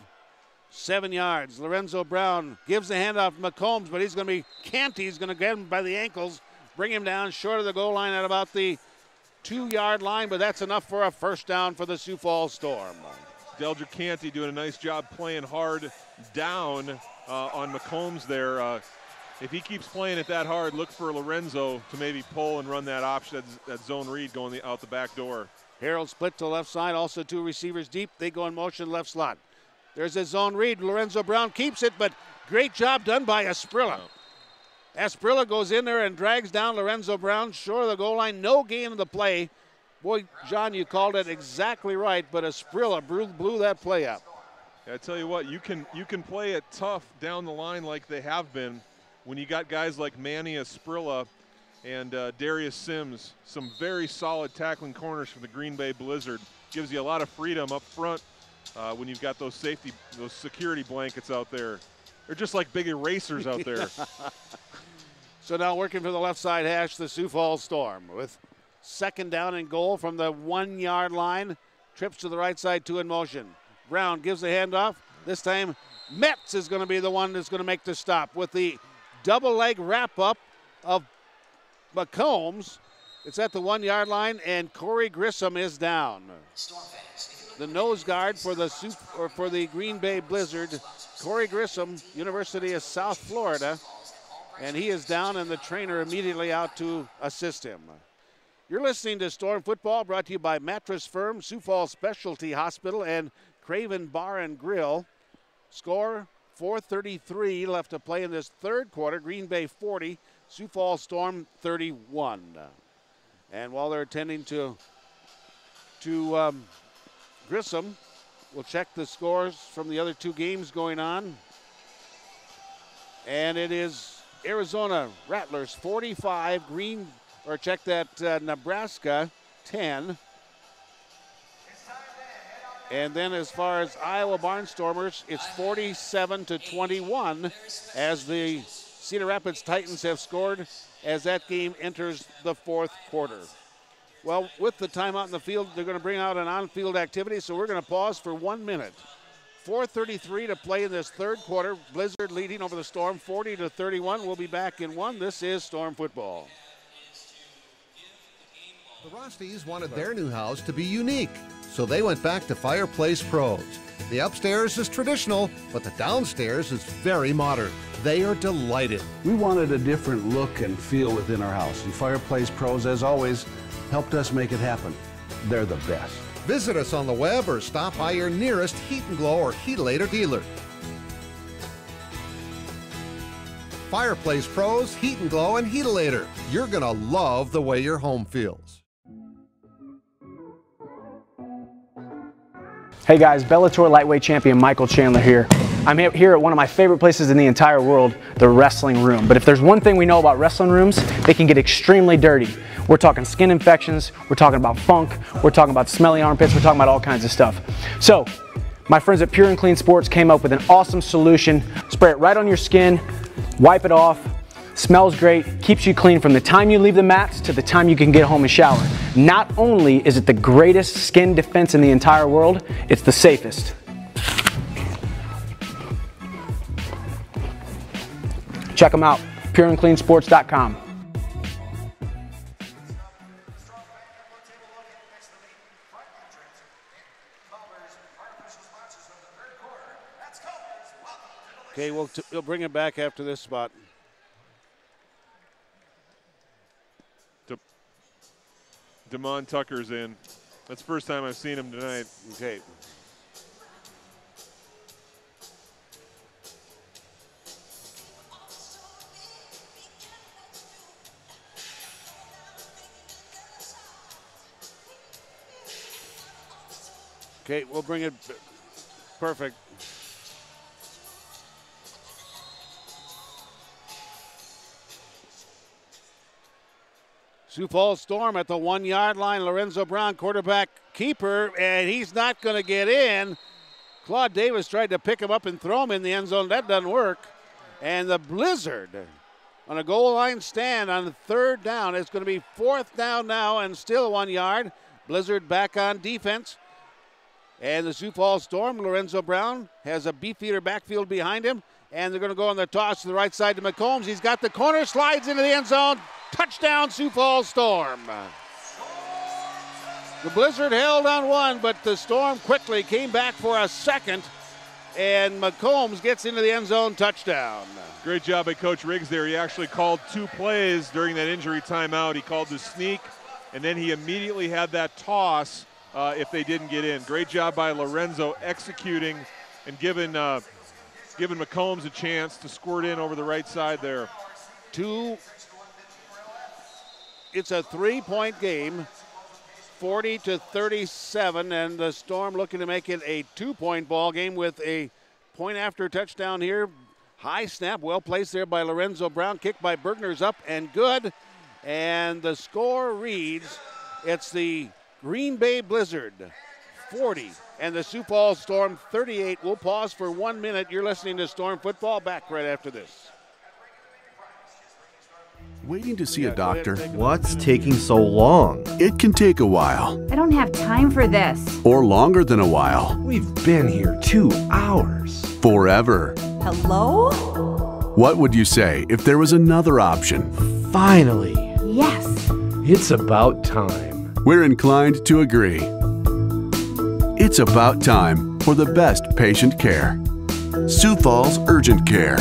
7 yards. Lorenzo Brown gives the handoff to McCombs, but he's going to be Canty's going to get him by the ankles, bring him down short of the goal line at about the 2-yard line, but that's enough for a first down for the Sioux Falls Storm. Deldrick Canty doing a nice job playing hard down on McCombs there. If he keeps playing it that hard, look for Lorenzo to maybe pull and run that option, that zone read going out the back door. Harold split to left side, also 2 receivers deep. They go in motion left slot. There's a zone read. Lorenzo Brown keeps it, but great job done by Asprilla. Asprilla goes in there and drags down Lorenzo Brown short of the goal line. No gain of the play. Boy, John, you called it exactly right, but Asprilla blew that play up. Yeah, I tell you what, you can play it tough down the line like they have been when you got guys like Manny Asprilla and Darius Sims, some very solid tackling corners from the Green Bay Blizzard. Gives you a lot of freedom up front when you've got those security blankets out there. They're just like big erasers out there. So now working for the left side hash, the Sioux Falls Storm with 2nd down and goal from the 1-yard line. Trips to the right side, 2 in motion. Brown gives the handoff. This time Metz is going to be the one that's going to make the stop with the double leg wrap up of McCombs. It's at the 1-yard line, and Corey Grissom is down. The nose guard for the Green Bay Blizzard, Corey Grissom, University of South Florida, and he is down, and the trainer immediately out to assist him. You're listening to Storm Football, brought to you by Mattress Firm, Sioux Falls Specialty Hospital, and Craven Bar and Grill. Score 4:33 left to play in this 3rd quarter. Green Bay 40, Sioux Falls Storm 31. And while they're attending to Grissom, we'll check the scores from the other 2 games going on. And it is Arizona Rattlers 45, Nebraska 10. And then as far as Iowa Barnstormers, it's 47-21 as the Cedar Rapids Titans have scored as that game enters the 4th quarter. Well, with the timeout in the field, they're going to bring out an on-field activity, so we're going to pause for 1 minute. 4:33 to play in this 3rd quarter. Blizzard leading over the Storm 40-31. We'll be back in 1. This is Storm Football. The Rosties wanted their new house to be unique, so they went back to Fireplace Pros. The upstairs is traditional, but the downstairs is very modern. They are delighted. We wanted a different look and feel within our house, and Fireplace Pros, as always, helped us make it happen. They're the best. Visit us on the web or stop by your nearest Heat and Glow or Heatalator dealer. Fireplace Pros, Heat and Glow, and Heatalator. You're gonna love the way your home feels. Hey guys, Bellator lightweight champion Michael Chandler here. I'm here at one of my favorite places in the entire world, the wrestling room. But if there's one thing we know about wrestling rooms, they can get extremely dirty. We're talking skin infections, we're talking about funk, we're talking about smelly armpits, we're talking about all kinds of stuff. So, my friends at Pure and Clean Sports came up with an awesome solution. Spray it right on your skin, wipe it off, smells great, keeps you clean from the time you leave the mats to the time you can get home and shower. Not only is it the greatest skin defense in the entire world, it's the safest. Check them out, pureandcleansports.com. Okay, we'll bring it back after this spot. Damon Tucker's in. That's the first time I've seen him tonight. Okay. Okay, we'll bring it. Perfect. Sioux Falls Storm at the 1 yard line. Lorenzo Brown, quarterback keeper, and he's not going to get in. Claude Davis tried to pick him up and throw him in the end zone. That doesn't work. And the Blizzard on a goal line stand on 3rd down. It's going to be 4th down now and still 1 yard. Blizzard back on defense. And the Sioux Falls Storm, Lorenzo Brown, has a beefeater backfield behind him. And they're going to go on the toss to the right side to McCombs. He's got the corner, slides into the end zone. Touchdown, Sioux Falls Storm. The Blizzard held on 1, but the Storm quickly came back for a second. And McCombs gets into the end zone, touchdown. Great job by Coach Riggs there. He actually called 2 plays during that injury timeout. He called the sneak, and then he immediately had that toss if they didn't get in. Great job by Lorenzo executing and giving McCombs a chance to squirt in over the right side there. It's a 3-point game, 40-37, and the Storm looking to make it a 2-point ball game with a point after touchdown here. High snap, well placed there by Lorenzo Brown. Kick by Bergner's up and good. And the score reads, it's the Green Bay Blizzard 40 and the Sioux Falls Storm 38. We'll pause for 1 minute. You're listening to Storm Football. Back right after this. Waiting to see a doctor? What's taking so long? It can take a while. I don't have time for this. Or longer than a while. We've been here 2 hours. Forever. Hello? What would you say if there was another option? Finally. Yes. It's about time. We're inclined to agree. It's about time for the best patient care. Sioux Falls Urgent Care.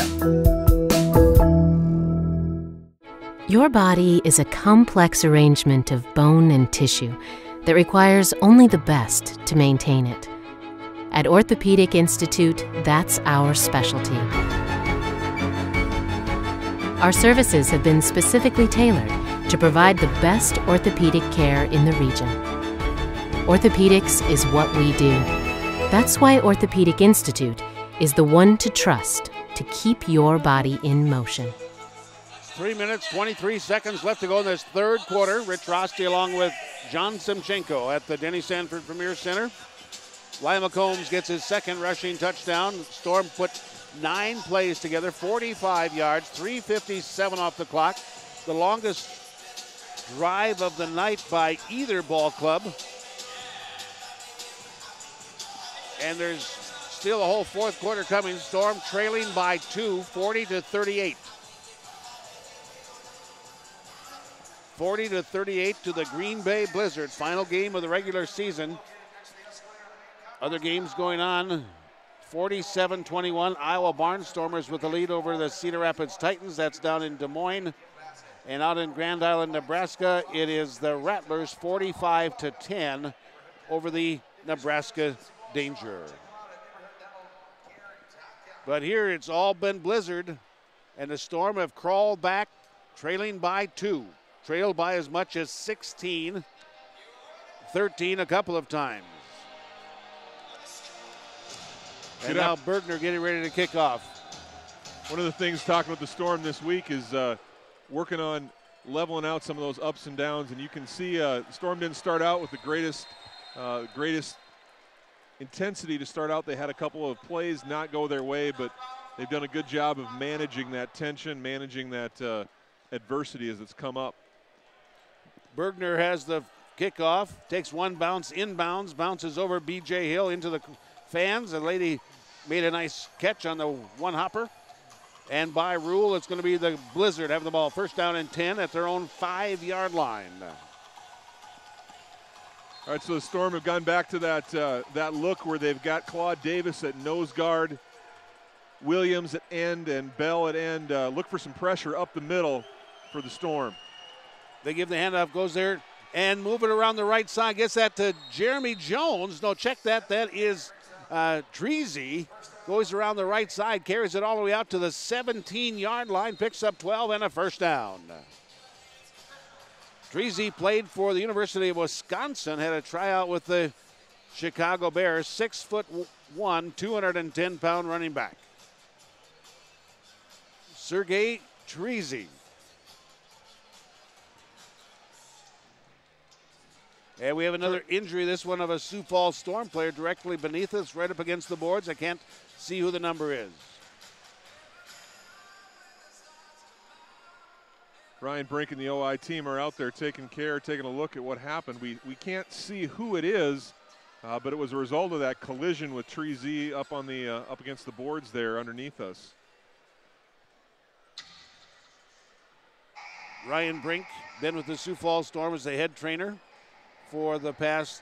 Your body is a complex arrangement of bone and tissue that requires only the best to maintain it. At Orthopedic Institute, that's our specialty. Our services have been specifically tailored to provide the best orthopedic care in the region. Orthopedics is what we do. That's why Orthopedic Institute is the one to trust to keep your body in motion. 3 minutes, 23 seconds left to go in this 3rd quarter. Rich Rosty along with John Simchenko at the Denny Sanford Premier Center. Lyle McCombs gets his 2nd rushing touchdown. Storm put 9 plays together, 45 yards, 3:57 off the clock. The longest drive of the night by either ball club. And there's still a whole 4th quarter coming. Storm trailing by 2, 40-38. 40-38 to the Green Bay Blizzard. Final game of the regular season. Other games going on. 47-21, Iowa Barnstormers with the lead over the Cedar Rapids Titans. That's down in Des Moines. And out in Grand Island, Nebraska, it is the Rattlers 45-10 over the Nebraska Danger. But here it's all been Blizzard, and the Storm have crawled back, trailing by 2. Trailed by as much as 16, 13 a couple of times. And now Bergner getting ready to kick off. One of the things talking with the Storm this week is working on leveling out some of those ups and downs. And you can see Storm didn't start out with the greatest intensity to start out. They had a couple of plays not go their way, but they've done a good job of managing that tension, managing that adversity as it's come up. Bergner has the kickoff, takes one bounce inbounds, bounces over B.J. Hill into the fans. The lady made a nice catch on the one hopper. And by rule, it's going to be the Blizzard having the ball. 1st down and 10 at their own 5-yard line. All right, so the Storm have gone back to that look where they've got Claude Davis at nose guard, Williams at end, and Bell at end. Look for some pressure up the middle for the Storm. They give the handoff, goes there, and move it around the right side. Gets that to Jeremy Jones. No, check that. That is Treasy. Goes around the right side, carries it all the way out to the 17-yard line, picks up 12 and a 1st down. Treasy played for the University of Wisconsin, had a tryout with the Chicago Bears. 6'1", 210-pound running back. Sergei Treasy. And we have another injury, this one of a Sioux Falls Storm player directly beneath us, right up against the boards. I can't see who the number is. Ryan Brink and the OI team are out there taking a look at what happened. We can't see who it is, but it was a result of that collision with Tree Z up on the up against the boards there underneath us. Ryan Brink, been with the Sioux Falls Storm as the head trainer for the past,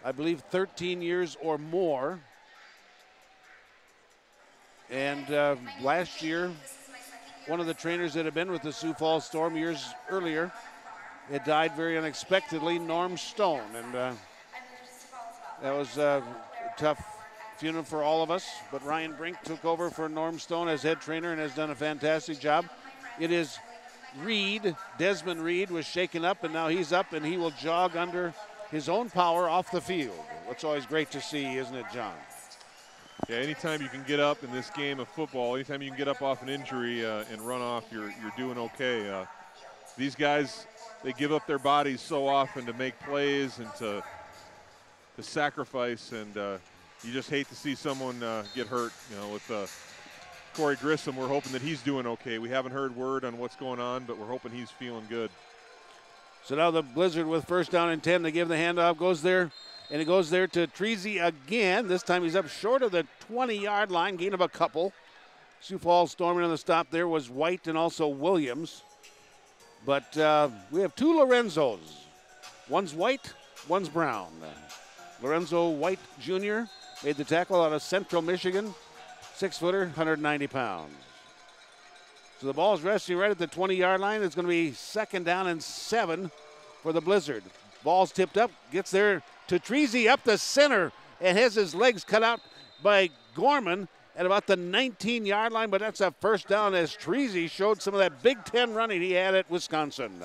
I believe, 13 years or more. And last year, one of the trainers that had been with the Sioux Falls Storm years earlier, it died very unexpectedly, Norm Stone. And that was a tough funeral for all of us. But Ryan Brink took over for Norm Stone as head trainer and has done a fantastic job. It is Reed, Desmond Reed was shaken up, and now he's up, and he will jog under his own power off the field. That's always great to see, isn't it, John? Yeah, anytime you can get up in this game of football, anytime you can get up off an injury and run off, you're doing okay. These guys, they give up their bodies so often to make plays and to sacrifice, and you just hate to see someone get hurt. You know, with Corey Grissom, we're hoping that he's doing okay. We haven't heard word on what's going on, but we're hoping he's feeling good. So now the Blizzard with first down and 10 to give the handoff, goes there, and it goes there to Treasy again. This time he's up short of the 20-yard line, gain of a couple. Sioux Falls storming on the stop there was White and also Williams. But we have two Lorenzos. One's white, one's brown. Lorenzo White Jr. made the tackle out of Central Michigan. 6-footer, 190 pounds. So the ball's resting right at the 20-yard line. It's going to be second down and 7 for the Blizzard. Ball's tipped up, gets there to Treasy up the center and has his legs cut out by Gorman at about the 19-yard line, but that's a first down as Treasy showed some of that Big Ten running he had at Wisconsin.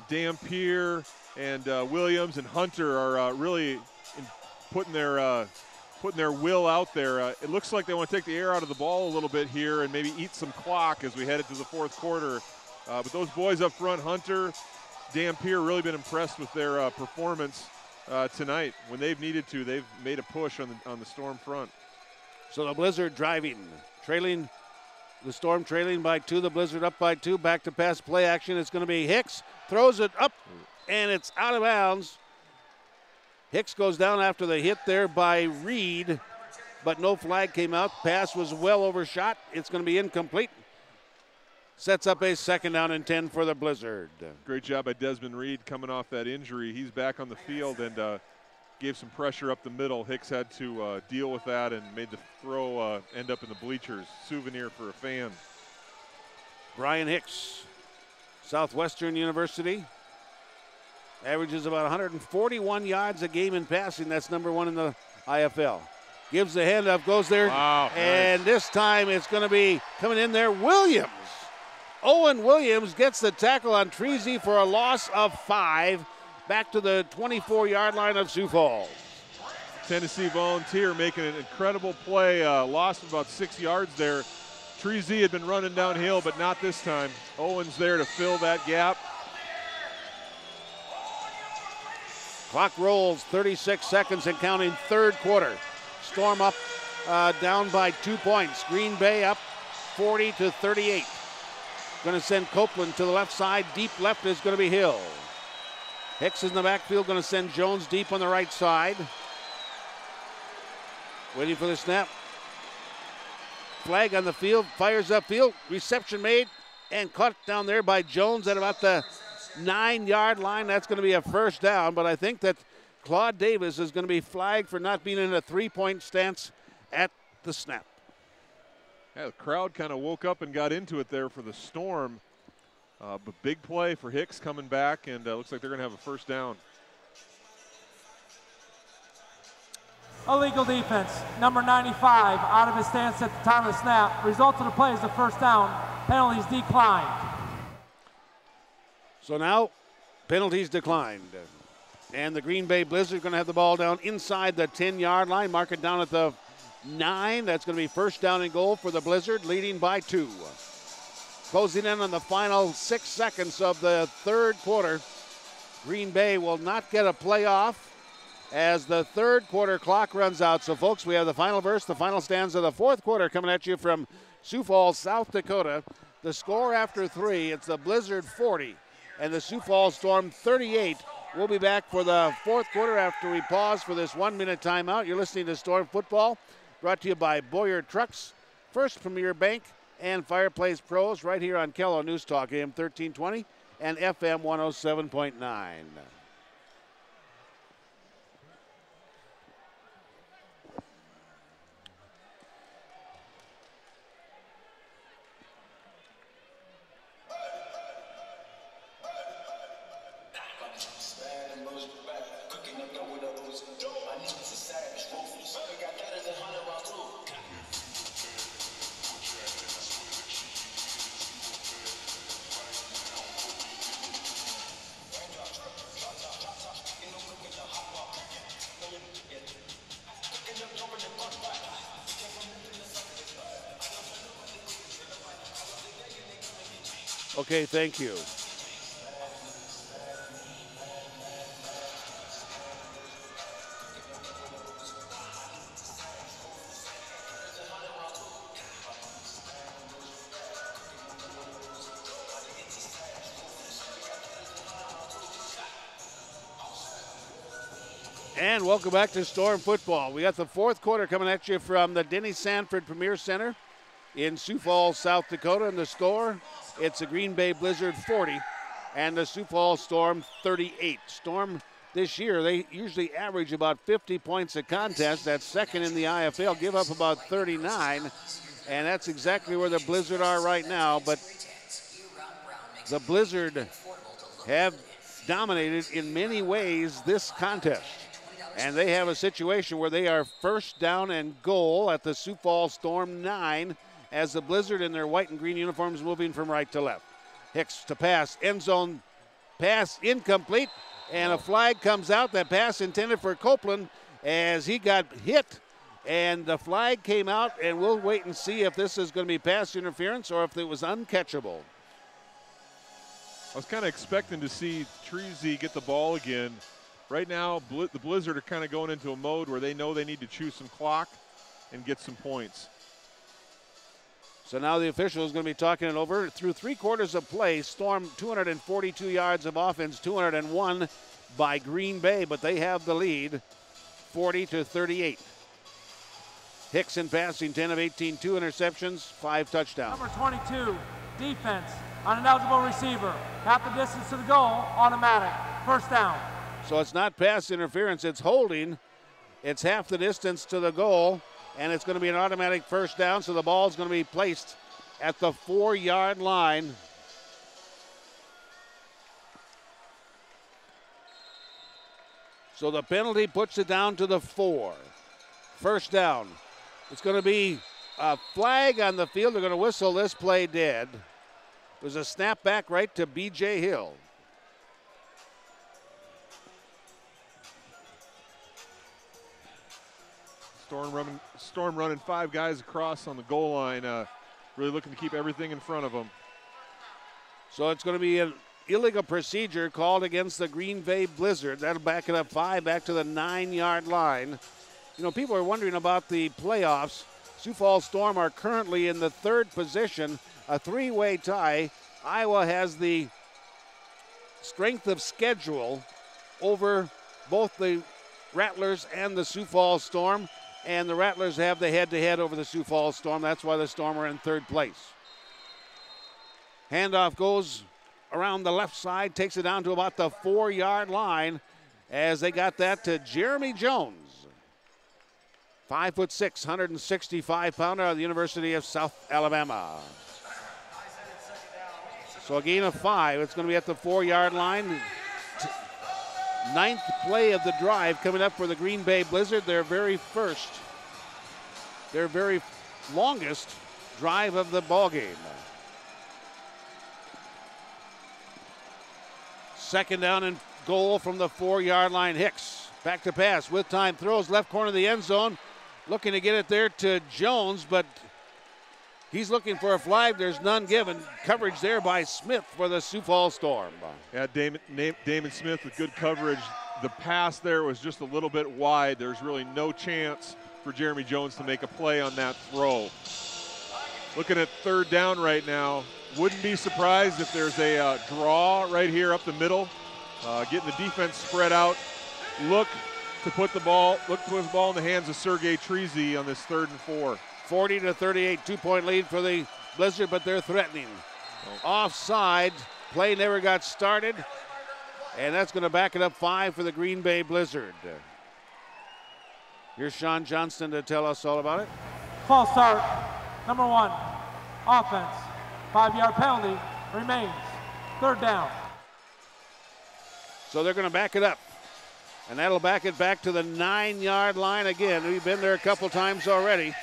Dampier and Williams and Hunter are really putting their will out there. It looks like they want to take the air out of the ball a little bit here and maybe eat some clock as we head into the fourth quarter. But those boys up front, Hunter, Dampier, really been impressed with their performance tonight. When they've needed to, they've made a push on the Storm front. So the Blizzard driving, trailing, the Storm trailing by 2, the Blizzard up by 2, back to pass play action. It's going to be Hicks, throws it up, and it's out of bounds. Hicks goes down after the hit there by Reed, but no flag came out. Pass was well overshot. It's going to be incomplete. Sets up a second down and 10 for the Blizzard. Great job by Desmond Reed coming off that injury. He's back on the field and gave some pressure up the middle. Hicks had to deal with that and made the throw end up in the bleachers. Souvenir for a fan. Brian Hicks, Southwestern University. Averages about 141 yards a game in passing. That's number 1 in the IFL. Gives the handoff, goes there. Wow, and nice. This time it's going to be coming in there, Williams. Owen Williams gets the tackle on Treasy for a loss of 5. Back to the 24-yard line of Sioux Falls. Tennessee Volunteer making an incredible play. Lost about 6 yards there. Treasy had been running downhill, but not this time. Owen's there to fill that gap. Clock rolls, 36 seconds and counting, third quarter. Storm up, down by 2 points. Green Bay up 40-38. Going to send Copeland to the left side. Deep left is going to be Hill. Hicks is in the backfield, going to send Jones deep on the right side. Waiting for the snap. Flag on the field, fires upfield. Reception made and caught down there by Jones at about the 9-yard line. That's going to be a first down, but I think that Claude Davis is going to be flagged for not being in a 3-point stance at the snap. Yeah, the crowd kind of woke up and got into it there for the Storm. But big play for Hicks coming back, and looks like they're going to have a first down. Illegal defense, number 95, out of his stance at the time of the snap. Result of the play is a first down. Penalties declined. So now, penalties declined. And the Green Bay Blizzard going to have the ball down inside the 10-yard line. Mark it down at the 9. That's going to be first down and goal for the Blizzard, leading by 2. Closing in on the final 6 seconds of the third quarter. Green Bay will not get a playoff as the third quarter clock runs out. So, folks, we have the final verse, the final stanza of the fourth quarter coming at you from Sioux Falls, South Dakota. The score after 3, it's the Blizzard 40 and the Sioux Falls Storm 38. We'll be back for the fourth quarter after we pause for this 1-minute timeout. You're listening to Storm Football, brought to you by Boyer Trucks, First Premier Bank, and Fireplace Pros right here on Kello News Talk, AM 1320 and FM 107.9. Okay, thank you. And welcome back to Storm Football. We got the fourth quarter coming at you from the Denny Sanford Premier Center in Sioux Falls, South Dakota. In the score, it's the Green Bay Blizzard 40 and the Sioux Falls Storm 38. Storm this year, they usually average about 50 points a contest. That's second in the IFL, give up about 39, and that's exactly where the Blizzard are right now. But the Blizzard have dominated in many ways this contest. And they have a situation where they are first down and goal at the Sioux Falls Storm 9 as the Blizzard in their white and green uniforms moving from right to left. Hicks to pass, end zone pass incomplete, and a flag comes out. That pass intended for Copeland as he got hit, and the flag came out, and we'll wait and see if this is going to be pass interference or if it was uncatchable. I was kind of expecting to see Treasy get the ball again. Right now, the Blizzard are kind of going into a mode where they know they need to chew some clock and get some points. So now the official is going to be talking it over. Through 3 quarters of play, Storm 242 yards of offense, 201 by Green Bay, but they have the lead, 40-38. Hicks in passing, 10 of 18, 2 interceptions, 5 touchdowns. Number 22, defense on an eligible receiver. Half the distance to the goal, automatic. First down. So it's not pass interference, it's holding. It's half the distance to the goal, and it's going to be an automatic first down, so the ball is going to be placed at the 4-yard line. So the penalty puts it down to the 4. First down. It's going to be a flag on the field. They're going to whistle this play dead. It was a snap back right to B.J. Hill. Storm running 5 guys across on the goal line, really looking to keep everything in front of them. So it's going to be an illegal procedure called against the Green Bay Blizzard. That'll back it up 5 back to the 9-yard line. You know, people are wondering about the playoffs. Sioux Falls Storm are currently in the 3rd position, a 3-way tie. Iowa has the strength of schedule over both the Rattlers and the Sioux Falls Storm. And the Rattlers have the head-to-head over the Sioux Falls Storm. That's why the Storm are in 3rd place. Handoff goes around the left side, takes it down to about the 4-yard line as they got that to Jeremy Jones. 5'6", 165-pounder out of the University of South Alabama. So a gain of 5. It's going to be at the 4-yard line. 9th play of the drive coming up for the Green Bay Blizzard. Their very longest drive of the ball game. Second down and goal from the 4-yard line. Hicks back to pass with time, throws left corner of the end zone, looking to get it there to Jones, but He's looking for a flag. There's none given. Coverage there by Smith for the Sioux Falls Storm. Yeah, Damon Smith with good coverage. The pass there was just a little bit wide. There's really no chance for Jeremy Jones to make a play on that throw. Looking at third down right now. Wouldn't be surprised if there's a draw right here up the middle. Getting the defense spread out. Look to put the ball in the hands of Sergei Trezy on this 3rd and 4. 40-38, 2-point lead for the Blizzard, but they're threatening. Offside, play never got started, and that's going to back it up 5 for the Green Bay Blizzard. Here's Sean Johnston to tell us all about it. False start, number 1, offense, 5-yard penalty, remains, 3rd down. So they're going to back it up, and that'll back it back to the 9-yard line again. We've been there a couple times already.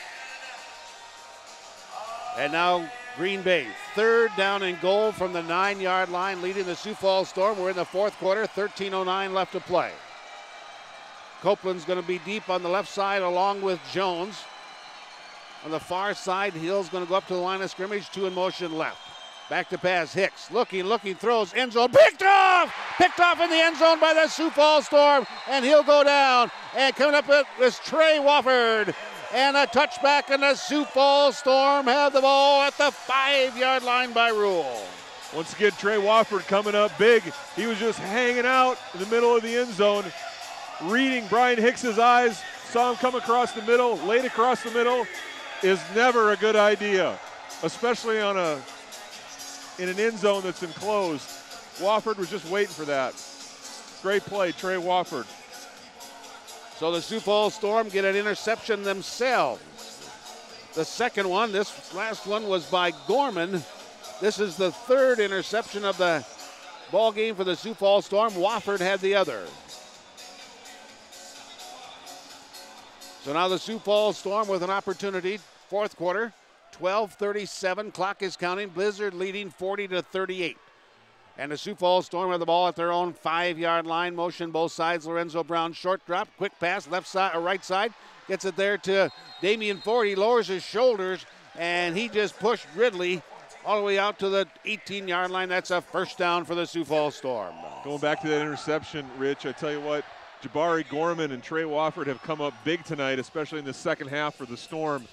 And now Green Bay, 3rd down and goal from the 9-yard line, leading the Sioux Falls Storm. We're in the 4th quarter, 13:09 left to play. Copeland's going to be deep on the left side along with Jones. On the far side, Hill's going to go up to the line of scrimmage, 2 in motion left. Back to pass, Hicks, looking, throws, end zone, picked off in the end zone by the Sioux Falls Storm, and he'll go down. And coming up with Trey Wofford. And a touchback, and the Sioux Falls Storm have the ball at the 5-yard line by rule. Once again, Trey Wofford coming up big. He was just hanging out in the middle of the end zone, reading Brian Hicks's eyes, saw him come across the middle, laid across the middle, is never a good idea, especially in an end zone that's enclosed. Wofford was just waiting for that. Great play, Trey Wofford. So the Sioux Falls Storm get an interception themselves. The second one, this last one was by Gorman. This is the 3rd interception of the ball game for the Sioux Falls Storm. Wofford had the other. So now the Sioux Falls Storm with an opportunity, 4th quarter, 12:37, clock is counting. Blizzard leading 40-38. And the Sioux Falls Storm have the ball at their own 5-yard line. Motion both sides. Lorenzo Brown short drop. Quick pass left side or right side. Gets it there to Damian Ford. He lowers his shoulders and he just pushed Ridley all the way out to the 18-yard line. That's a 1st down for the Sioux Falls Storm. Going back to that interception, Rich, I tell you what, Jabari Gorman and Trey Wofford have come up big tonight, especially in the second half for the Storm.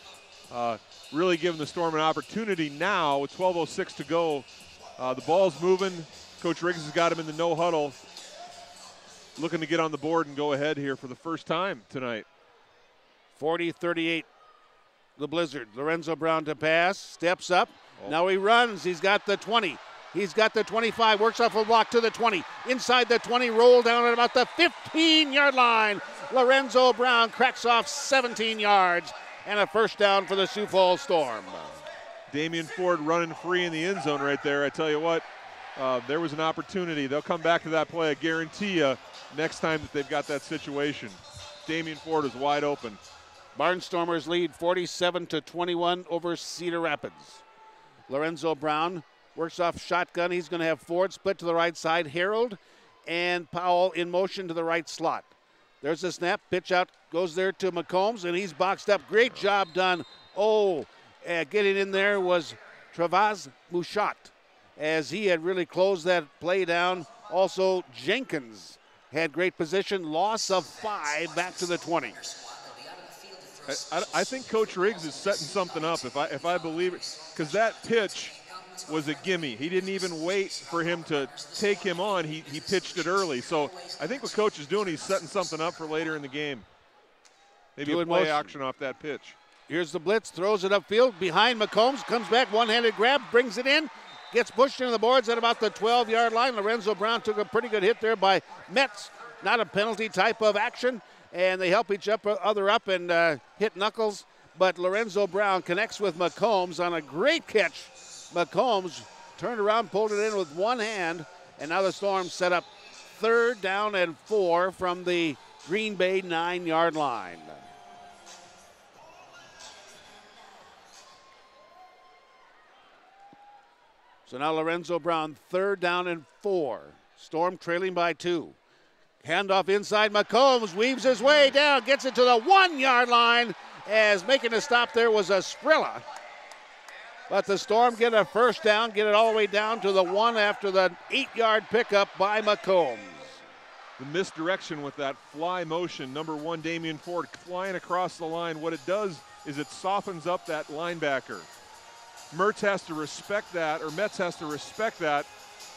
Really giving the Storm an opportunity now with 12:06 to go. The ball's moving. Coach Riggs has got him in the no huddle. Looking to get on the board and go ahead here for the first time tonight. 40-38, the Blizzard. Lorenzo Brown to pass, steps up. Now he runs. He's got the 20. He's got the 25, works off a block to the 20. Inside the 20, roll down at about the 15-yard line. Lorenzo Brown cracks off 17 yards and a 1st down for the Sioux Falls Storm. Damian Ford running free in the end zone right there. I tell you what, there was an opportunity. They'll come back to that play, I guarantee you, next time that they've got that situation. Damian Ford is wide open. Barnstormers lead 47-21 over Cedar Rapids. Lorenzo Brown works off shotgun. He's going to have Ford split to the right side. Harold and Powell in motion to the right slot. There's a snap. Pitch out goes there to McCombs, and he's boxed up. Great job done. Getting in there was Travaz Mouchat, as he had really closed that play down. Also, Jenkins had great position. Loss of 5 back to the 20. I think Coach Riggs is setting something up, if I believe it, because that pitch was a gimme. He didn't even wait for him to take him on. He pitched it early. So I think what Coach is doing, he's setting something up for later in the game. Maybe a play action off that pitch. Here's the blitz, throws it upfield, behind McCombs, comes back, one-handed grab, brings it in, gets pushed into the boards at about the 12-yard line. Lorenzo Brown took a pretty good hit there by Metz. Not a penalty type of action, and they help each other up and hit knuckles. But Lorenzo Brown connects with McCombs on a great catch. McCombs turned around, pulled it in with one hand, and now the Storm set up 3rd down and 4 from the Green Bay 9-yard line. So now Lorenzo Brown, 3rd down and 4. Storm trailing by 2. Handoff inside. McCombs weaves his way down, gets it to the 1-yard line, as making a stop there was Asprilla. But the Storm get a first down, get it all the way down to the 1 after the 8-yard pickup by McCombs. The misdirection with that fly motion, number 1, Damian Ford, flying across the line. What it does is it softens up that linebacker. Metz has to respect that,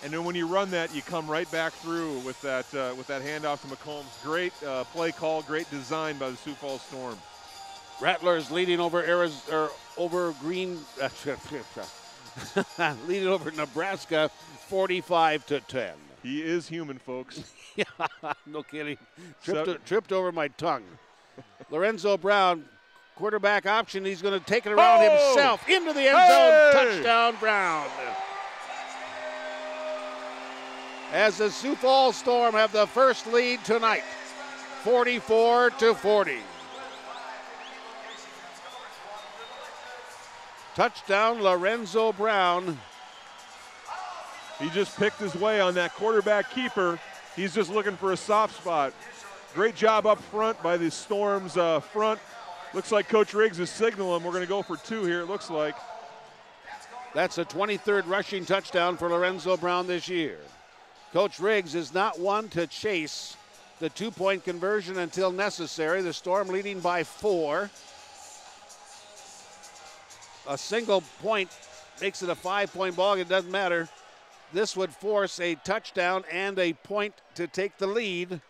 and then when you run that, you come right back through with that handoff to McCombs. Great play call, great design by the Sioux Falls Storm. Rattlers leading over leading over Nebraska 45-10. He is human, folks. Yeah, no kidding. Tripped over my tongue. Lorenzo Brown, quarterback option. He's going to take it around himself into the end zone. Touchdown, Brown. As the Sioux Falls Storm have the first lead tonight, 44-40. Touchdown, Lorenzo Brown. He just picked his way on that quarterback keeper. He's just looking for a soft spot. Great job up front by the Storm's front. Looks like Coach Riggs is signaling we're going to go for 2 here, it looks like. That's a 23rd rushing touchdown for Lorenzo Brown this year. Coach Riggs is not one to chase the 2-point conversion until necessary. The Storm leading by 4. A single point makes it a 5-point ball. It doesn't matter. This would force a touchdown and a point to take the lead.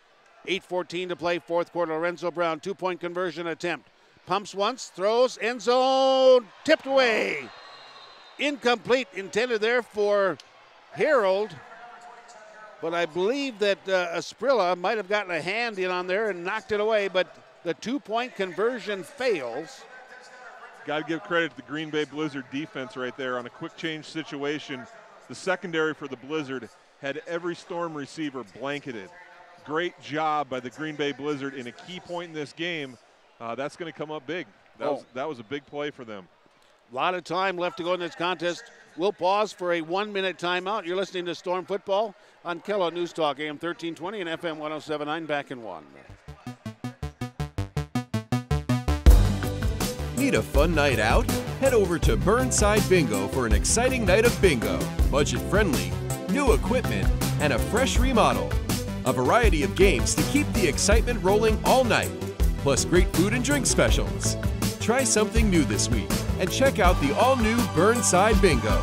8:14 to play, fourth quarter. Lorenzo Brown, 2-point conversion attempt. Pumps once, throws, end zone, tipped away. Incomplete, intended there for Harold. But I believe that Asprilla might have gotten a hand in on there and knocked it away, but the 2-point conversion fails. Got to give credit to the Green Bay Blizzard defense right there on a quick change situation. The secondary for the Blizzard had every Storm receiver blanketed. Great job by the Green Bay Blizzard in a key point in this game. That's going to come up big. That was a big play for them. A lot of time left to go in this contest. We'll pause for a 1-minute timeout. You're listening to Storm Football on Kellogg News Talk, AM 1320 and FM 107.9. Back in 1. Need a fun night out? Head over to Burnside Bingo for an exciting night of bingo. Budget-friendly, new equipment, and a fresh remodel. A variety of games to keep the excitement rolling all night, plus great food and drink specials. Try something new this week and check out the all-new Burnside Bingo.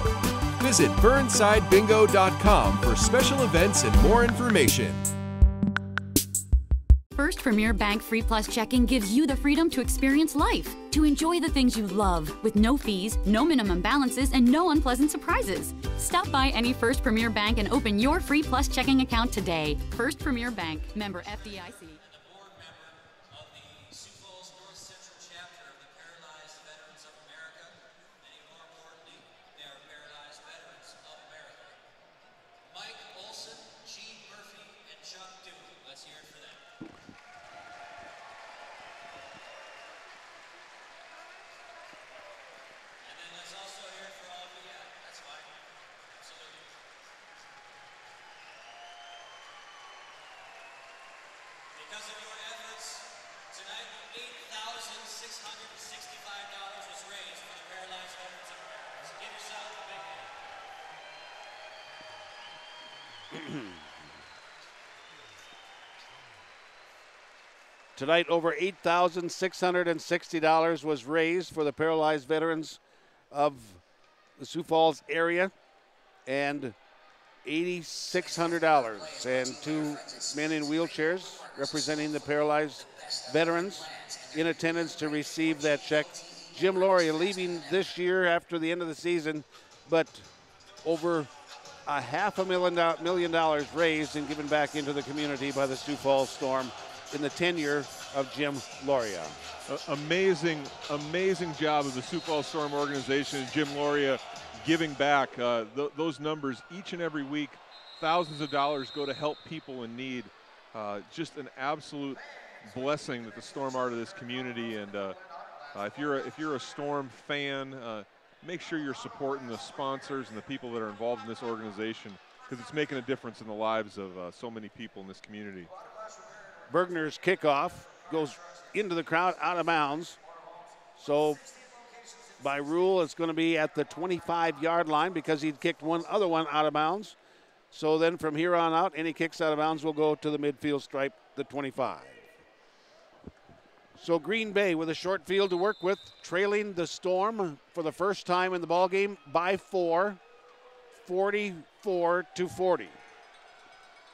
Visit burnsidebingo.com for special events and more information. First Premier Bank Free Plus Checking gives you the freedom to experience life, to enjoy the things you love, with no fees, no minimum balances, and no unpleasant surprises. Stop by any First Premier Bank and open your Free Plus checking account today. First Premier Bank, member FDIC. Because of your efforts, tonight $8,665 was raised for the Paralyzed Veterans of America. So give yourself a big hand. Tonight, over $8,660 was raised for the paralyzed veterans of the Sioux Falls area, and $8,600. And 2 men in wheelchairs representing the paralyzed veterans in attendance to receive that check. Jim Lauria leaving this year after the end of the season, but over a $500,000 raised and given back into the community by the Sioux Falls Storm in the tenure of Jim Lauria. Amazing job of the Sioux Falls Storm organization and Jim Lauria giving back. Those numbers each and every week, thousands of dollars go to help people in need. Just an absolute blessing that the Storm are to this community. And if you're a Storm fan, make sure you're supporting the sponsors and the people that are involved in this organization, because it's making a difference in the lives of so many people in this community. Bergner's kickoff goes into the crowd, out of bounds. So By rule, it's going to be at the 25-yard line because he'd kicked one other one out of bounds. So then from here on out, any kicks out of bounds will go to the midfield stripe, the 25. So Green Bay with a short field to work with, trailing the Storm for the first time in the ballgame by 4, 44-40.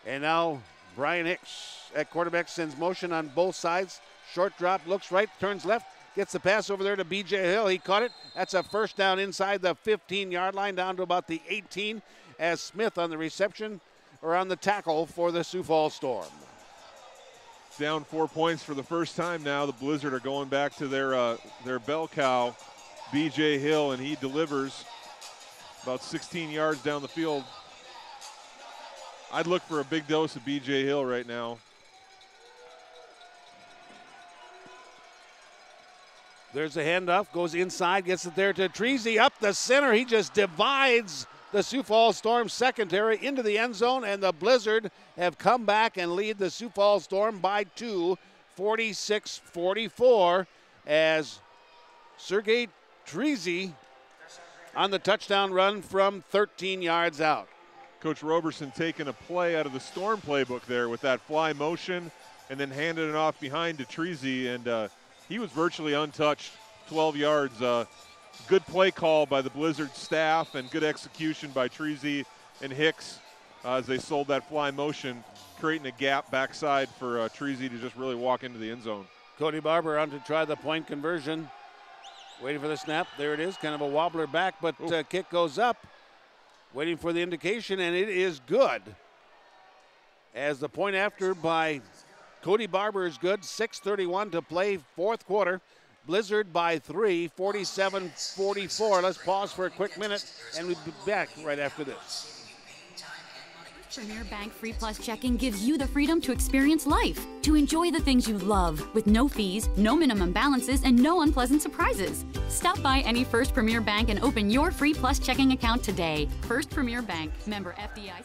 And now Brian Hicks at quarterback sends motion on both sides. Short drop, looks right, turns left, gets the pass over there to B.J. Hill. He caught it. That's a first down inside the 15-yard line down to about the 18 as Smith on the reception or on the tackle for the Sioux Falls Storm. Down 4 points for the first time now. The Blizzard are going back to their bell cow, B.J. Hill, and he delivers about 16 yards down the field. I'd look for a big dose of B.J. Hill right now. There's a handoff, goes inside, gets it there to Treasy up the center. He just divides the Sioux Falls Storm secondary into the end zone, and the Blizzard have come back and lead the Sioux Falls Storm by 2, 46-44, as Sergei Treasy on the touchdown run from 13 yards out. Coach Roberson taking a play out of the Storm playbook there with that fly motion and then handed it off behind to Treasy, and he was virtually untouched, 12 yards. Good play call by the Blizzard staff and good execution by Treasy and Hicks as they sold that fly motion, creating a gap backside for Treasy to just really walk into the end zone. Cody Barber on to try the point conversion. Waiting for the snap. There it is, kind of a wobbler back, but kick goes up. Waiting for the indication, and it is good. As the point after by Cody Barber is good. 6:31 to play, fourth quarter. Blizzard by 3, 47-44. Let's pause for a quick minute, and we'll be back right after this. Premier Bank Free Plus Checking gives you the freedom to experience life, to enjoy the things you love, with no fees, no minimum balances, and no unpleasant surprises. Stop by any First Premier Bank and open your Free Plus checking account today. First Premier Bank, member FDIC.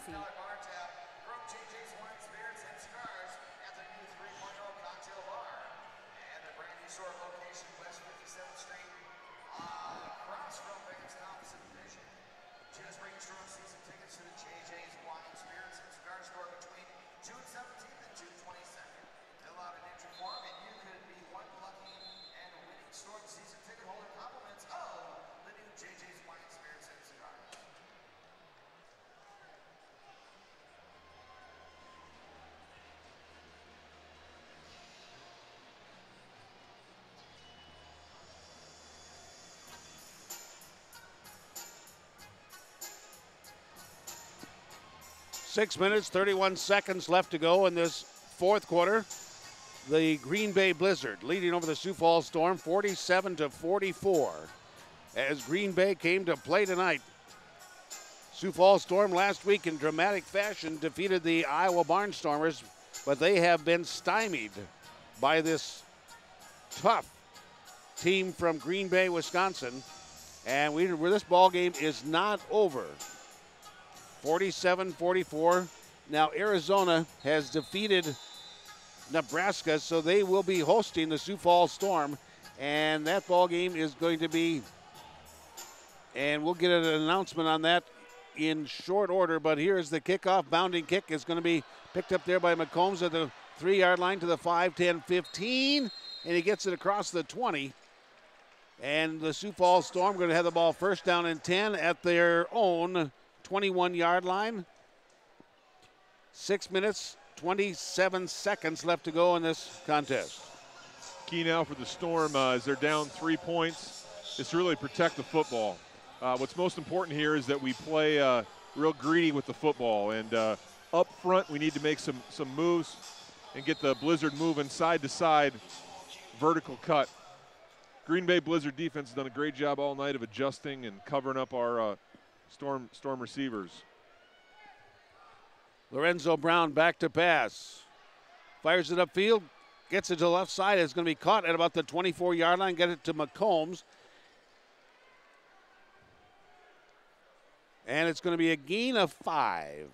Six minutes, 31 seconds left to go in this fourth quarter. The Green Bay Blizzard leading over the Sioux Falls Storm 47-44. As Green Bay came to play tonight, Sioux Falls Storm last week in dramatic fashion defeated the Iowa Barnstormers, but they have been stymied by this tough team from Green Bay, Wisconsin. And this ball game is not over. 47-44. Now Arizona has defeated Nebraska, so they will be hosting the Sioux Falls Storm, and that ball game is going to be, and we'll get an announcement on that in short order, but here's the kickoff. Bounding kick is going to be picked up there by McCombs at the 3-yard line to the 5, 10, 15, and he gets it across the 20. And the Sioux Falls Storm going to have the ball first down and 10 at their own 21-yard line. 6 minutes, 27 seconds left to go in this contest. Key now for the Storm as they're down 3 points is to really protect the football. What's most important here is that we play real greedy with the football. And up front, we need to make some moves and get the Blizzard moving side to side, vertical cut. Green Bay Blizzard defense has done a great job all night of adjusting and covering up our Storm receivers. Lorenzo Brown back to pass. Fires it upfield, gets it to the left side. It's going to be caught at about the 24-yard line. Get it to McCombs. And it's going to be a gain of 5.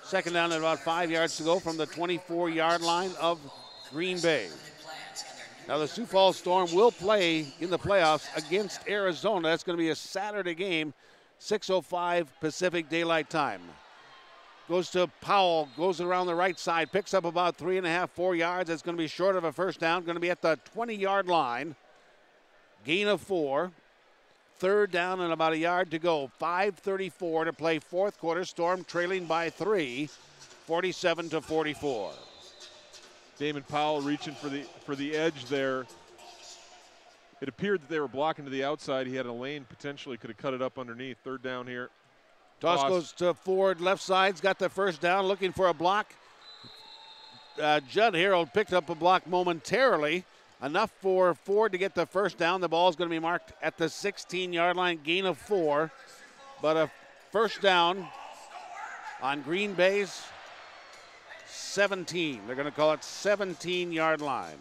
Second down at about 5 yards to go from the 24-yard line of Green Bay. Now the Sioux Falls Storm will play in the playoffs against Arizona. That's going to be a Saturday game, 6:05 Pacific Daylight Time. Goes to Powell, goes around the right side, picks up about 3.5, 4 yards. That's going to be short of a first down, going to be at the 20-yard line. Gain of 4. Third down and about a yard to go. 5:34 to play fourth quarter. Storm trailing by 3, 47-44. Damon Powell reaching for the edge there. It appeared that they were blocking to the outside. He had a lane, potentially could have cut it up underneath. Third down here. Toss goes to Ford, left side's got the first down, looking for a block. Judd Harold picked up a block momentarily, enough for Ford to get the first down. The ball is going to be marked at the 16-yard line, gain of 4. But a first down on Green Bay's 17. They're going to call it 17-yard line.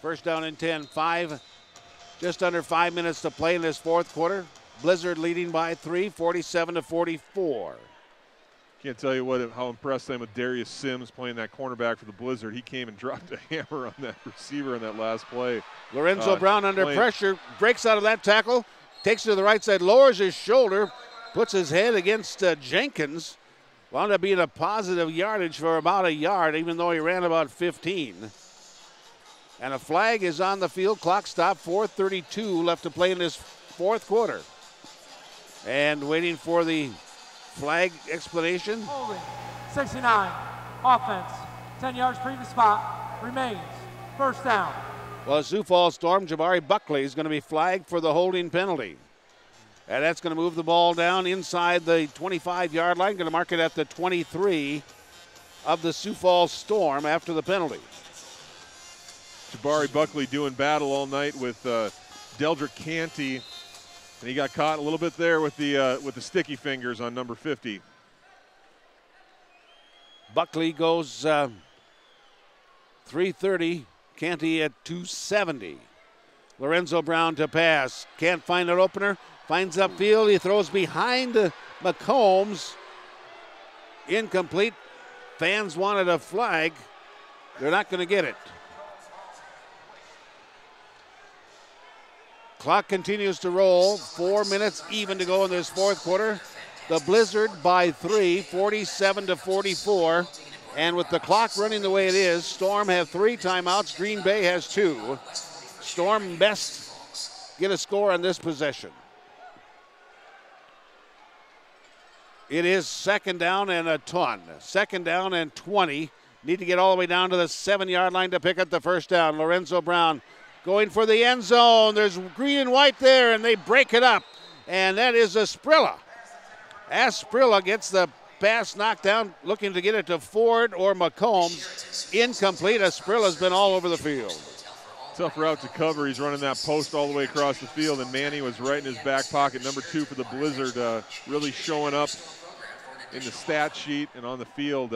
First down and 10. Just under 5 minutes to play in this fourth quarter. Blizzard leading by 3, 47-44. Can't tell you how impressed I am with Darius Sims playing that cornerback for the Blizzard. He came and dropped a hammer on that receiver on that last play. Lorenzo Brown under pressure, breaks out of that tackle, takes it to the right side, lowers his shoulder, puts his head against Jenkins. Wound up being a positive yardage for about a yard, even though he ran about 15. And a flag is on the field. Clock stop, 4:32 left to play in this fourth quarter. And waiting for the flag explanation. Holding, 69, offense, 10 yards previous spot, remains, first down. Well, Sioux Falls Storm, Jabari Buckley is going to be flagged for the holding penalty. And that's going to move the ball down inside the 25-yard line, going to mark it at the 23 of the Sioux Falls Storm after the penalty. Jabari Buckley doing battle all night with Deldrick Canty. And he got caught a little bit there with the sticky fingers on number 50. Buckley goes 330, Canty at 270. Lorenzo Brown to pass. Can't find an opener. Finds upfield. He throws behind McCombs. Incomplete. Fans wanted a flag. They're not going to get it. Clock continues to roll. 4 minutes even to go in this fourth quarter. The Blizzard by 3, 47-44. And with the clock running the way it is, Storm have 3 timeouts. Green Bay has 2. Storm best get a score on this possession. It is second down and a ton. Second down and 20. Need to get all the way down to the 7-yard line to pick up the first down. Lorenzo Brown going for the end zone. There's green and white there, and they break it up. And that is Asprilla. Asprilla gets the pass knocked down, looking to get it to Ford or McCombs. Incomplete. Asprilla's been all over the field. Tough route to cover. He's running that post all the way across the field, and Manny was right in his back pocket. Number 2 for the Blizzard, really showing up in the stat sheet and on the field.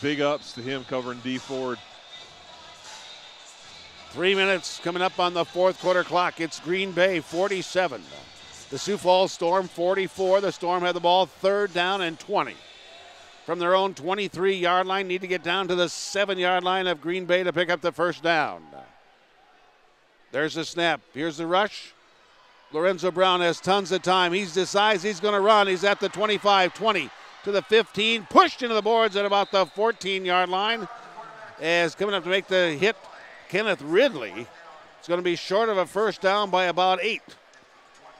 Big ups to him covering D. Ford. 3 minutes coming up on the fourth quarter clock. It's Green Bay 47. The Sioux Falls Storm 44. The Storm had the ball, third down and 20. From their own 23-yard line, need to get down to the 7-yard line of Green Bay to pick up the first down. There's the snap. Here's the rush. Lorenzo Brown has tons of time. He decides he's going to run. He's at the 25, 20 to the 15. Pushed into the boards at about the 14-yard line. As coming up to make the hit, Kenneth Ridley. It's going to be short of a first down by about 8.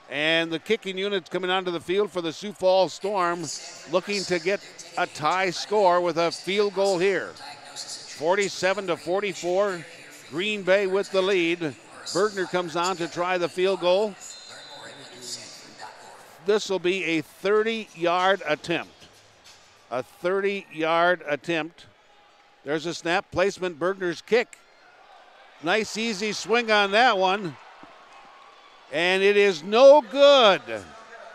And the kicking unit's coming onto the field for the Sioux Falls Storm, looking to get a tie score with a field goal here. 47-44, Green Bay with the lead. Bergner comes on to try the field goal. This will be a 30-yard attempt. A 30-yard attempt. There's a snap, placement, Bergner's kick. Nice easy swing on that one. And it is no good.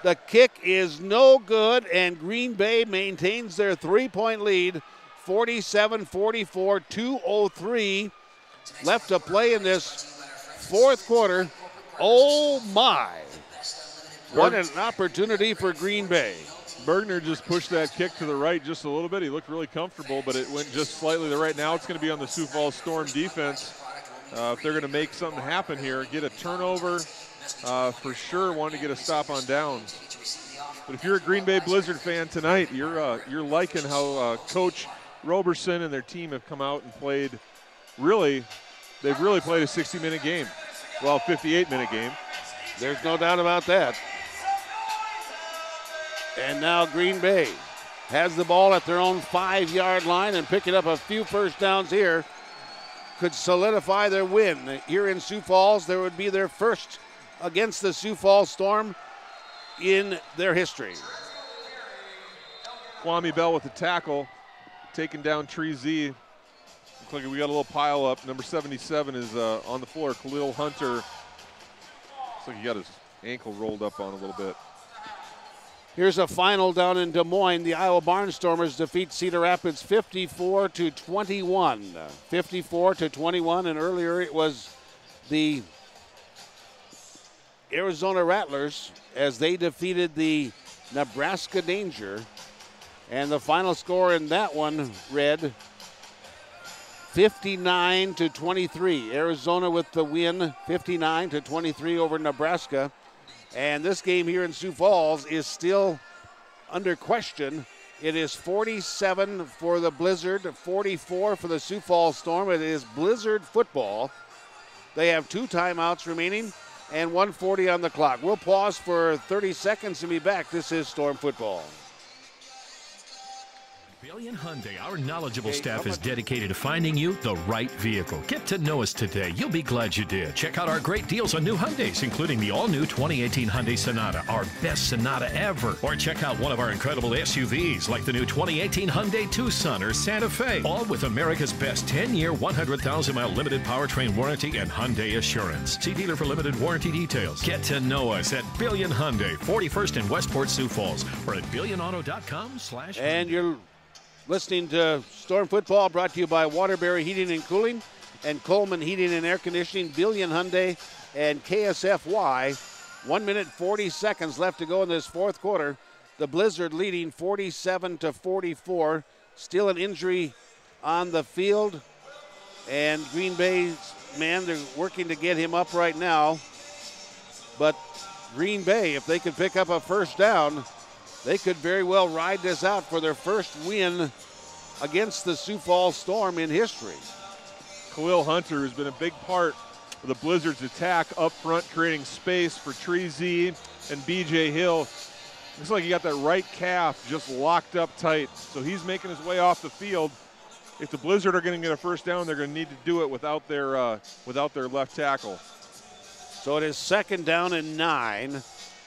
The kick is no good, and Green Bay maintains their 3-point lead, 47-44, 2:03 left to play in this fourth quarter. Oh my. What an opportunity for Green Bay. Bergner just pushed that kick to the right just a little bit. He looked really comfortable, but it went just slightly to the right. Now it's going to be on the Sioux Falls Storm defense. If they're going to make something happen here, get a turnover, for sure want to get a stop on downs. But if you're a Green Bay Blizzard fan tonight, you're liking how Coach Roberson and their team have come out and played. They've really played a 60-minute game. Well, 58-minute game. There's no doubt about that. And now Green Bay has the ball at their own 5-yard line and picking up a few first downs here could solidify their win. Here in Sioux Falls, there would be their first against the Sioux Falls Storm in their history. Kwame Bell with the tackle, taking down Tree Z. Looks like we got a little pile up. Number 77 is on the floor. Khalil Hunter. Looks like he got his ankle rolled up on a little bit. Here's a final down in Des Moines. The Iowa Barnstormers defeat Cedar Rapids 54-21. 54-21, and earlier it was the Arizona Rattlers as they defeated the Nebraska Danger. And the final score in that one read 59-23. Arizona with the win, 59-23 over Nebraska. And this game here in Sioux Falls is still under question. It is 47 for the Blizzard, 44 for the Sioux Falls Storm. It is Blizzard football. They have 2 timeouts remaining and 1:40 on the clock. We'll pause for 30 seconds and be back. This is Storm football. Billion Hyundai, our knowledgeable staff is dedicated to finding you the right vehicle. Get to know us today. You'll be glad you did. Check out our great deals on new Hyundais, including the all-new 2018 Hyundai Sonata, our best Sonata ever. Or check out one of our incredible SUVs, like the new 2018 Hyundai Tucson or Santa Fe, all with America's best 10-year, 100,000-mile limited powertrain warranty and Hyundai Assurance. See dealer for limited warranty details. Get to know us at Billion Hyundai, 41st in Westport, Sioux Falls, or at billionauto.com/. And you're listening to Storm Football, brought to you by Waterbury Heating and Cooling and Coleman Heating and Air Conditioning, Billion Hyundai, and KSFY. 1 minute, 40 seconds left to go in this fourth quarter. The Blizzard leading 47-44. Still an injury on the field. And Green Bay's man, they're working to get him up right now. But Green Bay, if they could pick up a first down, they could very well ride this out for their first win against the Sioux Falls Storm in history. Khalil Hunter has been a big part of the Blizzard's attack up front, creating space for Tree Z and BJ Hill. Looks like he got that right calf just locked up tight, so he's making his way off the field. If the Blizzard are going to get a first down, they're going to need to do it without their left tackle. So it is 2nd down and 9.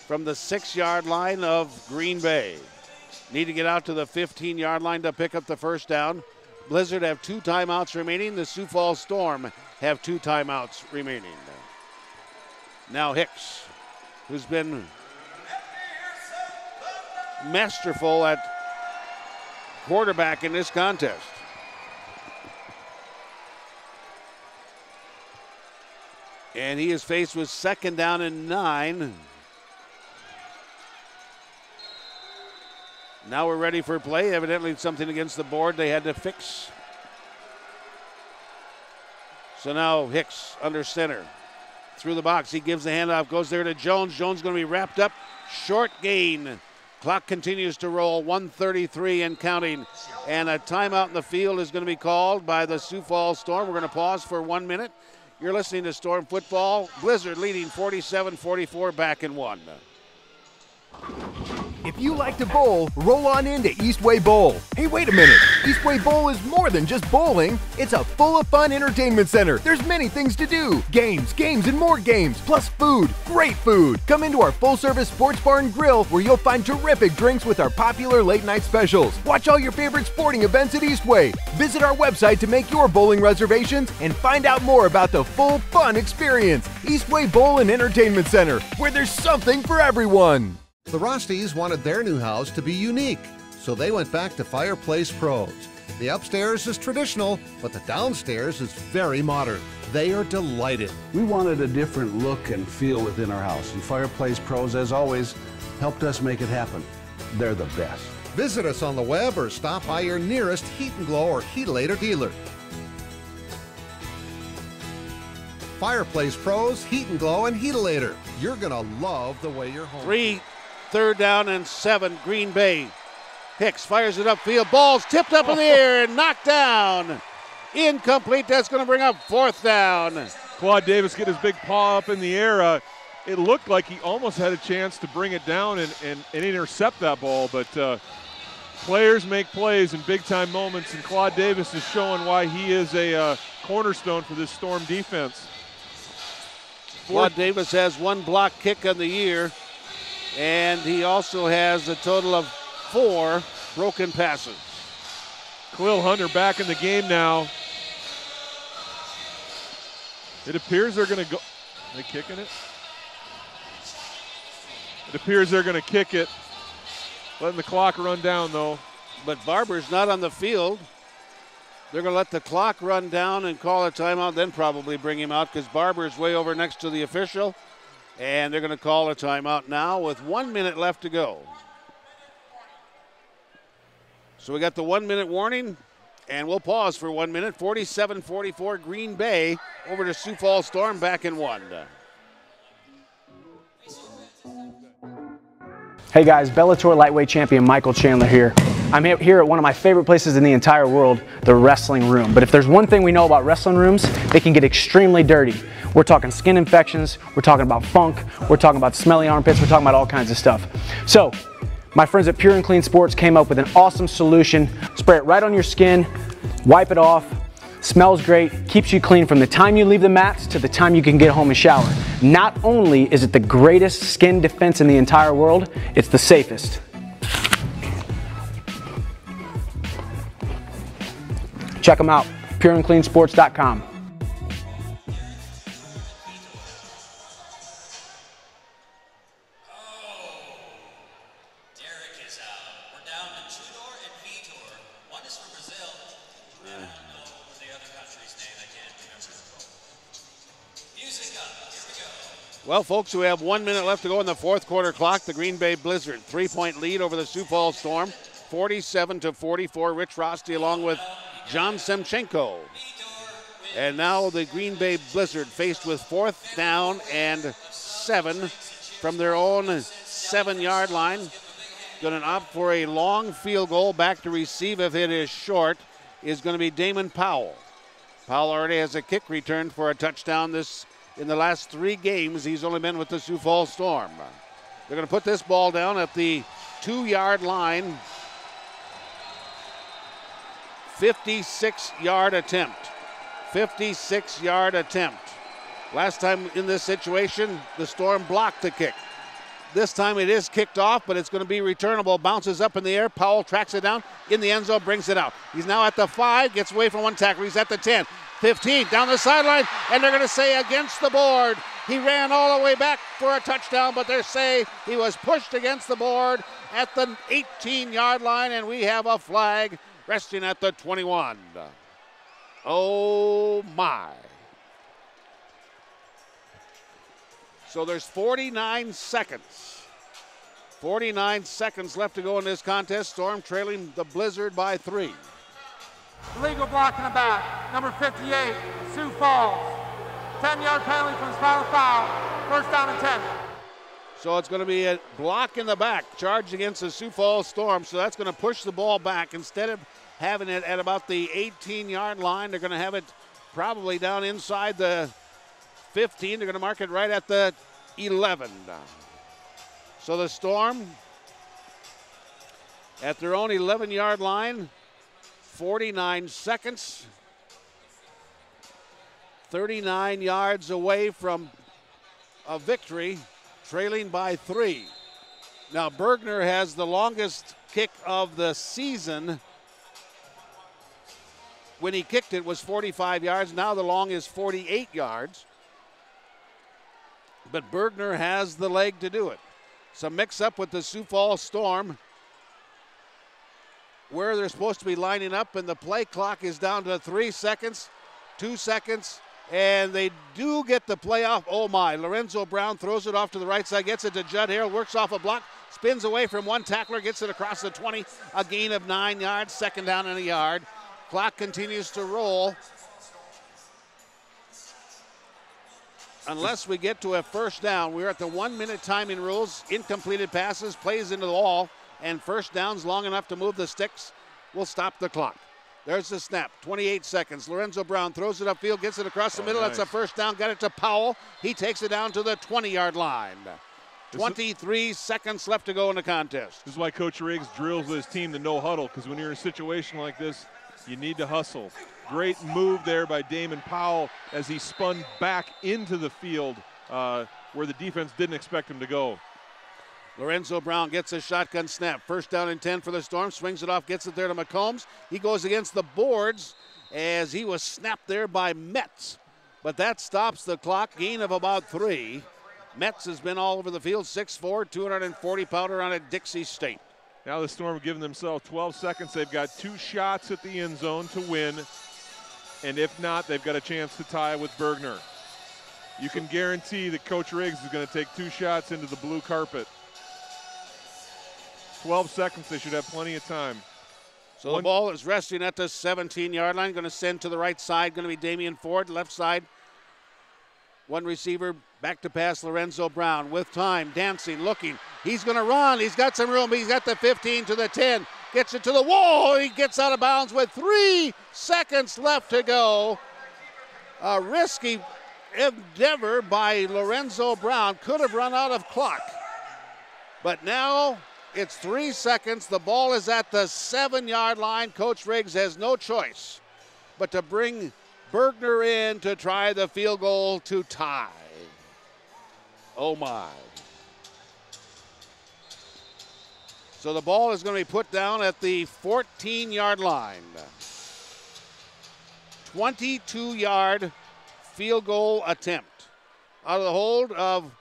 From the 6-yard line of Green Bay. Need to get out to the 15-yard line to pick up the first down. Blizzard have 2 timeouts remaining. The Sioux Falls Storm have 2 timeouts remaining. Now Hicks, who's been masterful at quarterback in this contest. And he is faced with 2nd down and 9. Now we're ready for play. Evidently something against the board they had to fix. So now Hicks under center. Through the box, he gives the handoff, goes there to Jones. Jones going to be wrapped up. Short gain. Clock continues to roll, 1:33 and counting. And a timeout in the field is going to be called by the Sioux Falls Storm. We're going to pause for 1 minute. You're listening to Storm Football. Blizzard leading 47-44, back in 1. If you like to bowl, roll on into Eastway Bowl. Hey, wait a minute. Eastway Bowl is more than just bowling. It's a full of fun entertainment center. There's many things to do. Games, and more games, plus food. Great food. Come into our full-service sports bar and grill where you'll find terrific drinks with our popular late-night specials. Watch all your favorite sporting events at Eastway. Visit our website to make your bowling reservations and find out more about the full fun experience. Eastway Bowl and Entertainment Center, where there's something for everyone. The Rosties wanted their new house to be unique, so they went back to Fireplace Pros. The upstairs is traditional, but the downstairs is very modern. They are delighted. We wanted a different look and feel within our house, and Fireplace Pros, as always, helped us make it happen. They're the best. Visit us on the web or stop by your nearest Heat & Glow or Heatalator dealer. Fireplace Pros, Heat & Glow, and Heatalator. You're going to love the way your home. 3rd down and 7, Green Bay. Hicks fires it upfield. Ball's tipped up in the air and knocked down. Incomplete. That's going to bring up 4th down. Claude Davis get his big paw up in the air. It looked like he almost had a chance to bring it down and intercept that ball, but players make plays in big-time moments, and Claude Davis is showing why he is a cornerstone for this Storm defense. Claude Davis has 1 block kick on the year, and he also has a total of 4 broken passes. Khalil Hunter back in the game now. It appears they're going to go. Are they kicking it? It appears they're going to kick it. Letting the clock run down, though. But Barber's not on the field. They're going to let the clock run down and call a timeout, then probably bring him out because Barber's way over next to the official. And they're going to call a timeout now with 1 minute left to go. So we got the 1 minute warning, and we'll pause for 1 minute. 47-44 Green Bay over to Sioux Falls Storm, back in 1. Hey guys, Bellator lightweight champion Michael Chandler here. I'm here at one of my favorite places in the entire world, the wrestling room. But if there's one thing we know about wrestling rooms, they can get extremely dirty. We're talking skin infections, we're talking about funk, we're talking about smelly armpits, we're talking about all kinds of stuff. So, my friends at Pure and Clean Sports came up with an awesome solution. Spray it right on your skin, wipe it off, smells great, keeps you clean from the time you leave the mats to the time you can get home and shower. Not only is it the greatest skin defense in the entire world, it's the safest. Check them out, pureandcleansports.com. Well, folks, we have 1 minute left to go in the 4th quarter clock. The Green Bay Blizzard, 3-point lead over the Sioux Falls Storm, 47-44. Rich Rosty along with John Semchenko. And now the Green Bay Blizzard faced with 4th down and 7 from their own 7-yard line. Going to opt for a long field goal. Back to receive if it is short is going to be Damon Powell. Powell already has a kick return for a touchdown in the last 3 games. He's only been with the Sioux Falls Storm. They're going to put this ball down at the 2-yard line. 56-yard attempt. 56-yard attempt. Last time in this situation, the Storm blocked the kick. This time it is kicked off, but it's going to be returnable. Bounces up in the air. Powell tracks it down in the end zone, brings it out. He's now at the 5, gets away from one tackler. He's at the 10, 15, down the sideline, and they're going to say against the board. He ran all the way back for a touchdown, but they say he was pushed against the board at the 18-yard line, and we have a flag resting at the 21. Oh, my. So there's 49 seconds. 49 seconds left to go in this contest. Storm trailing the Blizzard by 3. Illegal block in the back, number 58, Sioux Falls. 10-yard penalty from his final foul, 1st down and 10. So it's going to be a block in the back, charged against the Sioux Falls Storm. So that's going to push the ball back. Instead of having it at about the 18-yard line, they're going to have it probably down inside the 15. They're going to mark it right at the 11. So the Storm at their own 11-yard line, 49 seconds, 39 yards away from a victory, trailing by 3. Now Bergner has the longest kick of the season. When he kicked it was 45 yards. Now the long is 48 yards. But Bergner has the leg to do it. Some mix-up with the Sioux Falls Storm, where they're supposed to be lining up, and the play clock is down to 3 seconds, 2 seconds, and they do get the play off. Oh my, Lorenzo Brown throws it off to the right side, gets it to Judd Harrell, works off a block, Spins away from one tackler, gets it across the 20, a gain of 9 yards, second down and a yard. Clock continues to roll. Unless we get to a first down. We're at the 1 minute timing rules. Incompleted passes, plays into the wall, and first downs long enough to move the sticks will stop the clock. There's the snap, 28 seconds. Lorenzo Brown throws it upfield, gets it across the middle. Nice. That's a first down, got it to Powell. He takes it down to the 20-yard line. 23 seconds left to go in the contest. This is why Coach Riggs drills his team to no huddle, because when you're in a situation like this, you need to hustle. Great move there by Damon Powell as he spun back into the field where the defense didn't expect him to go. Lorenzo Brown gets a shotgun snap. First down and 10 for the Storm. Swings it off, gets it there to McCombs. He goes against the boards as he was snapped there by Metz. But that stops the clock. Gain of about 3. Metz has been all over the field. 6'4", 240-pounder on a Dixie State. Now the Storm have given themselves 12 seconds. They've got 2 shots at the end zone to win. And if not, they've got a chance to tie with Bergner. You can guarantee that Coach Riggs is going to take 2 shots into the blue carpet. 12 seconds, they should have plenty of time. So the ball is resting at the 17-yard line. Going to send to the right side. Going to be Damian Ford. Left side, one receiver. Back to pass, Lorenzo Brown. With time, dancing, looking. He's going to run. He's got some room. He's got the 15 to the 10. Gets it to the wall. He gets out of bounds with 3 seconds left to go. A risky endeavor by Lorenzo Brown. Could have run out of clock. But now it's 3 seconds. The ball is at the 7-yard line. Coach Riggs has no choice but to bring Bergner in to try the field goal to tie. Oh, my. So the ball is going to be put down at the 14-yard line. 22-yard field goal attempt. Out of the hold of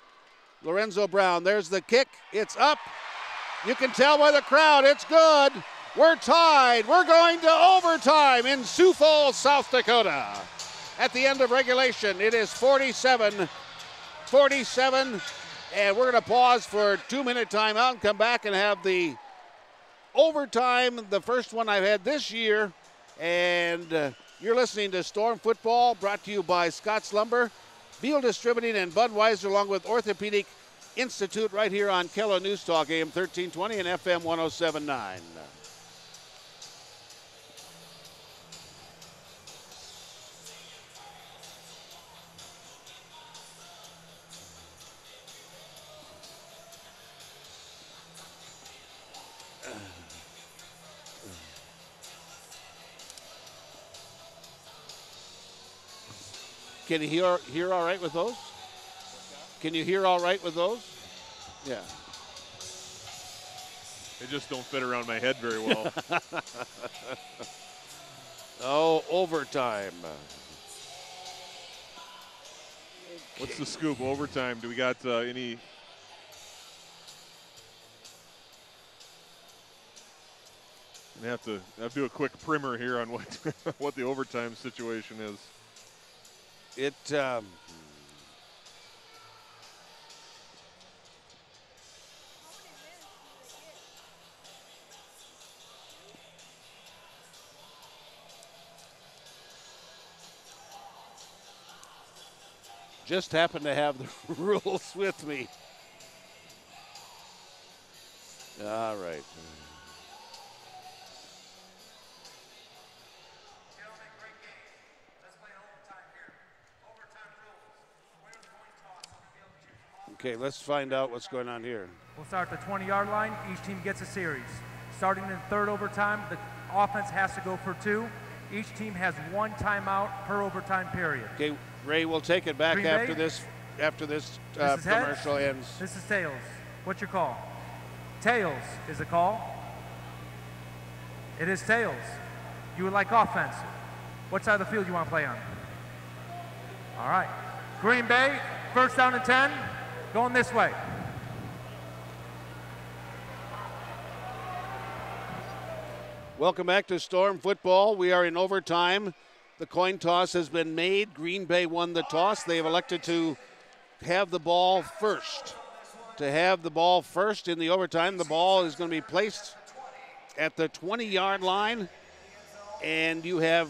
Lorenzo Brown. There's the kick. It's up. You can tell by the crowd it's good. We're tied. We're going to overtime in Sioux Falls, South Dakota. At the end of regulation, it is 47-47. And we're going to pause for a 2-minute timeout and come back and have the overtime, the first one I've had this year. And you're listening to Storm Football, brought to you by Scott's Lumber, Beal Distributing, and Budweiser, along with Orthopedic Institute, right here on Keller News Talk, AM 1320 and FM 107.9. Can you hear all right with those? Can you hear all right with those? Yeah. They just don't fit around my head very well. Oh, overtime. What's the scoop? Overtime. Do we got any? I have to do a quick primer here on what what the overtime situation is. It just happened to have the rules with me. All right. Okay, let's find out what's going on here. We'll start at the 20-yard line. Each team gets a series. Starting in the third overtime, the offense has to go for 2. Each team has 1 timeout per overtime period. Okay, Ray, we'll take it back Green after Bay? this This is commercial heads. ends. This is tails. What's your call? Tails is a call. It is tails. You would like offense. What side of the field you want to play on? All right. Green Bay, first down and 10. Going this way. Welcome back to Storm Football. We are in overtime. The coin toss has been made. Green Bay won the toss. They have elected to have the ball first. to have the ball first in the overtime. The ball is going to be placed at the 20-yard line, and you have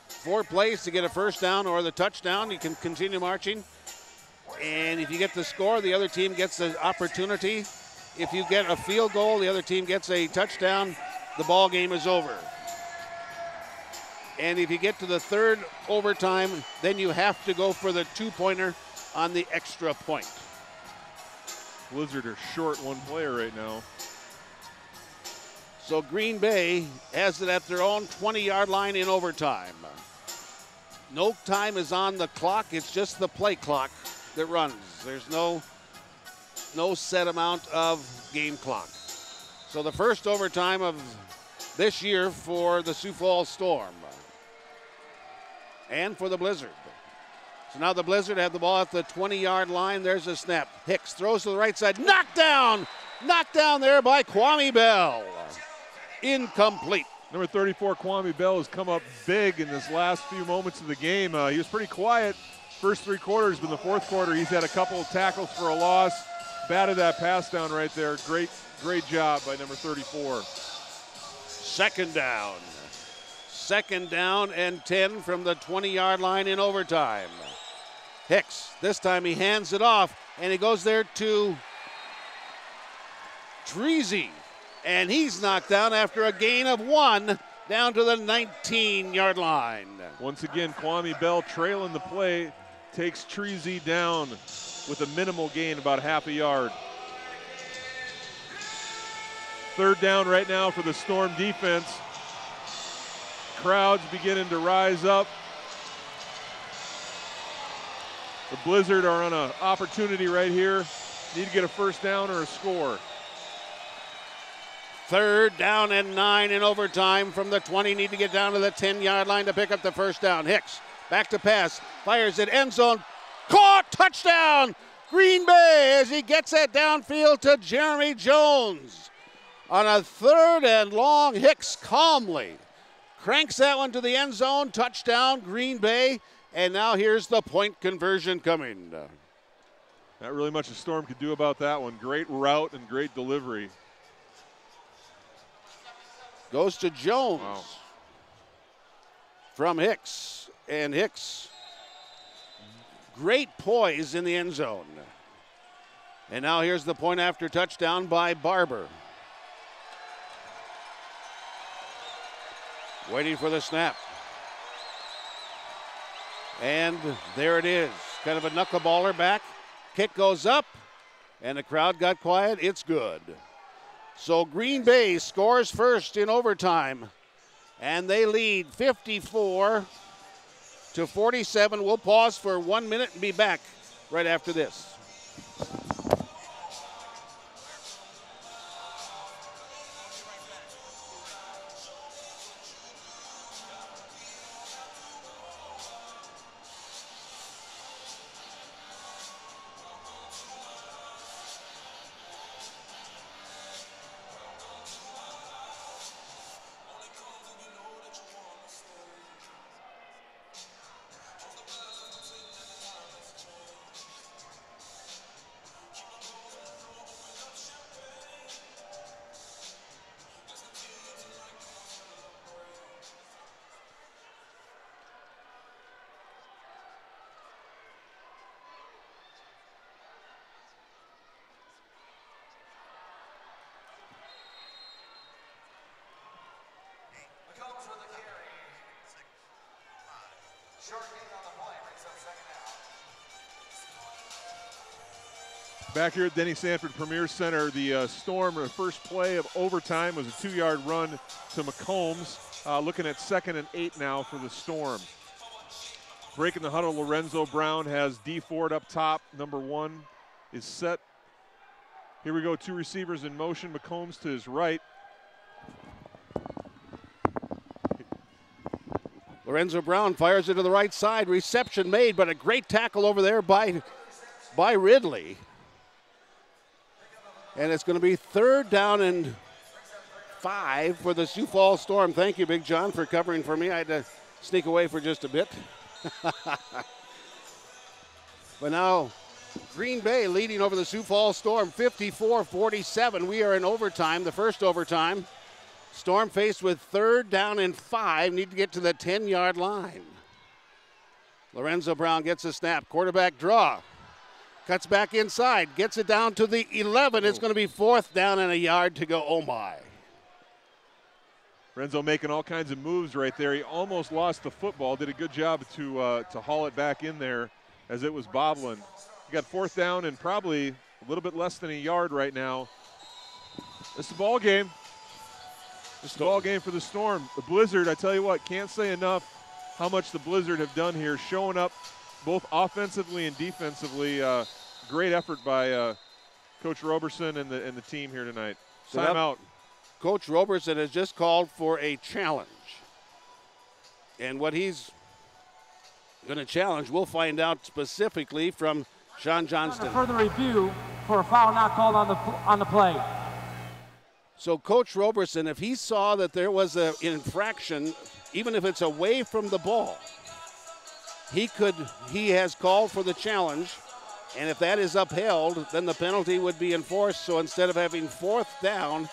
4 plays to get a first down or the touchdown. You can continue marching, and if you get the score, the other team gets the opportunity. If you get a field goal, the other team gets a touchdown. The ball game is over. And if you get to the 3rd overtime, then you have to go for the 2-pointer on the extra point. Blizzard are short one player right now. So Green Bay has it at their own 20-yard line in overtime. No time is on the clock. It's just the play clock that runs. There's no set amount of game clock. So the first overtime of this year for the Sioux Falls Storm and for the Blizzard. So now the Blizzard have the ball at the 20-yard line. There's a snap. Hicks throws to the right side. Knocked down there by Kwame Bell. Incomplete. Number 34, Kwame Bell, has come up big in this last few moments of the game. He was pretty quiet first 3 quarters, but in the 4th quarter, he's had a couple of tackles for a loss. Batted that pass down right there. Great job by number 34. Second down. 2nd down and 10 from the 20-yard line in overtime. Hicks, this time he hands it off, and he goes there to Treasy. And he's knocked down after a gain of 1 down to the 19-yard line. Once again, Kwame Bell trailing the play, takes Treasy down with a minimal gain, about half a yard. 3rd down right now for the Storm defense. Crowds beginning to rise up. The Blizzard are on an opportunity right here. Need to get a first down or a score. 3rd down and 9 in overtime from the 20. Need to get down to the 10-yard line to pick up the first down. Hicks back to pass, fires it, end zone, caught, touchdown, Green Bay, as he gets that downfield to Jeremy Jones. On a 3rd and long, Hicks calmly cranks that one to the end zone, touchdown, Green Bay, and now here's the point conversion coming. Not really much the Storm could do about that one. Great route and great delivery. Goes to Jones. Wow. From Hicks, and Hicks, great poise in the end zone. And now here's the point after touchdown by Barber. Waiting for the snap. And there it is. Kind of a knuckleballer back. Kick goes up, and the crowd got quiet. It's good. So Green Bay scores first in overtime, and they lead 54-47. We'll pause for 1 minute and be back right after this. Back here at Denny Sanford Premier Center, the Storm, the first play of overtime was a 2-yard run to McCombs. Looking at 2nd and 8 now for the Storm. Breaking the huddle, Lorenzo Brown has D Ford up top. Number 1 is set. Here we go, 2 receivers in motion. McCombs to his right. Lorenzo Brown fires it to the right side. Reception made, but a great tackle over there by Ridley. And it's going to be 3rd down and 5 for the Sioux Falls Storm. Thank you, Big John, for covering for me. I had to sneak away for just a bit. But now Green Bay leading over the Sioux Falls Storm 54-47. We are in overtime, the first overtime. Storm faced with 3rd down and 5, need to get to the 10-yard line. Lorenzo Brown gets a snap, quarterback draw. Cuts back inside, gets it down to the 11. It's going to be 4th down and a yard to go. Oh my. Renzo making all kinds of moves right there. He almost lost the football, did a good job to haul it back in there as it was bobbling. You got 4th down and probably a little bit less than a yard right now. It's the ball game. It's the ball game for the Storm. The Blizzard, I tell you what, can't say enough how much the Blizzard have done here, showing up both offensively and defensively. Great effort by Coach Roberson and the team here tonight. Timeout. Coach Roberson has just called for a challenge. And what he's going to challenge, we'll find out specifically from Sean Johnston. A further review for a foul not called on the play. So Coach Roberson, if he saw that there was an infraction, even if it's away from the ball, he has called for the challenge, and if that is upheld, then the penalty would be enforced. So instead of having 4th down,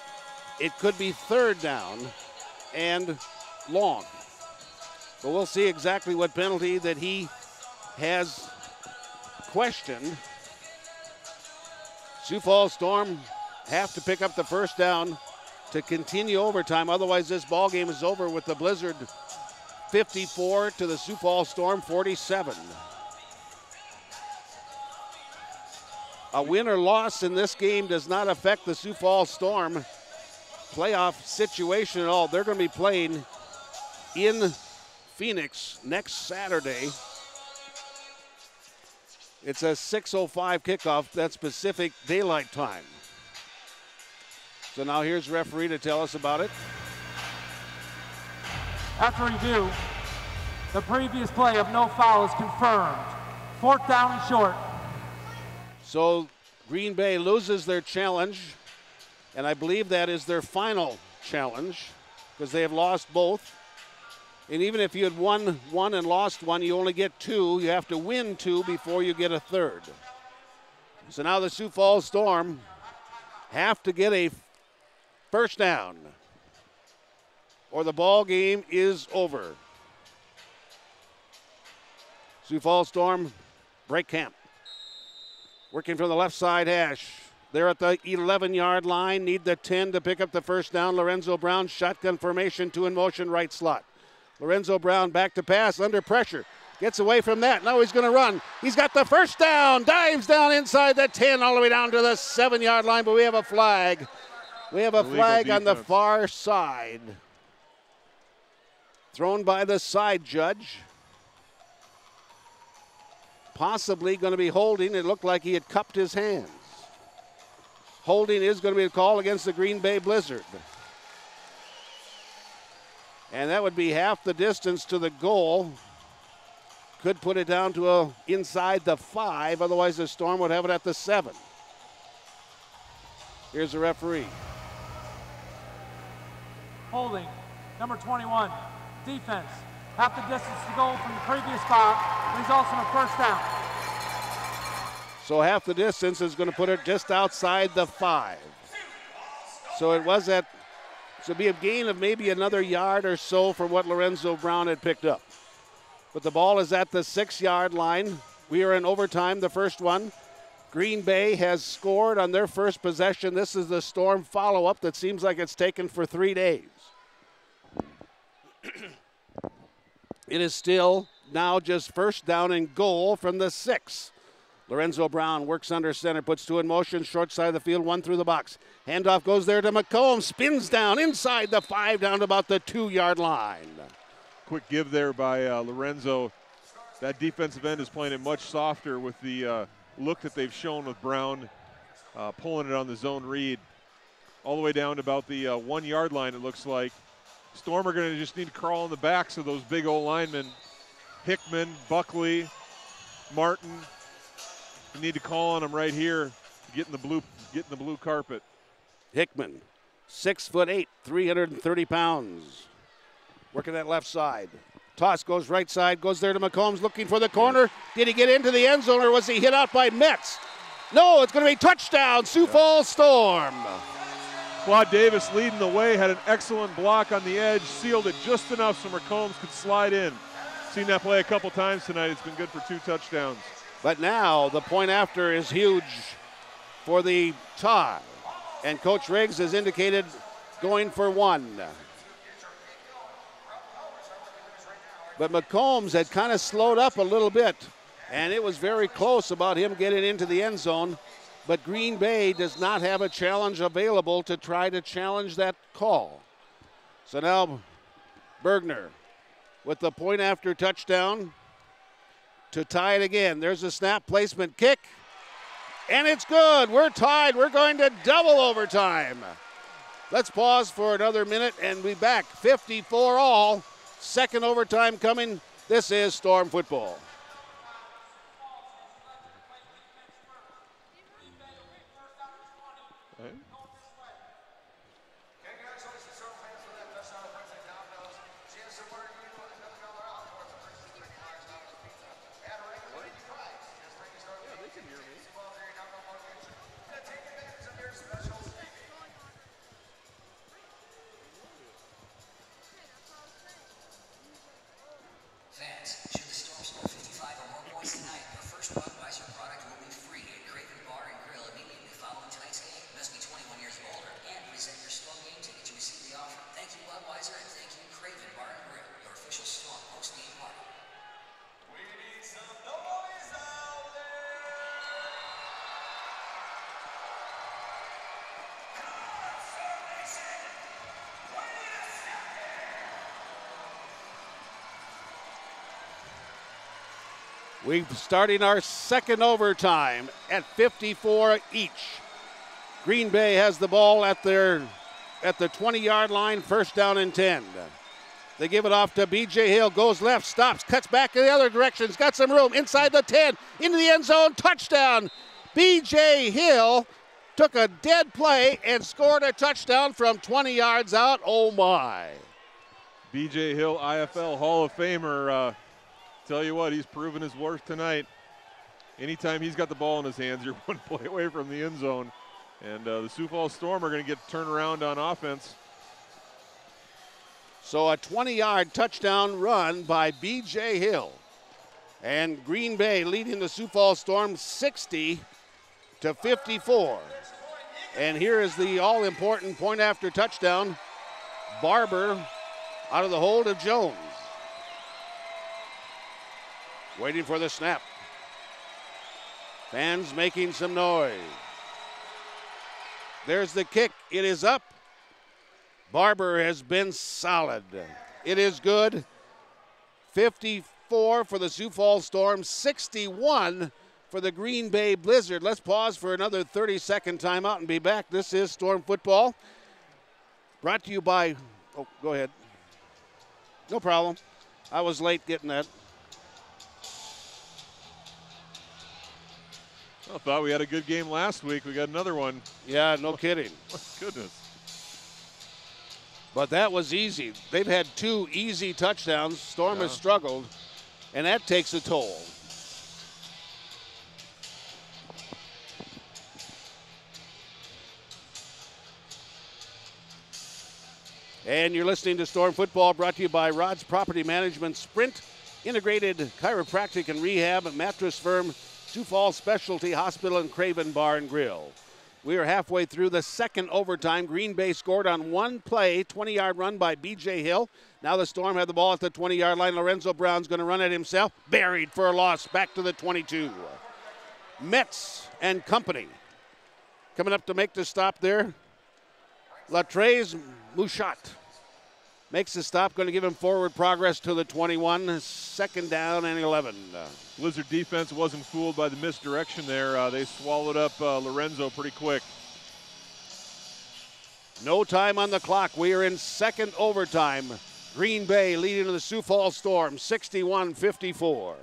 it could be 3rd down and long. But we'll see exactly what penalty that he has questioned. Sioux Falls Storm have to pick up the 1st down to continue overtime. Otherwise, this ball game is over with the Blizzard 54 to the Sioux Falls Storm 47. A win or loss in this game does not affect the Sioux Falls Storm playoff situation at all. They're going to be playing in Phoenix next Saturday. It's a 6:05 kickoff. That's Pacific Daylight Time. So now here's the referee to tell us about it. After review, the previous play of no foul is confirmed. 4th down and short. So Green Bay loses their challenge, and I believe that is their final challenge because they have lost both. And even if you had won one and lost one, you only get 2. You have to win 2 before you get a 3rd. So now the Sioux Falls Storm have to get a 1st down, or the ball game is over. Sioux Falls Storm break camp. Working from the left side hash. They're at the 11-yard line. Need the 10 to pick up the 1st down. Lorenzo Brown, shotgun formation, 2 in motion, right slot. Lorenzo Brown back to pass, under pressure. Gets away from that. Now he's going to run. He's got the 1st down. Dives down inside the 10 all the way down to the 7-yard line, but we have a flag. We have a flag on the far side. Thrown by the side judge. Possibly going to be holding. It looked like he had cupped his hands. Holding is going to be a call against the Green Bay Blizzard. And that would be half the distance to the goal. Could put it down to inside the 5. Otherwise, the Storm would have it at the 7. Here's the referee. Holding, number 21, defense. Half the distance to go from the previous spot, results in a 1st down. So half the distance is going to put it just outside the 5. So it was at, so it'd be a gain of maybe another yard or so from what Lorenzo Brown had picked up. But the ball is at the 6-yard line. We are in overtime, the first one. Green Bay has scored on their first possession. This is the Storm follow-up that seems like it's taken for 3 days. It is still now just 1st down and goal from the 6. Lorenzo Brown works under center, puts 2 in motion, short side of the field, 1 through the box. Handoff goes there to McComb, spins down inside the 5, down to about the 2-yard line. Quick give there by Lorenzo. That defensive end is playing it much softer with the look that they've shown with Brown, pulling it on the zone read. All the way down to about the 1-yard line, it looks like. Storm are going to just need to crawl on the backs of those big old linemen. Hickman, Buckley, Martin. You need to call on them right here, get in the blue carpet. Hickman, 6'8", 330 pounds. Working that left side. Toss goes right side, goes there to McCombs looking for the corner. Did he get into the end zone or was he hit out by Metz? No, it's going to be touchdown, Sioux Falls Storm. Claude Davis leading the way, had an excellent block on the edge, sealed it just enough so McCombs could slide in. Seen that play a couple times tonight. It's been good for 2 touchdowns. But now the point after is huge for the tie. And Coach Riggs has indicated going for 1. But McCombs had kind of slowed up a little bit, and it was very close about him getting into the end zone. But Green Bay does not have a challenge available to try to challenge that call. So now Bergner with the point after touchdown to tie it again. There's a snap placement kick, and it's good. We're tied. We're going to double overtime. Let's pause for another minute and be back. 54 all. Second overtime coming. This is Storm football. Fans, should the Storm score 55 or more points tonight, the first Budweiser product will be free at Craven Bar and Grill immediately following tonight's game. Must be 21 years or older and present your Storm game ticket to receive the offer. Thank you, Budweiser, and thank you, Craven Bar and Grill, your official Storm post-game party. We need some noise out there! We're starting our second overtime at 54 each. Green Bay has the ball at the 20-yard line, first down and 10. They give it off to B.J. Hill, goes left, stops, cuts back in the other direction. He's got some room inside the 10, into the end zone, touchdown. B.J. Hill took a dead play and scored a touchdown from 20 yards out. Oh, my. B.J. Hill, IFL Hall of Famer. Tell you what, he's proven his worth tonight. Anytime he's got the ball in his hands, you're one play away from the end zone. And the Sioux Falls Storm are going to get turned around on offense. So a 20-yard touchdown run by B.J. Hill. And Green Bay leading the Sioux Falls Storm 60-54. And here is the all-important point after touchdown. Barber out of the hold of Jones. Waiting for the snap. Fans making some noise. There's the kick. It is up. Barber has been solid. It is good. 54 for the Sioux Falls Storm, 61 for the Green Bay Blizzard. Let's pause for another 30-second timeout and be back. This is Storm Football. Brought to you by, oh, go ahead. No problem. I was late getting that. I thought we had a good game last week. We got another one. Yeah, no kidding. My goodness. But that was easy. They've had 2 easy touchdowns. Storm has struggled, and that takes a toll. And you're listening to Storm Football, brought to you by Rod's Property Management, Sprint, Integrated Chiropractic and Rehab, Mattress Firm, Sioux Falls Specialty Hospital, and Craven Bar and Grill. We are halfway through the second overtime. Green Bay scored on one play, 20-yard run by B.J. Hill. Now the Storm have the ball at the 20-yard line. Lorenzo Brown's going to run it himself. Buried for a loss, back to the 22. Metz and company coming up to make the stop there. Latrez Mouchat makes the stop, going to give him forward progress to the 21. Second down and 11. Blizzard defense wasn't fooled by the misdirection there. They swallowed up Lorenzo pretty quick. No time on the clock. We are in second overtime. Green Bay leading the Sioux Falls Storm, 61-54.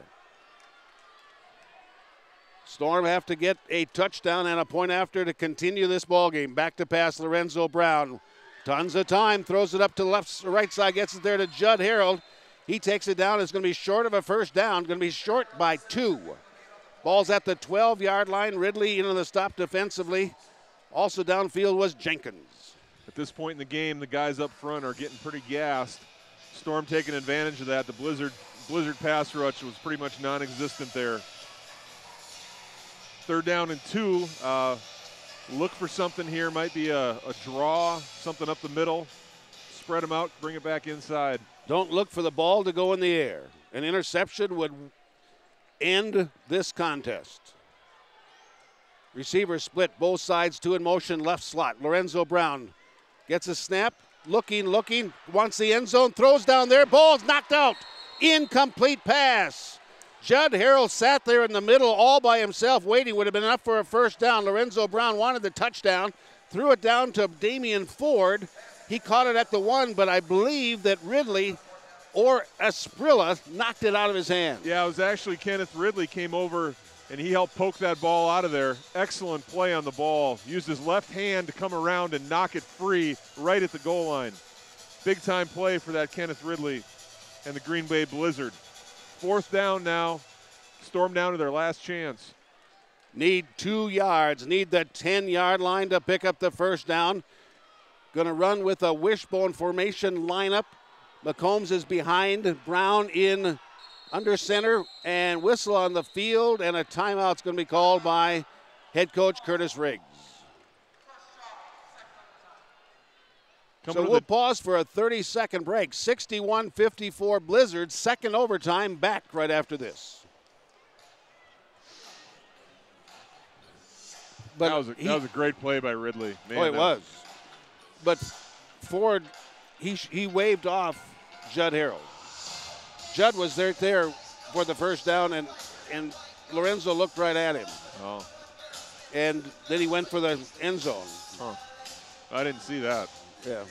Storm have to get a touchdown and a point after to continue this ball game. Back to pass, Lorenzo Brown. Tons of time, throws it up to the right side, gets it there to Judd Harold. He takes it down. It's going to be short of a first down. Going to be short by 2. Ball's at the 12-yard line. Ridley into the stop defensively. Also downfield was Jenkins. At this point in the game, the guys up front are getting pretty gassed. Storm taking advantage of that. The Blizzard pass rush was pretty much non-existent there. 3rd down and 2. Look for something here. Might be a draw, something up the middle. Spread them out, bring it back inside. Don't look for the ball to go in the air. An interception would end this contest. Receiver split, both sides, 2 in motion, left slot. Lorenzo Brown gets a snap, looking, wants the end zone, throws down there, ball's knocked out. Incomplete pass. Judd Harrell sat there in the middle all by himself waiting. Would have been enough for a first down. Lorenzo Brown wanted the touchdown, threw it down to Damian Ford. He caught it at the 1, but I believe that Ridley or Asprilla knocked it out of his hand. Yeah, it was actually Kenneth Ridley came over and he helped poke that ball out of there. Excellent play on the ball. Used his left hand to come around and knock it free right at the goal line. Big time play for that Kenneth Ridley and the Green Bay Blizzard. 4th down now. Storm down to their last chance. Need 2 yards. Need the 10-yard line to pick up the first down. Going to run with a wishbone formation lineup. McCombs is behind. Brown in under center, and whistle on the field, and a timeout's going to be called by head coach Curtis Riggs. So we'll pause for a 30-second break. 61-54 Blizzard, second overtime, back right after this. But that was a great play by Ridley. Man, it was. But Ford, he waved off Judd Harrell. Judd was there for the first down, and Lorenzo looked right at him. Oh. And then he went for the end zone. Huh. I didn't see that. Yeah.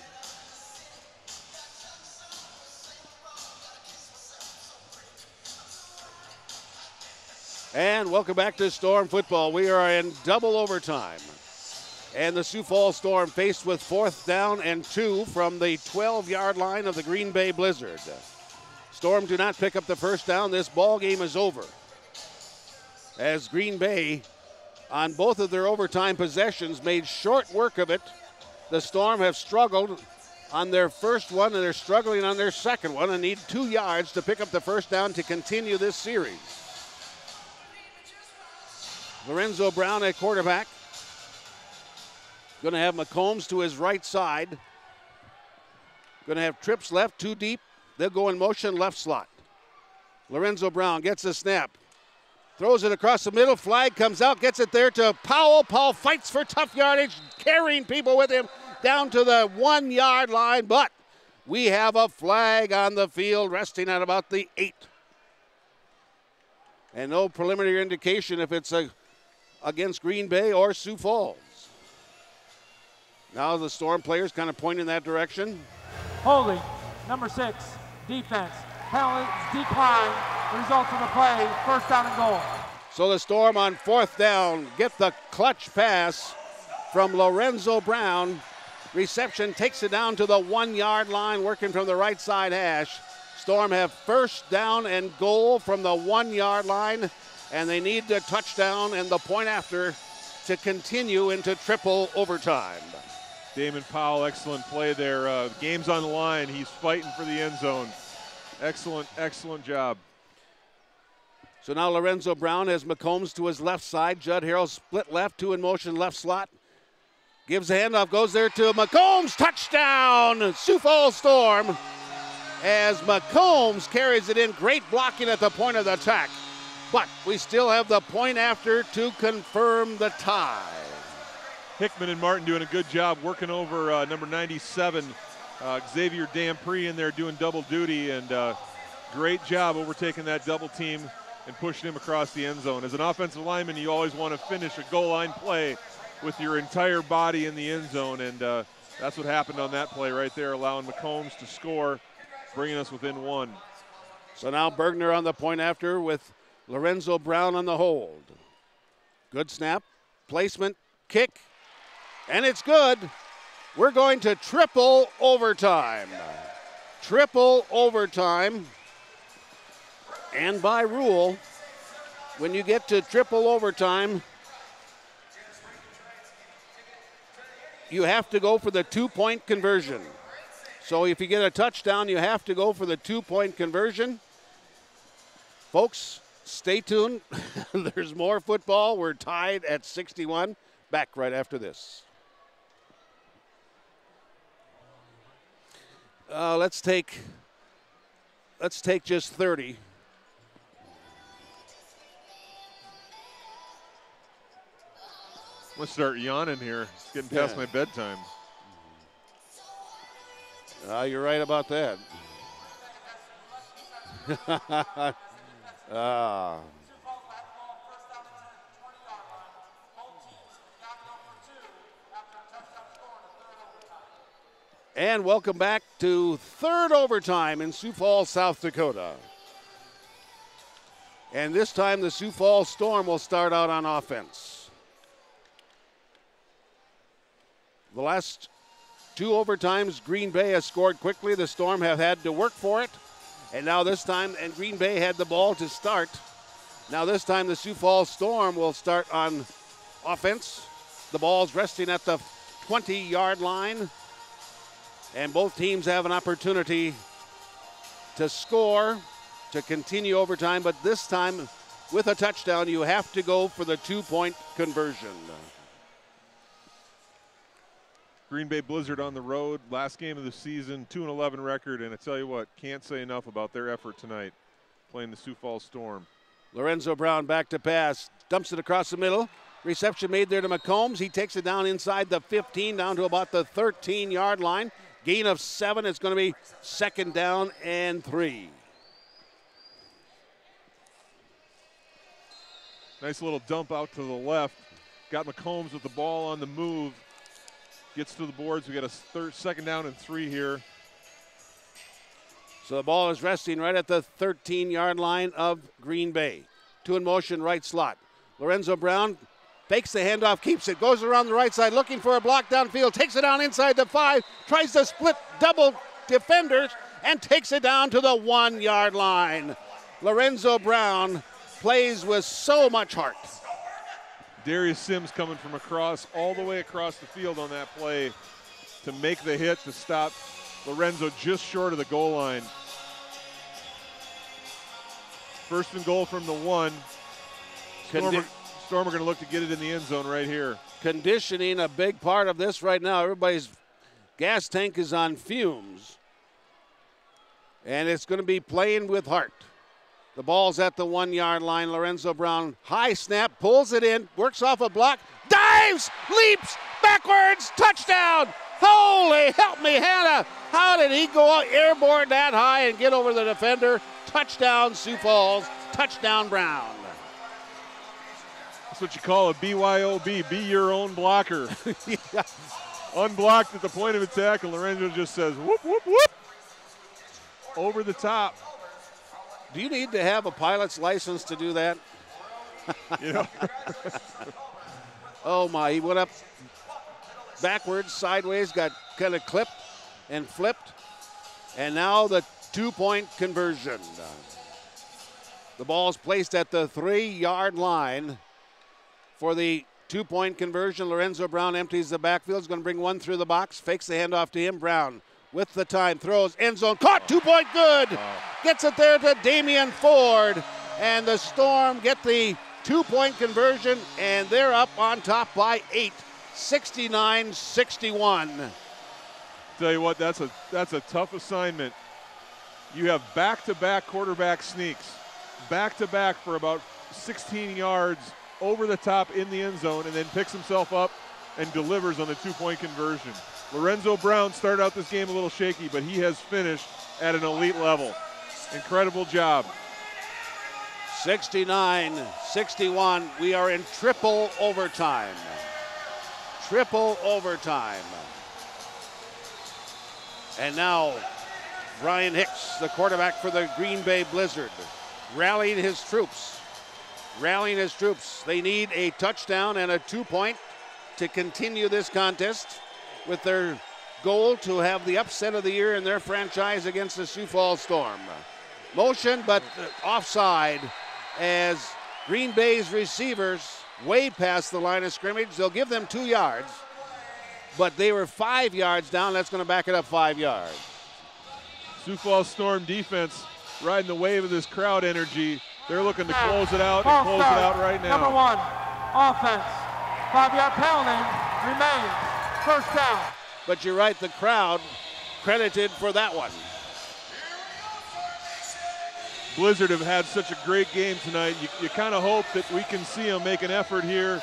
And welcome back to Storm football. We are in double overtime. And the Sioux Falls Storm faced with 4th down and 2 from the 12-yard line of the Green Bay Blizzard. Storm do not pick up the first down. This ball game is over. As Green Bay, on both of their overtime possessions, made short work of it. The Storm have struggled on their first one, and they're struggling on their second one and need 2 yards to pick up the first down to continue this series. Lorenzo Brown at quarterback. Going to have McCombs to his right side. Going to have trips left, 2 deep. They'll go in motion, left slot. Lorenzo Brown gets the snap. Throws it across the middle. Flag comes out, gets it there to Powell. Powell fights for tough yardage, carrying people with him down to the 1-yard line. But we have a flag on the field resting at about the 8. And no preliminary indication if it's against Green Bay or Sioux Falls. Now the Storm players kind of point in that direction. Holding, number 6, defense. Penalties decline. Results of the play, first down and goal. So the Storm on 4th down get the clutch pass from Lorenzo Brown. Reception takes it down to the 1-yard line, working from the right side hash. Storm have first down and goal from the 1-yard line, and they need the touchdown and the point after to continue into triple overtime. Damon Powell, excellent play there. Game's on the line. He's fighting for the end zone. Excellent, excellent job. So now Lorenzo Brown has McCombs to his left side. Judd Harrell split left, 2 in motion, left slot. Gives the handoff, goes there to McCombs. Touchdown, Sioux Falls Storm. As McCombs carries it in. Great blocking at the point of the attack. But we still have the point after to confirm the tie. Hickman and Martin doing a good job working over number 97, Xavier Dampre in there doing double duty, and great job overtaking that double team and pushing him across the end zone. As an offensive lineman, you always want to finish a goal line play with your entire body in the end zone, and that's what happened on that play right there, allowing McCombs to score, bringing us within 1. So now Bergner on the point after with Lorenzo Brown on the hold. Good snap, placement, kick, and it's good. We're going to triple overtime. Triple overtime. And by rule, when you get to triple overtime, you have to go for the 2-point conversion. So if you get a touchdown, you have to go for the 2-point conversion. Folks, stay tuned. There's more football. We're tied at 61. Back right after this. Let's take just 30. I'm going to start yawning here. It's getting past my bedtime. You're right about that. And welcome back to third overtime in Sioux Falls, South Dakota. And this time the Sioux Falls Storm will start out on offense. The last 2 overtimes, Green Bay has scored quickly. The Storm have had to work for it. And now this time, and Green Bay had the ball to start. Now this time the Sioux Falls Storm will start on offense. The ball's resting at the 20-yard line. And both teams have an opportunity to score, to continue overtime. But this time, with a touchdown, you have to go for the 2-point conversion. Green Bay Blizzard on the road, last game of the season, 2-11 record, and I tell you what, can't say enough about their effort tonight playing the Sioux Falls Storm. Lorenzo Brown back to pass, dumps it across the middle. Reception made there to McCombs. He takes it down inside the 15, down to about the 13-yard line. Gain of 7. It's going to be 2nd down and 3. Nice little dump out to the left. Got McCombs with the ball on the move. Gets to the boards. We got a 2nd down and 3 here. So the ball is resting right at the 13-yard line of Green Bay. 2 in motion, right slot. Lorenzo Brown fakes the handoff, keeps it, goes around the right side, looking for a block downfield, takes it down inside the 5, tries to split double defenders, and takes it down to the 1-yard line. Lorenzo Brown plays with so much heart. Darius Sims coming from across, all the way across the field on that play to make the hit to stop Lorenzo just short of the goal line. 1st and goal from the 1. Storm are going to look to get it in the end zone right here. Conditioning a big part of this right now. Everybody's gas tank is on fumes. And it's going to be playing with heart. The ball's at the 1-yard line. Lorenzo Brown, high snap, pulls it in, works off a block, dives, leaps, backwards, touchdown. Holy help me, Hannah. How did he go airborne that high and get over the defender? Touchdown, Sioux Falls. Touchdown, Brown. That's what you call a BYOB, be your own blocker. Yeah. Unblocked at the point of attack, and Lorenzo just says, whoop, whoop, whoop. Over the top. Do you need to have a pilot's license to do that? You know. Oh, my. He went up backwards, sideways, got kind of clipped and flipped. And now the 2-point conversion. The ball is placed at the 3-yard line for the 2-point conversion. Lorenzo Brown empties the backfield. He's going to bring one through the box, fakes the handoff to him. Brown with the time, throws, end zone, caught, 2-point good. Gets it there to Damian Ford. And the Storm get the 2-point conversion, and they're up on top by 8, 69-61. Tell you what, that's a tough assignment. You have back-to-back quarterback sneaks, back-to-back for about 16 yards over the top in the end zone, and then picks himself up and delivers on the 2-point conversion. Lorenzo Brown started out this game a little shaky, but he has finished at an elite level. Incredible job. 69-61. We are in triple overtime. Triple overtime. And now Brian Hicks, the quarterback for the Green Bay Blizzard, rallying his troops. They need a touchdown and a 2-point to continue this contest with their goal to have the upset of the year in their franchise against the Sioux Falls Storm. Motion, but offside as Green Bay's receivers way past the line of scrimmage. They'll give them 2 yards, but they were 5 yards down. That's going to back it up 5 yards. Sioux Falls Storm defense riding the wave of this crowd energy. They're looking to close it out and close it out right now. Number 1, offense. 5-yard penalty remains. First down. But you're right, the crowd credited for that one. Blizzard have had such a great game tonight. You kind of hope that we can see them make an effort here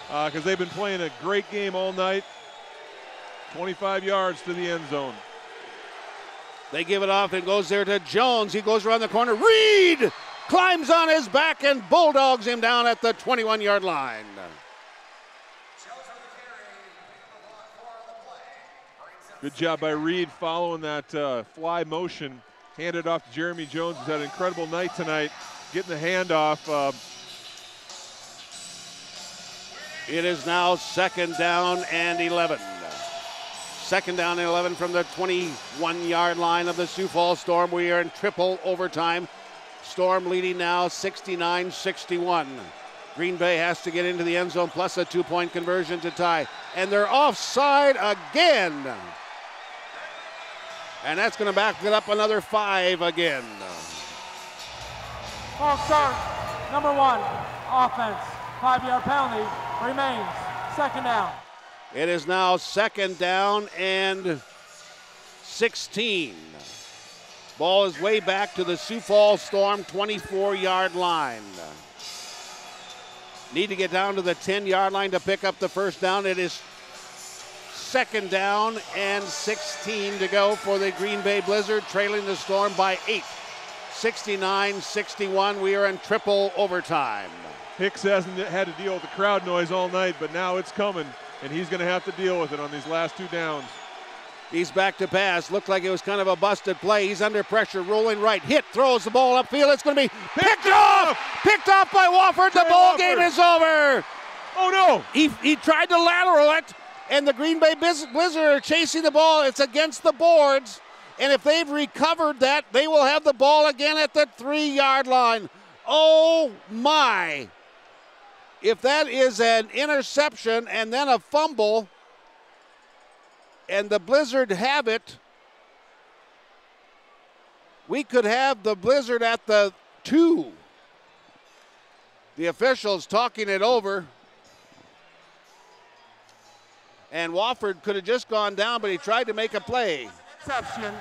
because they've been playing a great game all night. 25 yards to the end zone. They give it off and goes there to Jones. He goes around the corner. Reed climbs on his back and bulldogs him down at the 21-yard line. Good job by Reed following that fly motion. Handed off to Jeremy Jones, who's had an incredible night tonight, getting the handoff. It is now 2nd down and 11. 2nd down and 11 from the 21-yard line of the Sioux Falls Storm. We are in triple overtime. Storm leading now 69-61. Green Bay has to get into the end zone plus a 2-point conversion to tie. And they're offside again. And that's going to back it up another 5 again. False start. Number 1, offense. 5-yard penalty remains. 2nd down. It is now 2nd down and 16. Ball is way back to the Sioux Falls Storm 24-yard line. Need to get down to the 10-yard line to pick up the first down. It is 2nd down and 16 to go for the Green Bay Blizzard, trailing the Storm by 8. 69-61. We are in triple overtime. Hicks hasn't had to deal with the crowd noise all night, but now it's coming, and he's going to have to deal with it on these last 2 downs. He's back to pass. Looked like it was kind of a busted play. He's under pressure, rolling right. Hit, throws the ball upfield. It's going to be picked off! Picked off by Wofford. The ball game is over. Oh, no. He tried to lateral it, and the Green Bay Blizzard are chasing the ball. It's against the boards, and if they've recovered that, they will have the ball again at the 3-yard line. Oh, my. If that is an interception and then a fumble, and the Blizzard have it, we could have the Blizzard at the 2. The officials talking it over. And Wofford could have just gone down, but he tried to make a play. Interception.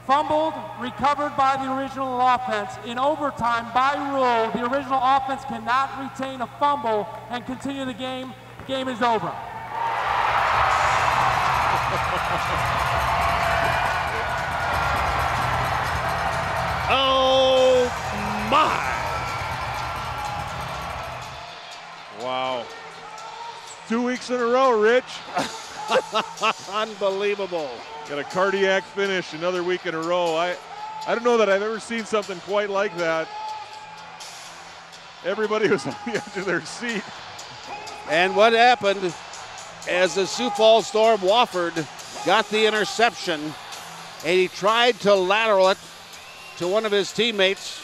Fumbled, recovered by the original offense. In overtime, by rule, the original offense cannot retain a fumble and continue the game. Game is over. Oh, my. Wow. 2 weeks in a row, Rich. Unbelievable. Got a cardiac finish another week in a row. I don't know that I've ever seen something quite like that. Everybody was on the edge of their seat. And what happened as the Sioux Falls Storm, Wofford got the interception, and he tried to lateral it to one of his teammates,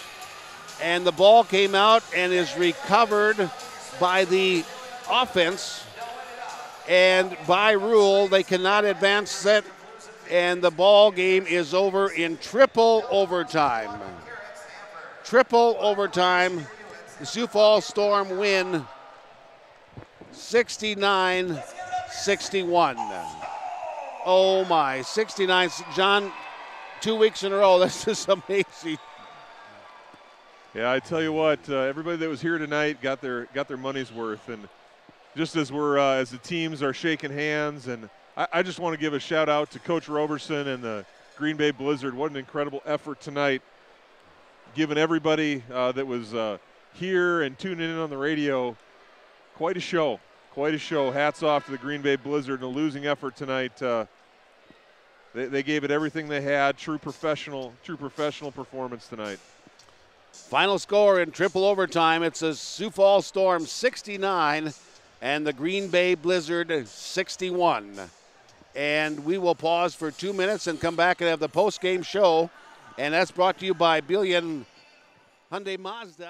and the ball came out and is recovered by the offense, and by rule they cannot advance it, and the ball game is over in triple overtime. Triple overtime. The Sioux Falls Storm win 69-61. Oh my, 69. John, 2 weeks in a row. This is amazing. Yeah, I tell you what, everybody that was here tonight got their money's worth, and just as as the teams are shaking hands, and I just want to give a shout out to Coach Roberson and the Green Bay Blizzard. What an incredible effort tonight, giving everybody that was here and tuning in on the radio quite a show. Quite a show. Hats off to the Green Bay Blizzard in a losing effort tonight. They gave it everything they had. True professional performance tonight. Final score in triple overtime. It's a Sioux Falls Storm 69 and the Green Bay Blizzard 61. And we will pause for 2 minutes and come back and have the post-game show And that's brought to you by Billion Hyundai Mazda.